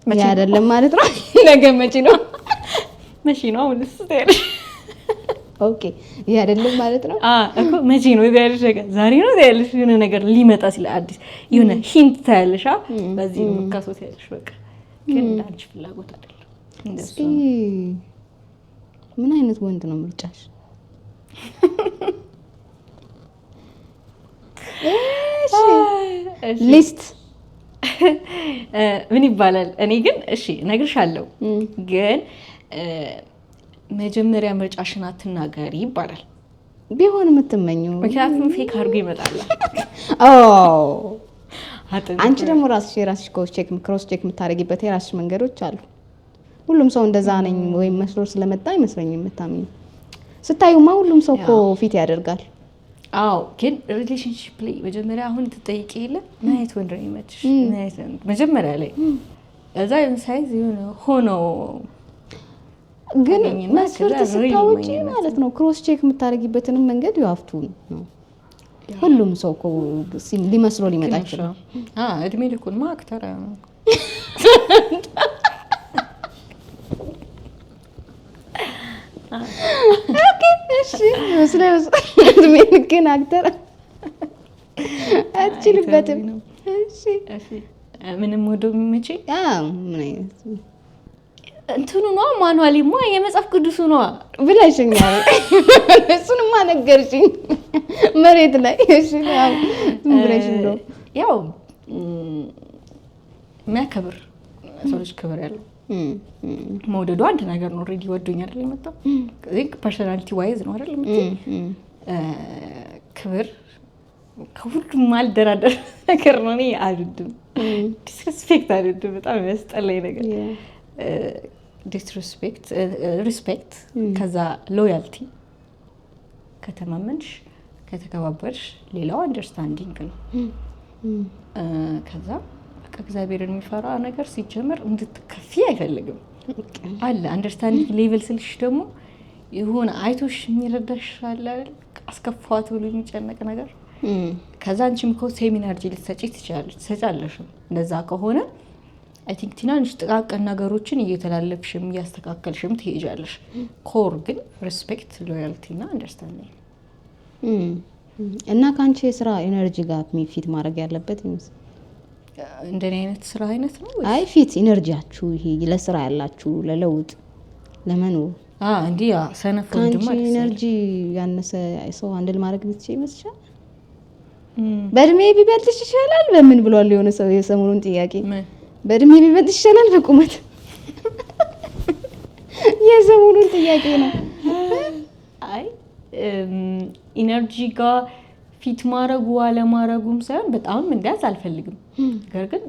መቼ አይደለም ማለት ነው። ነገ መቼ ነው አሁንስ ታያለሽ። ኦኬ ይሄ አይደለም ማለት ነው እኮ መቼ ነው ታያለሽ? ዛሬ ነው ታያለሽ። የሆነ ነገር ሊመጣ ሲል አዲስ የሆነ ሂንት ታያለሽ። በዚህ ነው መካሶት ያለሽ። በቃ ግን እንዳንቺ ፍላጎት አይደለም እንደሱ። ምን አይነት ወንድ ነው ምርጫሽ? ሊስት ምን ይባላል? እኔ ግን እሺ እነግርሻለሁ፣ ግን መጀመሪያ ምርጫሽን አትናገሪ ይባላል። ቢሆን የምትመኘው ምክንያቱም ፌክ አድርጎ ይመጣል። አንቺ ደግሞ የራስሽ ክሮስ ቼክ የምታደርጊበት የራስሽ መንገዶች አሉ። ሁሉም ሰው እንደዛ ነኝ ወይም መስሎ ስለመጣ አይመስለኝም የምታምኚው። ስታዩማ ሁሉም ሰው እኮ ፊት ያደርጋል። አዎ ግን ሪሌሽንሺፕ ላይ መጀመሪያ አሁን ትጠይቂ የለ ምን አይነት ወንድ ነው የሚመችሽ? መጀመሪያ ላይ እዛ ሳይዝ የሆነ ሆኖ ግን መስፈርት ስታወጪ ማለት ነው ክሮስ ቼክ የምታደርጊበትንም መንገድ ያፍቱ ነው። ሁሉም ሰው እኮ ሊመስሎ ሊመጣ ይችላል። እድሜ ልኩን ማክተራ ነው። ኦኬ እሺ ስለዚህ እድሜ ልክን አክተር አትችልበትም። እሺ ምንም ወዶ የሚመጪ ምን አይነት እንትኑ ነው ማኑዋሊማ የመጽሐፍ ቅዱሱ ነው ብለሽኛል። እሱንማ ነገርሽኝ መሬት ላይ። እሺ ብለሽ ነው ያው የሚያከብር ሰው ልጅ ክብር ያለው መውደዱ አንድ ነገር ነው። ኦሬዲ ወዶኝ አይደል የመጣው ከዚህ ፐርሰናሊቲ ዋይዝ ነው አይደል የመጣው። ክብር ከሁሉም አልደራደር ነገር ነው። እኔ አልወድም ዲስሪስፔክት አልወድም። በጣም የሚያስጠላኝ ነገር ዲስሪስፔክት፣ ሪስፔክት፣ ከዛ ሎያልቲ፣ ከተማመንሽ ከተከባበርሽ፣ ሌላው አንደርስታንዲንግ ነው። ከዛ በቃ እግዚአብሔርን የሚፈራ ነገር ሲጀመር እንድትከፊ አይፈልግም አለ። አንደርስታንዲንግ ሌቭል ስልሽ ደግሞ የሆነ አይቶሽ የሚረዳሽ አለ አይደል? አስከፋት ብሎ የሚጨነቅ ነገር ከዛ አንቺም እኮ ሴም ኢነርጂ ልትሰጪ ትችላለሽ። እንደዛ ከሆነ አይ ቲንክ ትናንሽ ጥቃቅን ነገሮችን እየተላለፍሽም እያስተካከልሽም ትሄጃለሽ። ኮር ግን ሪስፔክት፣ ሎያልቲ እና አንደርስታንዲንግ እና ከአንቺ የስራ ኢነርጂ ጋር ፊት ማድረግ ያለበት ይመስል እንደኔ አይነት ስራ አይነት ነው። አይ ፊት ኢነርጂያችሁ ይሄ ለስራ ያላችሁ ለለውጥ ለመኖር እንዴ ሰነፍ ወንድም ማለት ኢነርጂ ያነሰ ሰው አንድል ማድረግ ብትችይ ይመስልሻል? በእድሜ ቢበልጥሽ ይሻላል? በምን ብሏል የሆነ ሰው የሰሞኑን ጥያቄ በእድሜ ቢበልጥሽ ይሻላል በቁመት? የሰሞኑን ጥያቄ ነው። አይ ኢነርጂ ጋር ፊት ማረጉ አለማረጉም ሳይሆን በጣም እንዲያዝ አልፈልግም። ነገር ግን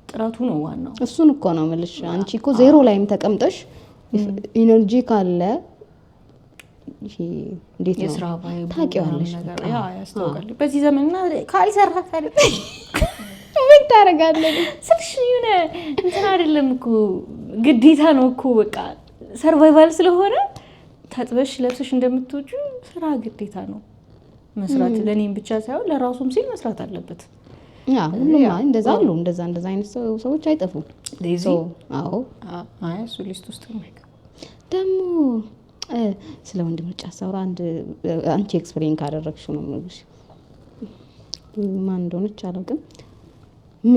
ጥረቱ ነው ዋናው። እሱን እኮ ነው የምልሽ። አንቺ እኮ ዜሮ ላይም ተቀምጠሽ ኢነርጂ ካለ ይሄ እንዴት ነው የስራ ባይቡ ታውቂዋለሽ ነገር ያስታውቃል። በዚህ ዘመንና ካልሰራ ካለ ምን ታረጋለሽ? ስልሽ የሆነ እንትን አይደለም እኮ ግዴታ ነው እኮ በቃ ሰርቫይቫል ስለሆነ ታጥበሽ ለብሰሽ እንደምትወጪ ስራ ግዴታ ነው መስራት። ለኔም ብቻ ሳይሆን ለራሱም ሲል መስራት አለበት። ሁሉም እንደዛ አሉ። እንደዛ አይነት ሰዎች አይጠፉም። ሌዚ እሱ ሊስት ውስጥ ነው ደግሞ ስለ ወንድ ምርጫ ሳውራ አንቺ ኤክስፔሪየንስ ካደረግሽው ነው የምልሽ። ማን እንደሆነች አላውቅም።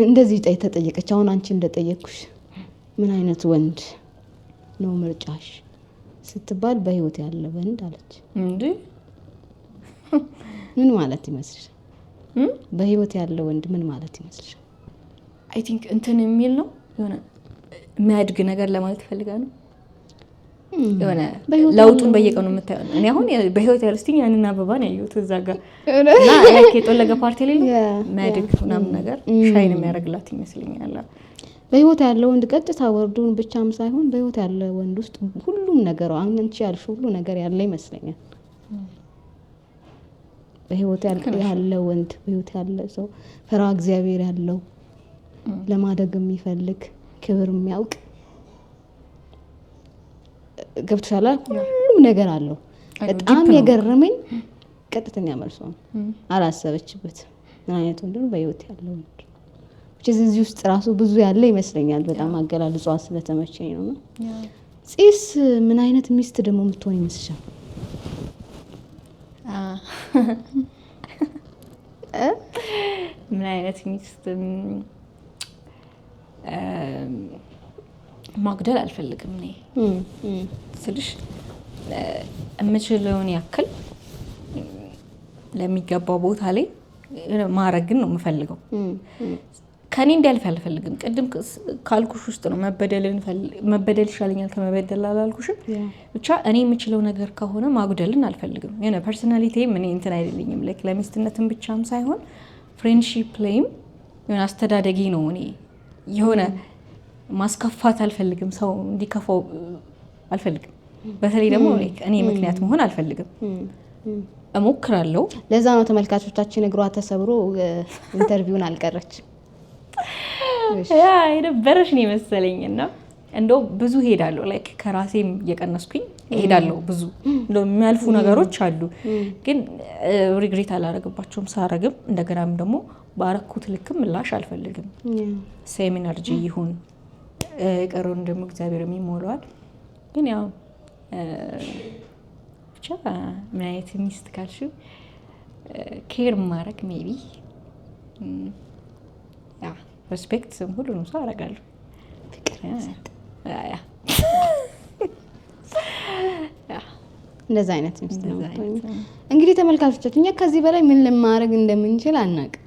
እንደዚህ ተጠየቀች። አሁን አንቺ እንደጠየቅኩሽ ምን አይነት ወንድ ነው ምርጫሽ ስትባል በህይወት ያለ ወንድ አለች። እንዴ ምን ማለት ይመስልሽ? በህይወት ያለ ወንድ ምን ማለት ይመስልሽ? አይ ቲንክ እንትን የሚል ነው የሆነ የሚያድግ ነገር ለማለት ፈልጋ ነው። የሆነ ለውጡን በየቀኑ የምታየው እኔ አሁን በህይወት ያለስትኝ ያንን አበባ ነው ያየሁት እዛ ጋር እና ላይክ የጠለገ ፓርቲ ላይ የሚያድግ ምናምን ነገር ሻይን የሚያደርግላት ይመስለኛል። በህይወት ያለው ወንድ ቀጥታ ወርዱን ብቻም ሳይሆን በህይወት ያለ ወንድ ውስጥ ሁሉም ነገር አንቺ ያልሽው ሁሉ ነገር ያለ ይመስለኛል። በህይወት ያለ ወንድ በህይወት ያለ ሰው ፈራ እግዚአብሔር ያለው ለማደግ የሚፈልግ ክብር የሚያውቅ ገብቶሻል። ሁሉም ነገር አለው። በጣም የገረመኝ ቀጥተኛ መልሶ አላሰበችበት ምን አይነት ወንድ ነው በህይወት ያለው ወንድ እዚህ ውስጥ ራሱ ብዙ ያለ ይመስለኛል። በጣም አገላለጿ ስለተመቸኝ ነው። ፂስ ምን አይነት ሚስት ደግሞ የምትሆን ይመስልሻል? ምን አይነት ሚስት ማግደል አልፈልግም እኔ ስልሽ የምችለውን ያክል ለሚገባው ቦታ ላይ ማረግን ነው የምፈልገው። ከኔ እንዲያልፍ አልፈልግም። ቅድም ካልኩሽ ውስጥ ነው መበደል ይሻለኛል ከመበደል አላልኩሽም። ብቻ እኔ የምችለው ነገር ከሆነ ማጉደልን አልፈልግም። የሆነ ፐርሰናሊቲ ምን እንትን አይደለኝም። ላይክ ለሚስትነትም ብቻም ሳይሆን ፍሬንድሺፕ ላይም የሆነ አስተዳደጊ ነው። እኔ የሆነ ማስከፋት አልፈልግም። ሰው እንዲከፋው አልፈልግም። በተለይ ደግሞ እኔ ምክንያት መሆን አልፈልግም። እሞክራለሁ። ለዛ ነው ተመልካቾቻችን እግሯ ተሰብሮ ኢንተርቪውን አልቀረች። የነበረሽ ነው መሰለኝና እንደው ብዙ ሄዳለሁ። ላይክ ከራሴም እየቀነስኩኝ ሄዳለሁ። ብዙ እንደው የሚያልፉ ነገሮች አሉ፣ ግን ሪግሬት አላረግባቸውም። ሳረግም እንደገናም ደግሞ ባረኩት ልክም ምላሽ አልፈልግም። ሴም ኢነርጂ ይሁን ቀሩን ደግሞ እግዚአብሔር የሚሞላዋል። ግን ያው ብቻ ምን አይነት ሚስት ካልሽው ኬር ማረግ ሜቢ ያ ሪስፔክት ሁሉንም ሰው አደርጋለሁ። ፍቅር እንደዛ አይነት ሚስት ነው። እንግዲህ ተመልካቾቻችን እኛ ከዚህ በላይ ምን ለማድረግ እንደምንችል አናውቅም።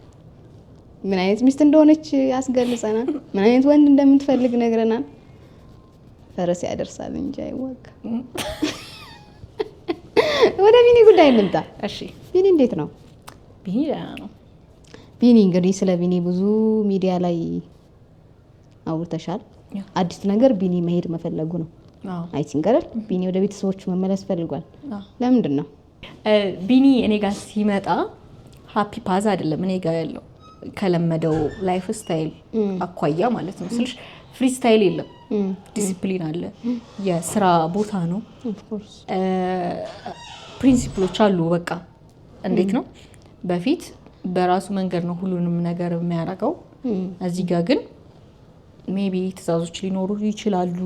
ምን አይነት ሚስት እንደሆነች ያስገልጸናል። ምን አይነት ወንድ እንደምትፈልግ ነግረናል። ፈረስ ያደርሳል እንጂ አይዋጋ። ወደ ቢኒ ጉዳይ እንምጣ። እሺ ቢኒ እንዴት ነው? ቢኒ ደህና ነው። ቢኒ እንግዲህ ስለ ቢኒ ብዙ ሚዲያ ላይ አውርተሻል። አዲስ ነገር ቢኒ መሄድ መፈለጉ ነው። አይ ቲንክ አይደል? ቢኒ ወደ ቤተሰቦቹ መመለስ ፈልጓል። ለምንድን ነው? ቢኒ እኔ ጋር ሲመጣ ሃፒ ፓዝ አይደለም እኔ ጋር ያለው ከለመደው ላይፍ ስታይል አኳያ ማለት ነው። ስልሽ ፍሪ ስታይል የለም፣ ዲሲፕሊን አለ። የስራ ቦታ ነው፣ ፕሪንሲፕሎች አሉ። በቃ እንዴት ነው በፊት በራሱ መንገድ ነው ሁሉንም ነገር የሚያደርገው። እዚህ ጋር ግን ሜቢ ትዕዛዞች ሊኖሩ ይችላሉ፣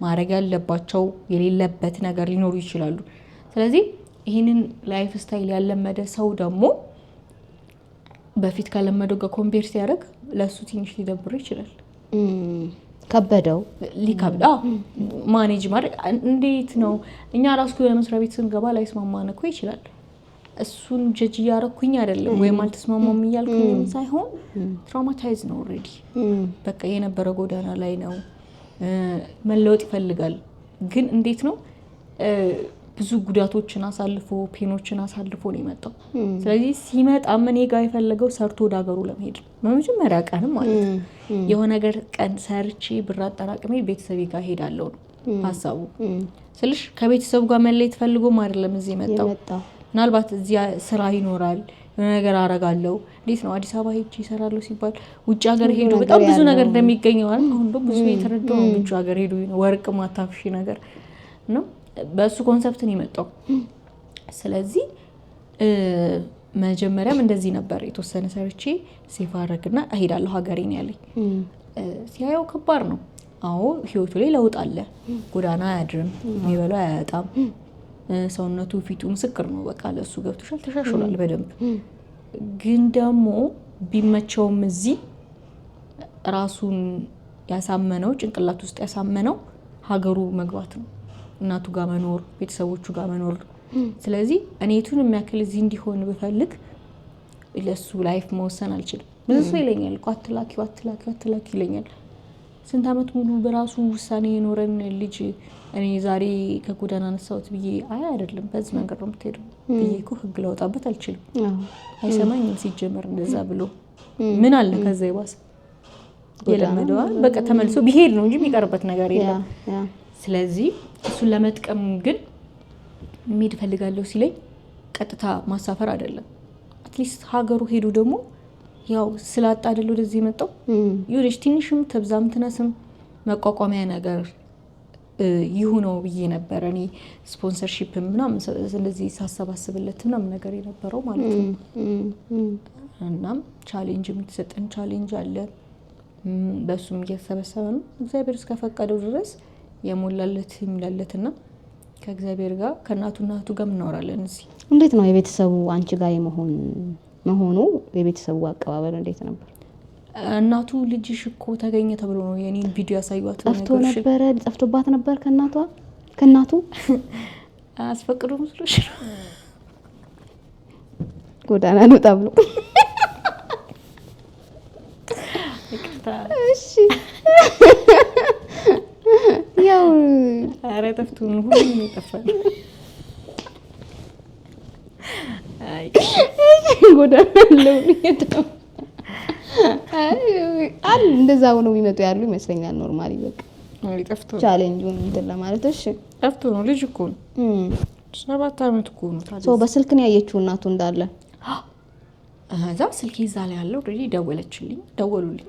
ማድረግ ያለባቸው የሌለበት ነገር ሊኖሩ ይችላሉ። ስለዚህ ይህንን ላይፍ ስታይል ያለመደ ሰው ደግሞ በፊት ካለመደው ጋር ኮምፔር ሲያደርግ ለሱ ትንሽ ሊደብረው ይችላል። ከበደው ሊከብዳ ማኔጅ ማድረግ እንዴት ነው? እኛ ራሱ ለመስሪያ ቤት ስንገባ ላይስማማን እኮ ይችላል። እሱን ጀጅ እያረኩኝ አይደለም ወይም አልተስማማም እያልኩኝ ሳይሆን ትራውማታይዝ ነው ኦልሬዲ። በቃ የነበረ ጎዳና ላይ ነው፣ መለወጥ ይፈልጋል። ግን እንዴት ነው ብዙ ጉዳቶችን አሳልፎ ፔኖችን አሳልፎ ነው የመጣው። ስለዚህ ሲመጣ ምን ጋር የፈለገው ሰርቶ ወደ ሀገሩ ለመሄድ በመጀመሪያ ቀንም ማለት ነው የሆነ ነገር ቀን ሰርቼ ብር አጠራቅሜ ቤተሰቤ ጋር ሄዳለሁ ነው ሀሳቡ። ስልሽ ከቤተሰቡ ጋር መለየት ፈልጎም አይደለም እዚህ የመጣው። ምናልባት እዚያ ስራ ይኖራል፣ የሆነ ነገር አረጋለሁ። እንዴት ነው አዲስ አበባ ሄጄ ይሰራለሁ ሲባል ውጭ ሀገር ሄዶ በጣም ብዙ ነገር እንደሚገኘው አይደል? አሁን ደግሞ ብዙ የተረዳው ነው ውጭ ሀገር ሄዶ ወርቅ ማታፍሺ ነገር ነው። በእሱ ኮንሰፕት ነው የመጣው። ስለዚህ መጀመሪያም እንደዚህ ነበር። የተወሰነ ሰርቼ ሴፍ አደረግና እሄዳለሁ ሀገሬ ነው ያለኝ። ሲያየው ከባድ ነው። አዎ ህይወቱ ላይ ለውጥ አለ። ጎዳና አያድርም፣ የሚበላው አያጣም። ሰውነቱ ፊቱ ምስክር ነው። በቃ ለሱ ገብቶሻል፣ ተሻሽሏል በደንብ። ግን ደግሞ ቢመቸውም እዚህ ራሱን ያሳመነው ጭንቅላት ውስጥ ያሳመነው ሀገሩ መግባት ነው፣ እናቱ ጋር መኖር፣ ቤተሰቦቹ ጋር መኖር። ስለዚህ እኔቱን የሚያክል እዚህ እንዲሆን ብፈልግ ለሱ ላይፍ መወሰን አልችልም። ብዙ ሰው ይለኛል እኮ አትላኪ ይለኛል። ስንት አመት ሙሉ በራሱ ውሳኔ የኖረን ልጅ እኔ ዛሬ ከጎዳና አነሳሁት ብዬ አይደለም በዚህ መንገድ ነው የምትሄደው ብዬ እኮ ህግ ላወጣበት አልችልም። አይሰማኝም ሲጀመር እንደዛ ብሎ ምን አለ ከዛ ይባስ የለመደዋል በቃ ተመልሶ ቢሄድ ነው እንጂ የሚቀርበት ነገር የለም። ስለዚህ እሱን ለመጥቀም ግን ምን ፈልጋለሁ ሲለኝ ቀጥታ ማሳፈር አይደለም። አትሊስት ሀገሩ ሄዱ ደግሞ ያው ስላጣ አይደል ወደዚህ መጣው ይሁንሽ ትንሽም ተብዛም ተነስም መቋቋሚያ ነገር ይሁነው ብዬ ነበር እኔ ስፖንሰርሺፕ ምናምን ስለዚህ ሳሰባስብለት ምናምን ነገር የነበረው ማለት ነው። እናም ቻሌንጅ የምትሰጠን ቻሌንጅ አለ በሱም እየተሰበሰበ ነው እግዚአብሔር እስከፈቀደው ድረስ የሞላለት ይምላለትና ከእግዚአብሔር ጋር ከናቱና እህቱ ጋር እናወራለን። እዚህ እንዴት ነው የቤተሰቡ አንቺ ጋር መሆኑ የቤተሰቡ አቀባበል እንዴት ነበር? እናቱ ልጅሽ እኮ ተገኘ ተብሎ ነው የኔን ቪዲዮ ያሳዩት ነበር ጠፍቶባት ነበር ከናቱ አስፈቅዶ መስሎሽ ጎዳና ነው ተብሎ እሺ ያው አረ ጠፍቶ ነው ሁሉ ይጠፋል። አይ ጎዳና ነው የሚሄደው እንደዛው ነው የሚመጡ ያሉ ይመስለኛል። ኖርማሊ በቃ ጠፍቶ ቻሌንጁን እንትን ለማለት እሺ ጠፍቶ ነው ልጅ እኮ ነው 7 አመት እኮ ነው ታዲያ ሶ በስልክ ነው ያየችው እናቱ እንዳለ እዛ ስልክ ይዛ ላይ ያለው ደወሉልኝ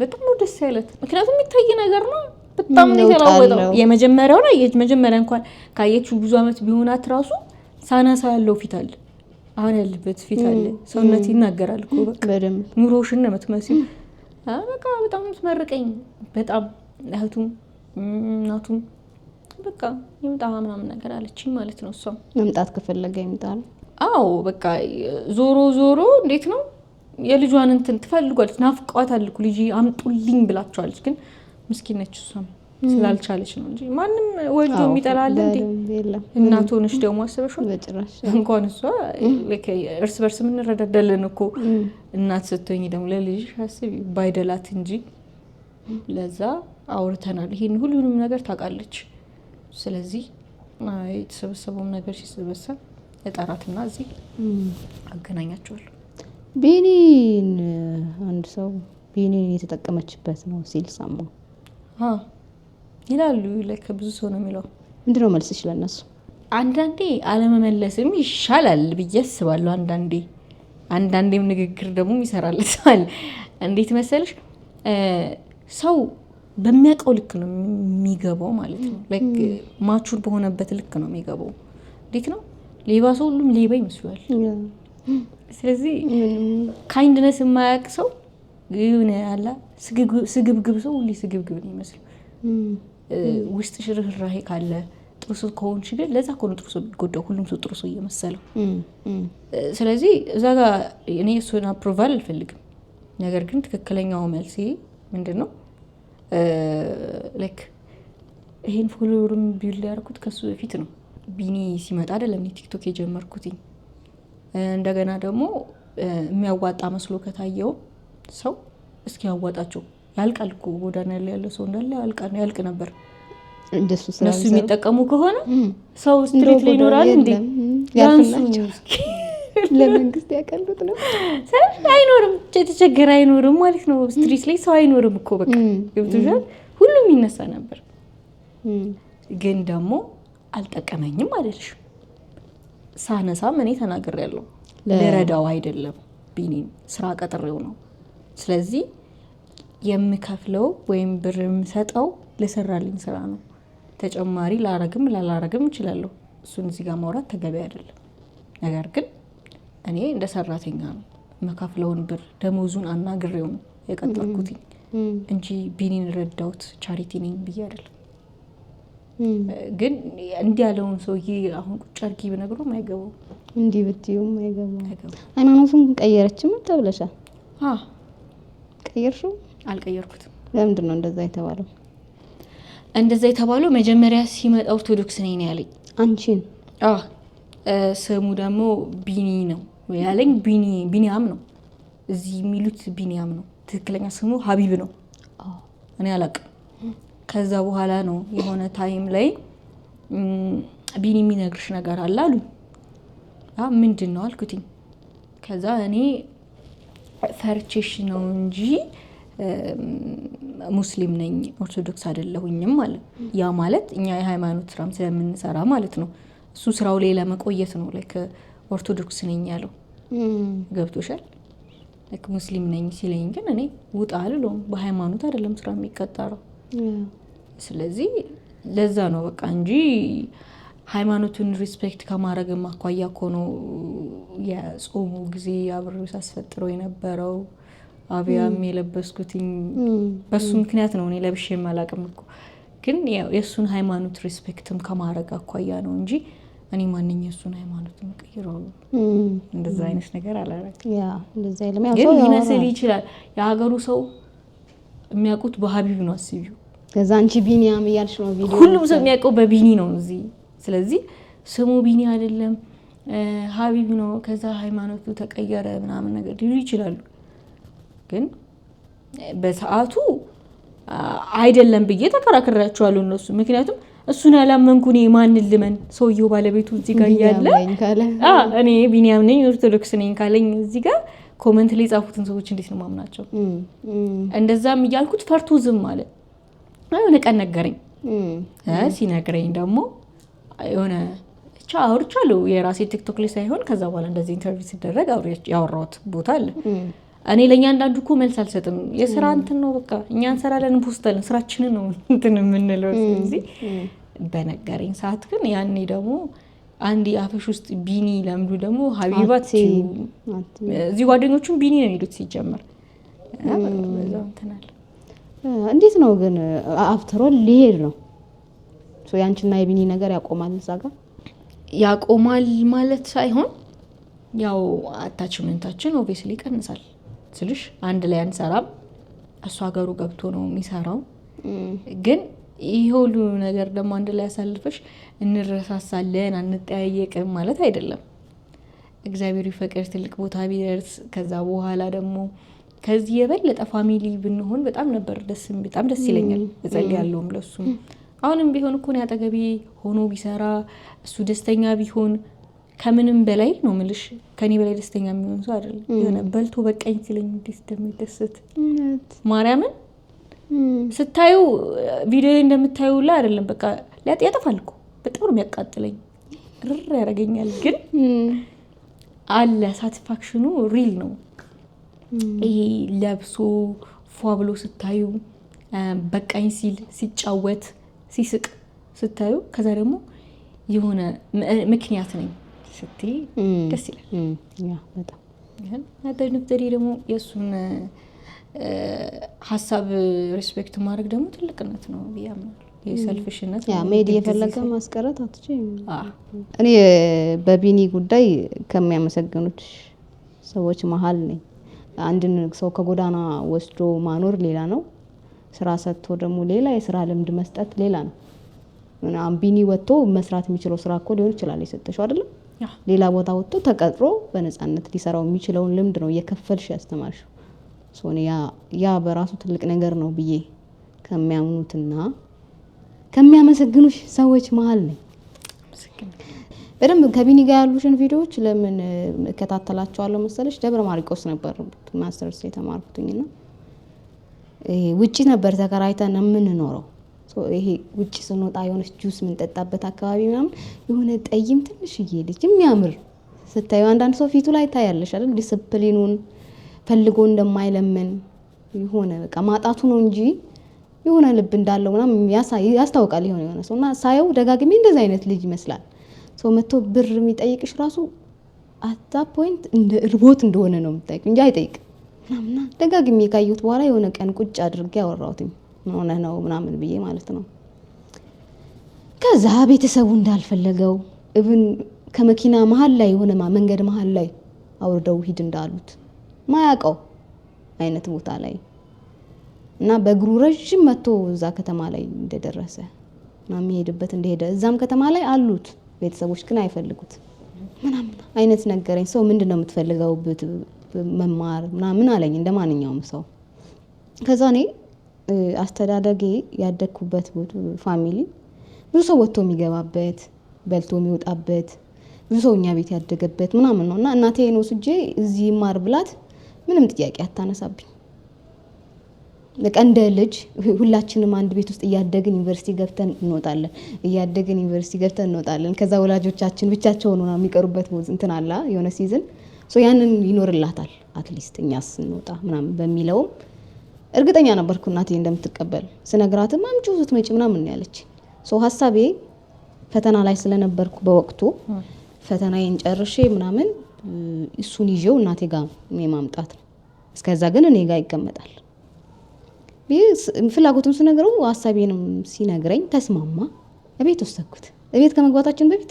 በጣም ነው ደስ ያለት። ምክንያቱም የሚታይ ነገር ነው በጣም ነው የተራወጠው። የመጀመሪያው ላይ መጀመሪያ እንኳን ካየችው ብዙ አመት ቢሆናት ራሱ ሳናሳ ያለው ፊት አለ አሁን ያለበት ፊት አለ ሰውነት ይናገራል እኮ በቃ በደም ኑሮሽን ነው የምትመስለው። በቃ በጣም ትመርቀኝ በጣም እህቱም እናቱም በቃ ይምጣ ምናምን ነገር አለችኝ ማለት ነው። እሷም መምጣት ከፈለገ ይምጣል። አዎ በቃ ዞሮ እንዴት ነው የልጇን እንትን ትፈልጓለች ናፍቋታል እኮ ልጅ አምጡልኝ ብላቸዋለች። ግን ምስኪን ነች እሷም ስላልቻለች ነው እንጂ ማንም ወልዶ የሚጠላል እንዴ እናቱ ሆነሽ ደግሞ አስበሽው በጭራሽ እንኳን እሷ እርስ በርስ ምን ረዳዳለን እኮ እናት ስትሆኚ ደግሞ ለልጅ አስቢ ባይደላት እንጂ ለዛ አውርተናል። ይሄን ሁሉንም ነገር ታውቃለች። ስለዚህ የተሰበሰበው ነገር ሲሰበሰብ እጠራትና እዚህ አገናኛቸዋለሁ። ቢኒን አንድ ሰው ቢኒን የተጠቀመችበት ነው ሲል ሰማሁ ይላሉ። ብዙ ሰው ነው የሚለው። ምንድነው መልስሽ ለነሱ? አንዳንዴ አለመመለስም ይሻላል ብዬ አስባለሁ። አንዳንዴም ንግግር ደግሞ ይሰራልታል። እንዴት መሰለሽ ሰው በሚያውቀው ልክ ነው የሚገባው ማለት ነው። ማቹር በሆነበት ልክ ነው የሚገባው። እንዴት ነው ሌባ ሰው ሁሉም ሌባ ይመስላል። ስለዚህ ካይንድነስ የማያውቅ ሰው ይሁን ያላ ስግብግብ ሰው ሁሉ ስግብግብ ነው ይመስል ውስጥ ሽርህራሄ ካለ ጥሩ ሰው ከሆንሽ ግን ለዛ እኮ ነው ጥሩ ሰው የሚጎዳው ሁሉም ሰው ጥሩ ሰው እየመሰለው። ስለዚህ እዛ ጋር እኔ እሱን አፕሮቫል አልፈልግም። ነገር ግን ትክክለኛው መልሴ ምንድነው ይሄን ፎሎወርም ቢል ያርኩት ከሱ በፊት ነው። ቢኒ ሲመጣ አይደለም ቲክቶክ የጀመርኩት። እንደገና ደግሞ የሚያዋጣ መስሎ ከታየው ሰው እስኪ ያዋጣቸው ያልቃል እኮ ጎዳና ላይ ያለ ሰው እንዳለ ያልቅ ነበር። እንደሱ እነሱ የሚጠቀሙ ከሆነ ሰው ስትሪት ላይ ይኖራል እንዴ? ያንሱ ለመንግስት ያቀሉት ነው። አይኖርም፣ የተቸገረ አይኖርም ማለት ነው። ስትሪት ላይ ሰው አይኖርም እኮ በቃ ገብቶሻል። ሁሉም ይነሳ ነበር። ግን ደግሞ አልጠቀመኝም አይደልሽ። ሳነሳ እኔ ተናግሬያለሁ። ለረዳው አይደለም ቢኒን ስራ ቀጥሬው ነው። ስለዚህ የምከፍለው ወይም ብር የምሰጠው ለሰራልኝ ስራ ነው። ተጨማሪ ላላረግም እችላለሁ። እሱን እዚህ ጋር ማውራት ተገቢ አይደለም። ነገር ግን እኔ እንደ ሰራተኛ ነው መከፍለውን ብር ደሞዙን አናግሬው ነው የቀጠርኩት እንጂ ቢኒን ረዳውት ቻሪቲ ነኝ ብዬ አይደለም። ግን እንዲህ ያለውን ሰውዬ አሁን ቁጭ አድርጊ ብነግረውም አይገባው እንዲህ ብትይውም አይገባው። ሃይማኖቱን ቀየረችም ተብለሻል? ቀየርሽው? አልቀየርኩትም። ለምንድን ነው እንደዛ የተባለው? እንደዛ የተባለው መጀመሪያ ሲመጣ ኦርቶዶክስ ነኝ ነው ያለኝ። አንቺን? ስሙ ደግሞ ቢኒ ነው ያለኝ። ቢኒያም ነው እዚህ የሚሉት ቢኒያም ነው። ትክክለኛ ስሙ ሀቢብ ነው። እኔ አላውቅም። ከዛ በኋላ ነው የሆነ ታይም ላይ ቢኒ የሚነግርሽ ነገር አለ አሉ። ምንድን ነው አልኩትኝ። ከዛ እኔ ፈርቼሽ ነው እንጂ ሙስሊም ነኝ ኦርቶዶክስ አይደለሁኝም ማለት። ያ ማለት እኛ የሃይማኖት ስራም ስለምንሰራ ማለት ነው። እሱ ስራው ላይ ለመቆየት ነው ላይክ ኦርቶዶክስ ነኝ ያለው። ገብቶሻል? ላይክ ሙስሊም ነኝ ሲለኝ ግን እኔ ውጣ አልለውም። በሃይማኖት አይደለም ስራ የሚቀጠረው። ስለዚህ ለዛ ነው በቃ እንጂ ሃይማኖቱን ሪስፔክት ከማድረግ ማኳያ እኮ ነው የጾሙ ጊዜ አብሬው ሳስፈጥረው የነበረው አብያም የለበስኩትኝ በሱ ምክንያት ነው። እኔ ለብሼ ማላቅም እኮ ግን ያው የሱን ሃይማኖት ሪስፔክትም ከማድረግ አኳያ ነው እንጂ እኔ ማንኛው የሱን ሃይማኖት መቀየረው እንደዛ አይነት ነገር አላረግም። ያ እንደዛ ይለም ያው ግን ይመስል ይችላል የሀገሩ ሰው የሚያውቁት በሀቢብ ነው አስቢው። ከዛ አንቺ ቢኒያም እያልሽ ነው ቪዲዮ ሁሉም ሰው የሚያውቀው በቢኒ ነው እዚህ። ስለዚህ ስሙ ቢኒ አይደለም ሀቢብ ነው። ከዛ ሃይማኖቱ ተቀየረ ምናምን ነገር ሊሉ ይችላሉ። ግን በሰዓቱ አይደለም ብዬ ተከራክሬያቸዋለሁ እነሱ። ምክንያቱም እሱን ያላመንኩ እኔ ማንን ልመን? ሰውየው ባለቤቱ እዚህ ጋር እያለ እኔ ቢኒያም ነኝ ኦርቶዶክስ ነኝ ካለኝ እዚህ ጋር ኮመንት ላይ ጻፉትን ሰዎች እንዴት ነው ማምናቸው? እንደዛም እያልኩት ፈርቶ ዝም ማለት የሆነ ቀን ነገረኝ። ሲነግረኝ ደግሞ የሆነ አውርቻለሁ የራሴ ቲክቶክ ላይ ሳይሆን ከዛ በኋላ እንደዚህ ኢንተርቪው ሲደረግ ያወራሁት ቦታ አለ። እኔ ለእያንዳንዱ እኮ መልስ አልሰጥም። የስራ እንትን ነው በቃ እኛ እንሰራለን እንፖስታለን ስራችንን ነው እንትን የምንለው። ስለዚህ በነገረኝ ሰዓት ግን ያኔ ደግሞ አንድ አፈሽ ውስጥ ቢኒ ለምዱ ደግሞ ሀቢባት እዚህ ጓደኞቹም ቢኒ ነው የሚሉት ሲጀመር። በዛው እንትን አለ። እንዴት ነው ግን አፍተሮል ሊሄድ ነው ያንቺና የቢኒ ነገር ያቆማል? እዛ ጋር ያቆማል ማለት ሳይሆን ያው አታችመንታችን ኦብቪስሊ ይቀንሳል ስልሽ አንድ ላይ አንሰራም። እሱ ሀገሩ ገብቶ ነው የሚሰራው። ግን ይሄ ሁሉ ነገር ደግሞ አንድ ላይ ያሳልፈሽ እንረሳሳለን አንጠያየቅም ማለት አይደለም። እግዚአብሔር ይፈቅድ ትልቅ ቦታ ቢደርስ ከዛ በኋላ ደግሞ ከዚህ የበለጠ ፋሚሊ ብንሆን በጣም ነበር በጣም ደስ ይለኛል። እጸልያለሁም ለሱ። አሁንም ቢሆን እኮ ያጠገቤ ሆኖ ቢሰራ እሱ ደስተኛ ቢሆን ከምንም በላይ ነው ምልሽ። ከኔ በላይ ደስተኛ የሚሆን ሰው አይደለም። የሆነ በልቶ በቀኝ ሲለኝ እንዴት እንደሚደሰት ማርያምን ስታዩ ቪዲዮ ላይ እንደምታዩላ አይደለም። በቃ ያጠፋል እኮ በጣም ነው የሚያቃጥለኝ፣ ርር ያደርገኛል። ግን አለ ሳቲስፋክሽኑ ሪል ነው። ይሄ ለብሶ ፏ ብሎ ስታዩ በቃኝ ሲል ሲጫወት ሲስቅ ስታዩ ከዛ ደግሞ የሆነ ምክንያት ነኝ ስትይ ደስ ይላል። ያ በጣም አደንብተሪ ደግሞ የሱን ሀሳብ ሪስፔክት ማድረግ ደግሞ ትልቅነት ነው ብያምናለሁ። የሰልፍሽነት ያ ሜዲ የፈለገ ማስቀረት አትችይም። እኔ በቢኒ ጉዳይ ከሚያመሰግኑት ሰዎች መሀል ነኝ። አንድን ሰው ከጎዳና ወስዶ ማኖር ሌላ ነው፣ ስራ ሰጥቶ ደግሞ ሌላ፣ የስራ ልምድ መስጠት ሌላ ነው። ቢኒ ወጥቶ መስራት የሚችለው ስራ እኮ ሊሆን ይችላል የሰጠሽው አይደለም። ሌላ ቦታ ወጥቶ ተቀጥሮ በነፃነት ሊሰራው የሚችለውን ልምድ ነው እየከፈልሽ ያስተማርሽው። ያ በራሱ ትልቅ ነገር ነው ብዬ ከሚያምኑትና ከሚያመሰግኑሽ ሰዎች መሀል ነኝ። በደንብ ከቢኒ ጋር ያሉሽን ቪዲዮዎች ለምን እከታተላቸዋለሁ መሰለሽ? ደብረ ማርቆስ ነበር ማስተርስ የተማርኩትኝና ውጪ ነበር ተከራይተን የምንኖረው። ይሄ ውጪ ስንወጣ የሆነች ጁስ የምንጠጣበት አካባቢ ምናምን የሆነ ጠይም ትንሽዬ ልጅ የሚያምር ስታዩ አንዳንድ ሰው ፊቱ ላይ ታያለሽ አይደል? ዲስፕሊኑን ፈልጎ እንደማይለምን የሆነ በቃ ማጣቱ ነው እንጂ የሆነ ልብ እንዳለው ምናምን ያስታውቃል። የሆነ ሰውና ሳየው ደጋግሜ እንደዛ አይነት ልጅ ይመስላል። ሰው መጥቶ ብር የሚጠይቅሽ ራሱ አታ ፖይንት እንደ እርቦት እንደሆነ ነው የምታውቂው እንጂ አይጠይቅ ምናምን። ደጋግሜ ካየሁት በኋላ የሆነ ቀን ቁጭ አድርጌ ያወራሁትኝ ምን ሆነ ነው ምናምን ብዬ ማለት ነው። ከዛ ቤተሰቡ እንዳልፈለገው እብን ከመኪና መሃል ላይ የሆነ መንገድ መሃል ላይ አውርደው ሂድ እንዳሉት ማያውቀው አይነት ቦታ ላይ እና በእግሩ ረጅም መጥቶ እዛ ከተማ ላይ እንደደረሰ እና የሚሄድበት እንደሄደ እዛም ከተማ ላይ አሉት ቤተሰቦች ግን አይፈልጉት ምናምን አይነት ነገረኝ። ሰው ምንድነው የምትፈልገው መማር ምናምን አለኝ እንደማንኛውም ሰው። ከዛ እኔ አስተዳደጌ ያደግኩበት ፋሚሊ ብዙ ሰው ወጥቶ የሚገባበት በልቶ የሚወጣበት ብዙ ሰው እኛ ቤት ያደገበት ምናምን ነውና እናቴ ነው ስጄ እዚህ ማር ብላት ምንም ጥያቄ አታነሳብኝ። በቃ እንደ ልጅ ሁላችንም አንድ ቤት ውስጥ እያደግን ዩኒቨርሲቲ ገብተን እንወጣለን ከዛ ወላጆቻችን ብቻቸውን ሆነው የሚቀሩበት እንትን አለ የሆነ ሲዝን ያንን ይኖርላታል አትሊስት እኛስ እንወጣ ምናምን በሚለው እርግጠኛ ነበርኩ እናቴ እንደምትቀበል። ስነግራትም አምጪው ስትመጪ ምናምን ያለች ሐሳቤ ፈተና ላይ ስለነበርኩ በወቅቱ ፈተናዬን ጨርሼ ምናምን እሱን ይዤው እናቴ ጋር የማምጣት ነው። እስከዛ ግን እኔ ጋር ይቀመጣል ፍላጎቱን ስነግረው ሐሳቤንም ሲነግረኝ ተስማማ። እቤት ወሰድኩት። እቤት ከመግባታችን በፊት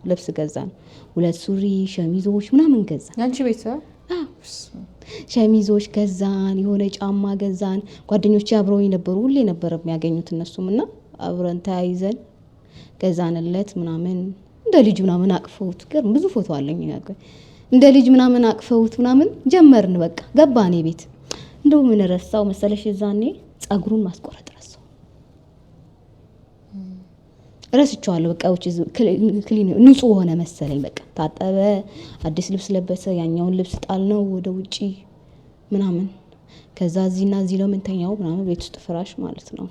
ልብስ ገዛን 2 ሱሪ ሸሚዞች ምናምን ገዛን። አንቺ ቤት ሸሚዞች ገዛን፣ የሆነ ጫማ ገዛን። ጓደኞቼ አብረውኝ ነበሩ፣ ሁሌ ነበር የሚያገኙት እነሱምና አብረን ተያይዘን ገዛንለት ምናምን እንደ ልጅ ምናምን አቅፈውት ብዙ ፎቶ አለኝ እንደ ልጅ ምናምን አቅፈውት ምናምን ጀመርን። በቃ ገባኔ ቤት እንደው ምን ረሳው መሰለሽ እዛኔ ጸጉሩን ማስቆረጥ ረስቼዋለሁ። በቃ ክሊን ንጹህ ሆነ መሰለኝ። በቃ ታጠበ፣ አዲስ ልብስ ለበሰ፣ ያኛውን ልብስ ጣል ነው ወደ ውጪ ምናምን። ከዛ እዚህና እዚህ ነው ምንተኛው ምናምን ቤት ውስጥ ፍራሽ ማለት ነው።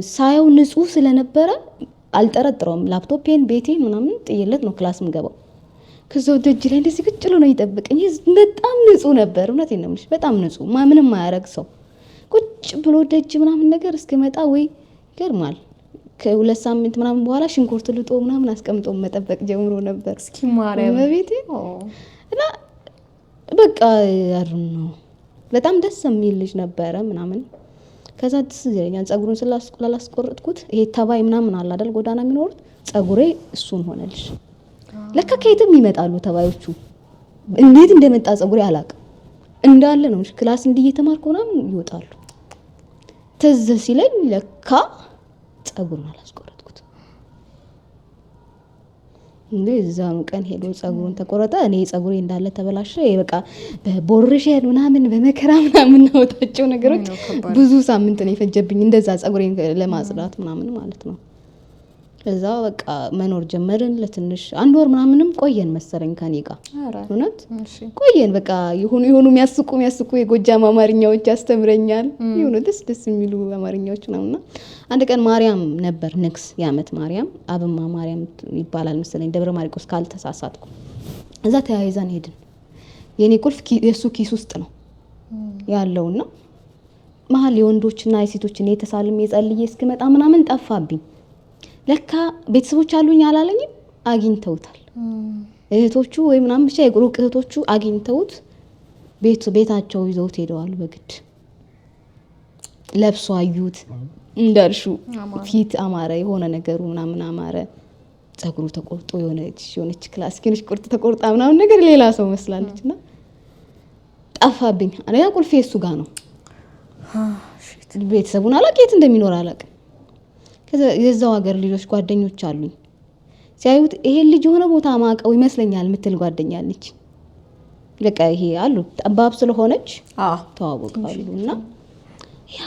ሳየው ንጹህ ስለነበረ አልጠረጥረውም። ላፕቶፔን ቤቴን ምናምን ጥዬለት ነው ክላስ ምገባው። ከዛው ደጅ ላይ እንደዚህ ቁጭ ብሎ ነው ይጠብቀኝ። በጣም ንጹህ ነበር። እውነቴን ነው የምልሽ፣ በጣም ንጹህ ምንም ማያረግ ሰው ቁጭ ብሎ ደጅ ምናምን ነገር እስከመጣ ወይ ይገርማል። ከ2 ሳምንት ምናምን በኋላ ሽንኩርት ልጦ ምናምን አስቀምጦ መጠበቅ ጀምሮ ነበር። እስኪ ማርያም በቤቴ እና በቃ ያሩን ነው በጣም ደስ የሚል ልጅ ነበረ ምናምን። ከዛ ደስ ይለኛል ጸጉሩን ስላላስቆረጥኩት ይሄ ተባይ ምናምን አለ አይደል ጎዳና የሚኖሩት ጸጉሬ እሱን ሆነልሽ። ለካ ከየትም ይመጣሉ ተባዮቹ። እንዴት እንደመጣ ጸጉሬ አላውቅም። እንዳለ ነው ክላስ እየተማርኩ ምናምን ይወጣሉ። ተዘ ሲለኝ ለካ ጸጉሩን አላስቆረጥኩት። እዛም ቀን ሄዶ ጸጉሩን ተቆረጠ። እኔ ጸጉሬ እንዳለ ተበላሸ። በቃ በቦርሼን ምናምን በመከራ ምናምን አወጣቸው ነገሮች ብዙ ሳምንት ነው የፈጀብኝ እንደዛ ጸጉሬን ለማጽዳት ምናምን ማለት ነው። ከዛ በቃ መኖር ጀመርን። ለትንሽ 1 ወር ምናምንም ቆየን መሰረኝ ከኔ ጋር እውነት ቆየን። በቃ የሆኑ የሚያስቁ የጎጃም አማርኛዎች ያስተምረኛል። የሆነ ደስ የሚሉ አማርኛዎች ነውና አንድ ቀን ማርያም ነበር ንግስ የዓመት ማርያም አብማ ማርያም ይባላል መሰለኝ ደብረ ማርቆስ ካልተሳሳትኩ። እዛ ተያይዘን ሄድን። የኔ ቁልፍ የሱ ኪስ ውስጥ ነው ያለውና መሀል የወንዶችና የሴቶችን የተሳልም የጸልዬ እስክመጣ ምናምን ጠፋብኝ። ለካ ቤተሰቦች አሉኝ አላለኝም፣ አግኝተውታል። እህቶቹ ወይ ምናምን ብቻ የግሩቅ እህቶቹ አግኝተውት ቤታቸው ይዘውት ሄደዋል። በግድ ለብሶ አዩት። እንዳልሹ ፊት አማረ፣ የሆነ ነገሩ ምናምን አማረ። ጸጉሩ ተቆርጦ የሆነች ክላስኪንሽ ቁርጥ ተቆርጣ ምናምን ነገር ሌላ ሰው መስላለችና ጠፋብኝ። አለያ ቁልፌ እሱ ጋር ነው። ቤተሰቡን አላውቅም እንደሚኖር አላውቅም። ከዛ የዛው ሀገር ልጆች ጓደኞች አሉኝ። ሲያዩት ይሄ ልጅ የሆነ ቦታ ማቀው ይመስለኛል ምትል ጓደኛ አለች። በቃ ይሄ አሉ ጠባብ ስለሆነች ተዋወቃሉና ያ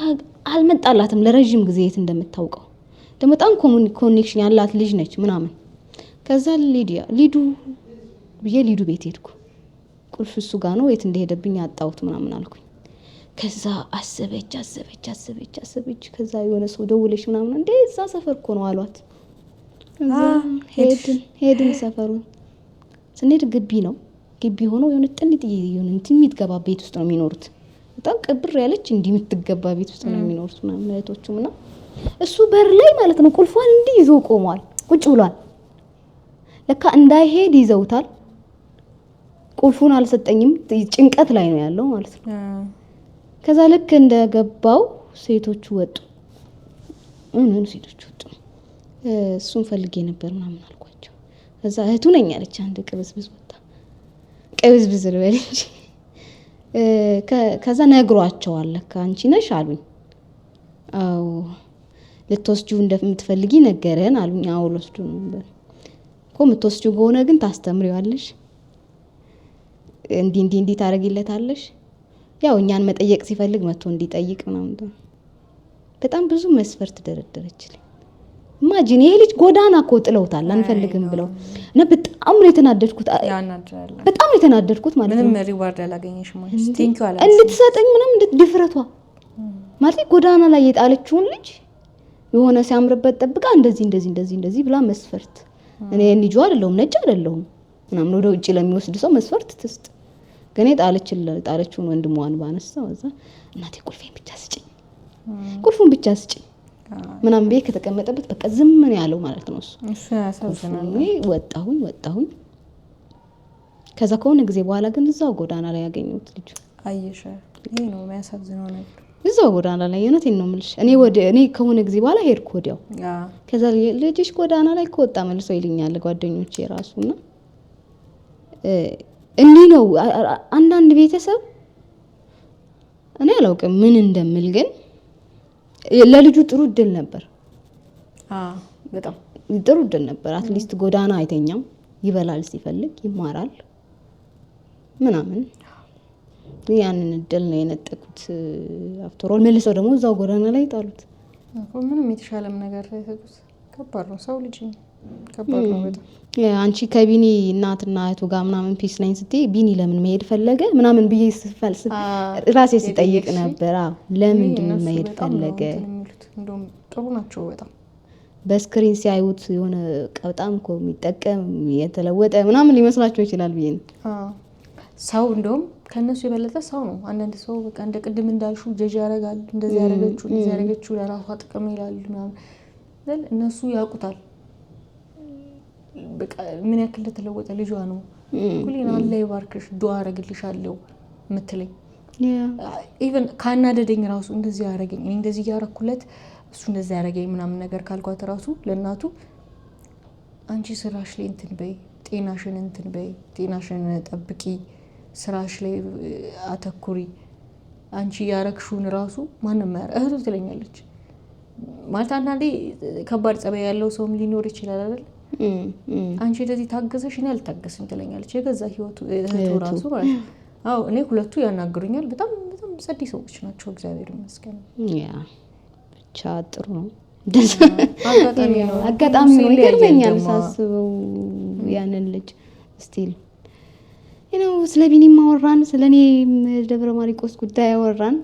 አልመጣላትም ለረጅም ጊዜ የት እንደምታውቀው ደግሞ በጣም ኮኔክሽን ያላት ልጅ ነች ምናምን። ከዛ ሊዱ ቤት ሄድኩ። ቁልፍ እሱ ጋር ነው፣ የት እንደሄደብኝ አጣሁት ምናምን አልኩኝ። ከዛ አሰበች። ከዛ የሆነ ሰው ደውለሽ ምናምን እንዴ እዛ ሰፈር እኮ ነው አሏት። ከዛ ሄድን ሰፈሩን ስንሄድ ግቢ ሆኖ የሆነ ጥንጥዬ የሆነ እንትን የሚትገባ ቤት ውስጥ ነው የሚኖሩት። በጣም ቅብር ያለች እንዲህ የምትገባ ቤት ውስጥ ነው የሚኖሩት ምናምን እህቶቹም እና እሱ በር ላይ ማለት ነው ቁልፏን እንዲህ ይዞ ቆሟል፣ ቁጭ ብሏል። ለካ እንዳይሄድ ይዘውታል። ቁልፉን አልሰጠኝም፣ ጭንቀት ላይ ነው ያለው ማለት ነው። ከዛ ልክ እንደገባው ሴቶቹ ወጡ። ምን ሴቶች ወጡ እሱን ፈልጌ ነበር ምናምን አልኳቸው። ከዛ እህቱ ነኝ አለች አንድ ቅብዝብዝ ወጣ ቅብዝብዝ ልበል እንጂ ከዛ ነግሯቸዋል ለካ አንቺ ነሽ አሉኝ። አዎ ልትወስጂው እንደምትፈልጊ ነገረን አሉኝ። አዎ ልወስዱ ነበር እኮ የምትወስጂው ከሆነ ግን ታስተምሪዋለሽ እንዲህ ታረጊለታለሽ። ያው እኛን መጠየቅ ሲፈልግ መጥቶ እንዲጠይቅ ምናምን በጣም ብዙ መስፈርት ደረደረችልኝ። ኢማጂን ይሄ ልጅ ጎዳና እኮ ጥለውታል አንፈልግም ብለው እና በጣም ነው የተናደድኩት። በጣም ነው የተናደድኩት ማለት ነው። ምንም ሪዋርድ አላገኘሽም ማለት ቴንኪው አላ እንድትሰጠኝ ምንም ድፍረቷ ማለት ጎዳና ላይ የጣለችውን ልጅ የሆነ ሲያምርበት ጠብቃ እንደዚህ ብላ መስፈርት እኔ ልጅ አይደለሁም ነጭ አይደለሁም ምናምን ወደ ውጪ ለሚወስድ ሰው መስፈርት ትስጥ። ግን ጣለችውን ወንድሟን ባነሳው እዛ እናቴ ቁልፉን ብቻ ስጭኝ ምናምን ቤት ከተቀመጠበት በቃ ዝም ምን ያለው ማለት ነው። እሱ ያሳዝናል። ወጣሁኝ ከዛ ከሆነ ጊዜ በኋላ ግን እዛው ጎዳና ላይ ያገኘሁት ልጅ አየሽ። ይሄ ነው የሚያሳዝነው ነገር። እዛው ጎዳና ላይ የእውነቴን ነው የምልሽ። እኔ ከሆነ ጊዜ በኋላ ሄድኩ ወዲያው። ከዛ ልጅሽ ጎዳና ላይ ከወጣ መልሶ ይልኛል ጓደኞቼ ራሱና እንዲህ ነው አንዳንድ ቤተሰብ እኔ አላውቅም ምን እንደምል ግን ለልጁ ጥሩ እድል ነበር። በጣም ጥሩ እድል ነበር። አትሊስት ጎዳና አይተኛም፣ ይበላል ሲፈልግ ይማራል ምናምን። ያንን እድል ነው የነጠቁት። አፍተሮል መልሰው ደግሞ እዛው ጎዳና ላይ ጣሉት። ምንም የተሻለም ነገር ሳይሰጡት ከባድ ነው። ሰው ልጅ ከባድ ነው በጣም። አንቺ ከቢኒ እናትና እህቱ ጋር ምናምን ፒስ ነኝ ስትይ ቢኒ ለምን መሄድ ፈለገ ምናምን ብዬ ራሴ ሲጠይቅ ነበር። ለምንድን ነው መሄድ ፈለገ? እንደውም ጥሩ ናቸው በጣም። በስክሪን ሲያዩት የሆነ በጣም እኮ የሚጠቀም የተለወጠ ምናምን ሊመስላቸው ይችላል ብዬ ነው። ሰው እንደውም ከነሱ የበለጠ ሰው ነው። አንዳንድ ሰው በቃ እንደ ቅድም እንዳልሹ ጀጅ ያደርጋል። እንደዚህ ያደረገችው ለራሷ ጥቅም ይላል ምናምን። እነሱ ያውቁታል በቃ ምን ያክል እንደተለወጠ ልጇ ነው። ኩሊና አላህ ይባርክሽ ዱአ አረግልሻለሁ ምትለኝ ኢቭን ካናደደኝ ራሱ እንደዚህ ያረጋኝ እኔ እንደዚህ ያረኩለት እሱ እንደዚህ ያረጋኝ ምናምን ነገር ካልኳት ራሱ ለእናቱ አንቺ ስራሽ ላይ እንትን በይ፣ ጤናሽን ጠብቂ፣ ስራሽ ላይ አተኩሪ፣ አንቺ ያረክሹን ራሱ ማንም እህቱ ትለኛለች። ማለት አንዳንዴ ከባድ ጸባይ ያለው ሰውም ሊኖር ይችላል አይደል? አንቺ እንደዚህ ታገዘሽ እኔ አልታገስም ትለኛለች። የገዛ እህቱ ራሱ ማለት ነው። አዎ እኔ ሁለቱ ያናግሩኛል። በጣም ጸዲ ሰዎች ናቸው እግዚአብሔር ይመስገን። ብቻ ጥሩ ነው። አጋጣሚ ነው ይገርመኛል ሳስበው ያንን ልጅ ስቲል ስለ ቢኒ ማወራን ስለኔ ደብረ ማርቆስ ጉዳይ ያወራን።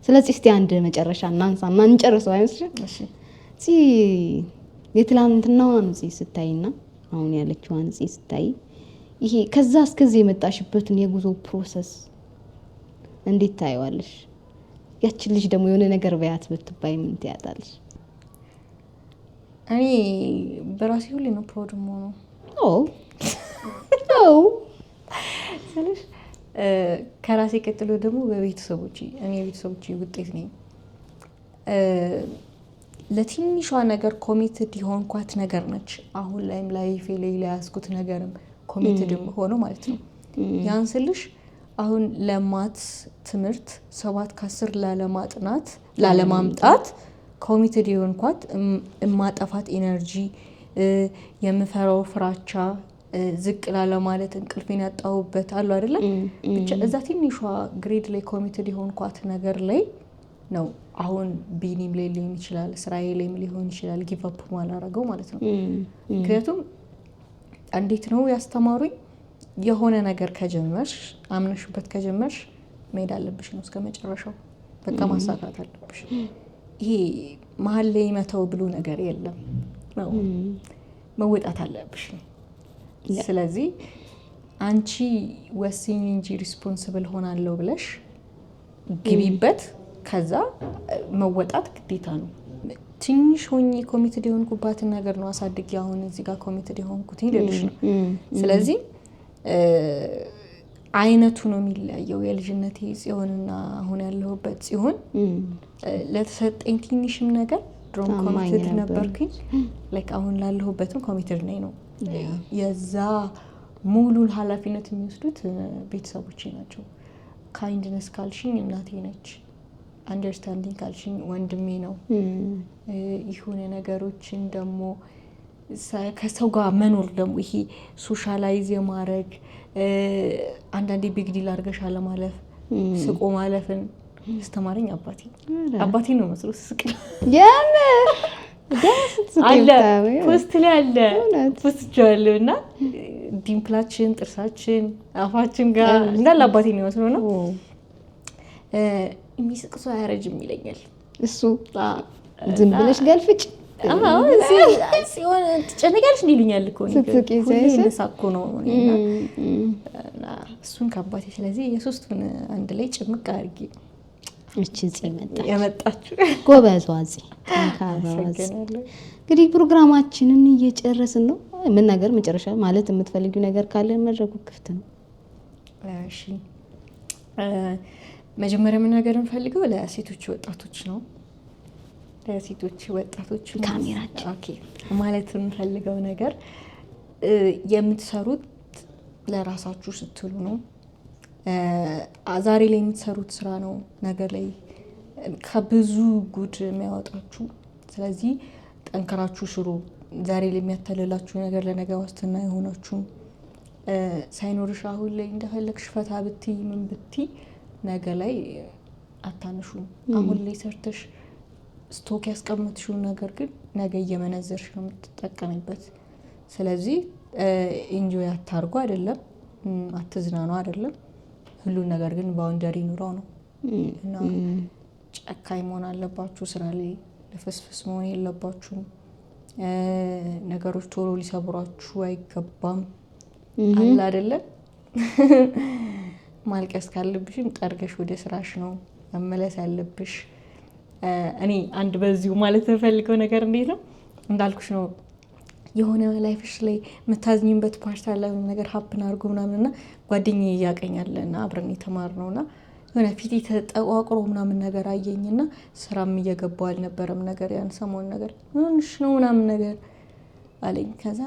ስለዚህ እስቲ አንድ መጨረሻ እናንሳና እንጨርሰው አይመስልም? እሺ የትላንትናው አንጽ ስታይና አሁን ያለችው አንጽ ስታይ ይሄ ከዛ እስከዚህ የመጣሽበትን የጉዞ ፕሮሰስ እንዴት ታይዋለሽ? ያቺ ልጅ ደግሞ የሆነ ነገር በያት ብትባይ ምን ትያታለሽ? እኔ በራሴ ሁሌ ነው ፕራውድ የምሆነው። ስለሽ ከራሴ ቀጥሎ ደግሞ በቤተሰቦቼ እኔ የቤተሰቦቼ ውጤት ነኝ። ለትንሿ ነገር ኮሚትድ የሆንኳት ነገር ነች። አሁን ላይም ላይፌ ላይ ያስኩት ነገርም ኮሚትድ ሆኖ ማለት ነው። ያን ስልሽ አሁን ለማት ትምህርት 7 ከ10 ላለማምጣት ኮሚትድ የሆንኳት የማጠፋት ኢነርጂ፣ የምፈራው ፍራቻ፣ ዝቅ ላለ ማለት እንቅልፌን ያጣሁበት አሉ አይደለ? ብቻ እዛ ትንሿ ግሬድ ላይ ኮሚትድ የሆንኳት ነገር ላይ ነው አሁን ቢኒም ላይ ሊሆን ይችላል፣ ስራዬ ላይም ሊሆን ይችላል ጊቭ አፕ ማላረገው ማለት ነው። ምክንያቱም እንዴት ነው ያስተማሩኝ፣ የሆነ ነገር ከጀመርሽ አምነሽበት ከጀመርሽ መሄድ አለብሽ ነው እስከ መጨረሻው። በቃ ማሳካት አለብሽ። ይሄ መሀል ላይ መተው ብሎ ነገር የለም ነው፣ መወጣት አለብሽ ነው። ስለዚህ አንቺ ወስኝ እንጂ ሪስፖንሲብል ሆናለሁ ብለሽ ግቢበት። ከዛ መወጣት ግዴታ ነው። ትንሽ ሆኜ ኮሚትድ የሆንኩባትን ነገር ነው አሳድጌ አሁን እዚህ ጋር ኮሚትድ የሆንኩት ይልልሽ ነው። ስለዚህ አይነቱ ነው የሚለያየው። የልጅነቴ ጽዮንና አሁን ያለሁበት ጽዮን ለተሰጠኝ ትንሽም ነገር ድሮም ኮሚትድ ነበርኩኝ ላይክ አሁን ላለሁበትም ኮሚትድ ነኝ ነው የዛ ሙሉ ኃላፊነት የሚወስዱት ቤተሰቦቼ ናቸው ካይንድነስ ካልሽኝ እናቴ ነች አንደርስታንዲንግ ካልሽኝ ወንድሜ ነው ይሁን ነገሮችን ደግሞ ከሰው ጋር መኖር ደግሞ ይሄ ሶሻላይዝ የማድረግ አንዳንዴ ቢግ ዲል አድርገሽ አለማለፍ ስቆ ማለፍን አስተማረኝ አባቴ ነው መስሎ ስቅ የምር አለ ፖስት ላይ አለ ፖስት ቻለው እና ዲምፕላችን ጥርሳችን አፋችን ጋር እንዳለ አባቴ ነው መስሎ ነው የሚስቅ ሰው አያረጅም ይለኛል እሱ ዝም ብለሽ ገልፍጭ ሲሆን ትጨነቂያለሽ እንዲሉኛል እኮ ሁሌ እንደሳኩ ነው እና እሱን ከአባቴ ስለዚህ የሶስቱን አንድ ላይ ጭምቅ አድርጌ እቺ የመጣችሁ ጎበዟ እንግዲህ ፕሮግራማችንን እየጨረስን ነው ምን ነገር መጨረሻ ማለት የምትፈልጊው ነገር ካለ መድረኩ ክፍት ነው እሺ መጀመሪያ ምን ነገር እንፈልገው ለሴቶች ወጣቶች ነው ለሴቶች ወጣቶች ካሜራችን ኦኬ ማለት እንፈልገው ነገር የምትሰሩት ለራሳችሁ ስትሉ ነው ዛሬ ላይ የምትሰሩት ስራ ነው ነገር ላይ ከብዙ ጉድ የሚያወጣችሁ ስለዚህ ጠንከራችሁ ስሩ ዛሬ ላይ የሚያተልላችሁ ነገር ለነገ ዋስትና የሆናችሁ ሳይኖርሽ አሁን ላይ እንደፈለግሽ ፈታ ብትይ ምን ብትይ ነገ ላይ አታንሹ አሁን ላይ ሰርተሽ ስቶክ ያስቀምጥሽው ነገር ግን ነገ እየመነዘርሽ ነው የምትጠቀሚበት ስለዚህ ኢንጆይ አታርጉ አይደለም አትዝናኑ አይደለም ሁሉን ነገር ግን ባውንደሪ ኑራው ነው እና ጨካኝ መሆን አለባችሁ ስራ ላይ ለፍስፍስ መሆን የለባችሁም ነገሮች ቶሎ ሊሰብሯችሁ አይገባም አለ አይደለም ማልቀስ ካለብሽም ጠርገሽ ወደ ስራሽ ነው መመለስ ያለብሽ እኔ አንድ በዚሁ ማለት ፈልገው ነገር እንዴት ነው እንዳልኩሽ ነው የሆነ ላይፍሽ ላይ መታዝኝበት ፓርት አለ ነገር ሀፕን አድርጎ ምናምንና ጓደኛዬ ያቀኛልና አብረን የተማርነውና የሆነ ፊቴ ተጠቋቁሮ ምናምን ነገር አየኝና ስራም እየገባው አልነበረም ነገር ያን ሰሞን ነገር ምንሽ ነው ምናምን ነገር አለኝ ከዛ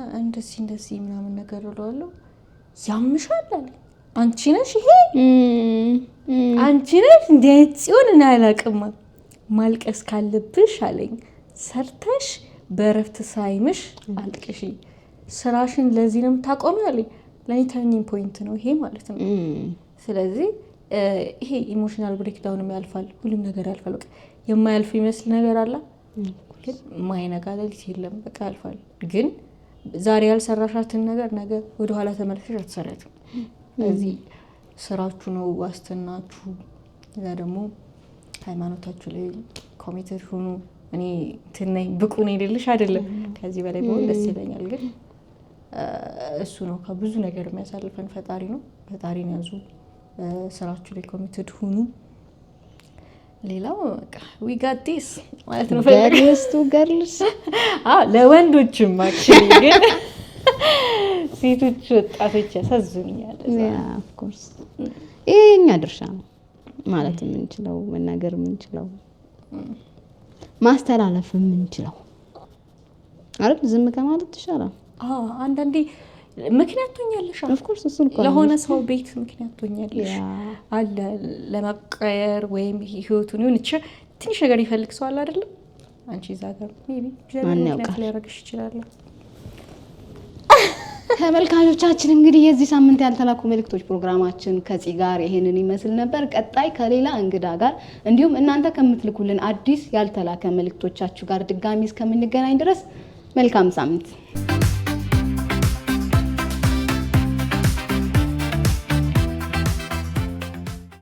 እንደዚህ ምናምን ነገር እለዋለሁ ያምሻል አለ አንቺ ነሽ ይሄ አንቺ ነሽ እንዴት ሲሆን እና አላቅም ማልቀስ ካለብሽ አለኝ ሰርተሽ በረፍት ሳይምሽ አልቅሺ ስራሽን ለዚህ ነው የምታቆሚው አለኝ ለኔ ተርኒንግ ፖይንት ነው ይሄ ማለት ነው ስለዚህ ይሄ ኢሞሽናል ብሬክዳውን ያልፋል ሁሉም ነገር ያልፋል በቃ የማያልፍ ይመስል ነገር አለ ግን ማይነጋ ለሊት የለም በቃ ያልፋል ግን ዛሬ ያልሰራሻትን ነገር ነገ ወደ ኋላ ተመልሰሽ አትሰራትም ስለዚህ ስራችሁ ነው ዋስትናችሁ እዛ ደግሞ ሃይማኖታችሁ ላይ ኮሚትድ ሁኑ እኔ ትነኝ ብቁ ነኝ ልልሽ አይደለም ከዚህ በላይ በሆነ ደስ ይለኛል ግን እሱ ነው ከብዙ ነገር የሚያሳልፈን ፈጣሪ ነው ፈጣሪን ያዙ ስራችሁ ላይ ኮሚትድ ሁኑ ሌላው በቃ we got this ማለት ነው ገርልስ ለወንዶችም አክቹሊ ግን ሴቶች ወጣቶች ያሳዝኑኛል of course የኛ ድርሻ ነው ማለት የምንችለው መናገር የምንችለው ማስተላለፍ የምንችለው አይደል ዝም ከማለት ይሻላል አንዳንዴ ምክንያት ሆኛለሽ of course እሱን ለሆነ ሰው ቤት ምክንያት ሆኛለሽ አለ ለመቀየር ወይም ህይወቱን ይሁን ትንሽ ነገር ይፈልግ ሰው አለ አይደል አንቺ ዛጋር ሜቢ ምክንያት ሊያረግሽ ይችላል ተመልካቾቻችን እንግዲህ የዚህ ሳምንት ያልተላኩ መልእክቶች ፕሮግራማችን ከዚህ ጋር ይሄንን ይመስል ነበር ቀጣይ ከሌላ እንግዳ ጋር እንዲሁም እናንተ ከምትልኩልን አዲስ ያልተላከ መልእክቶቻችሁ ጋር ድጋሚ እስከምንገናኝ ድረስ መልካም ሳምንት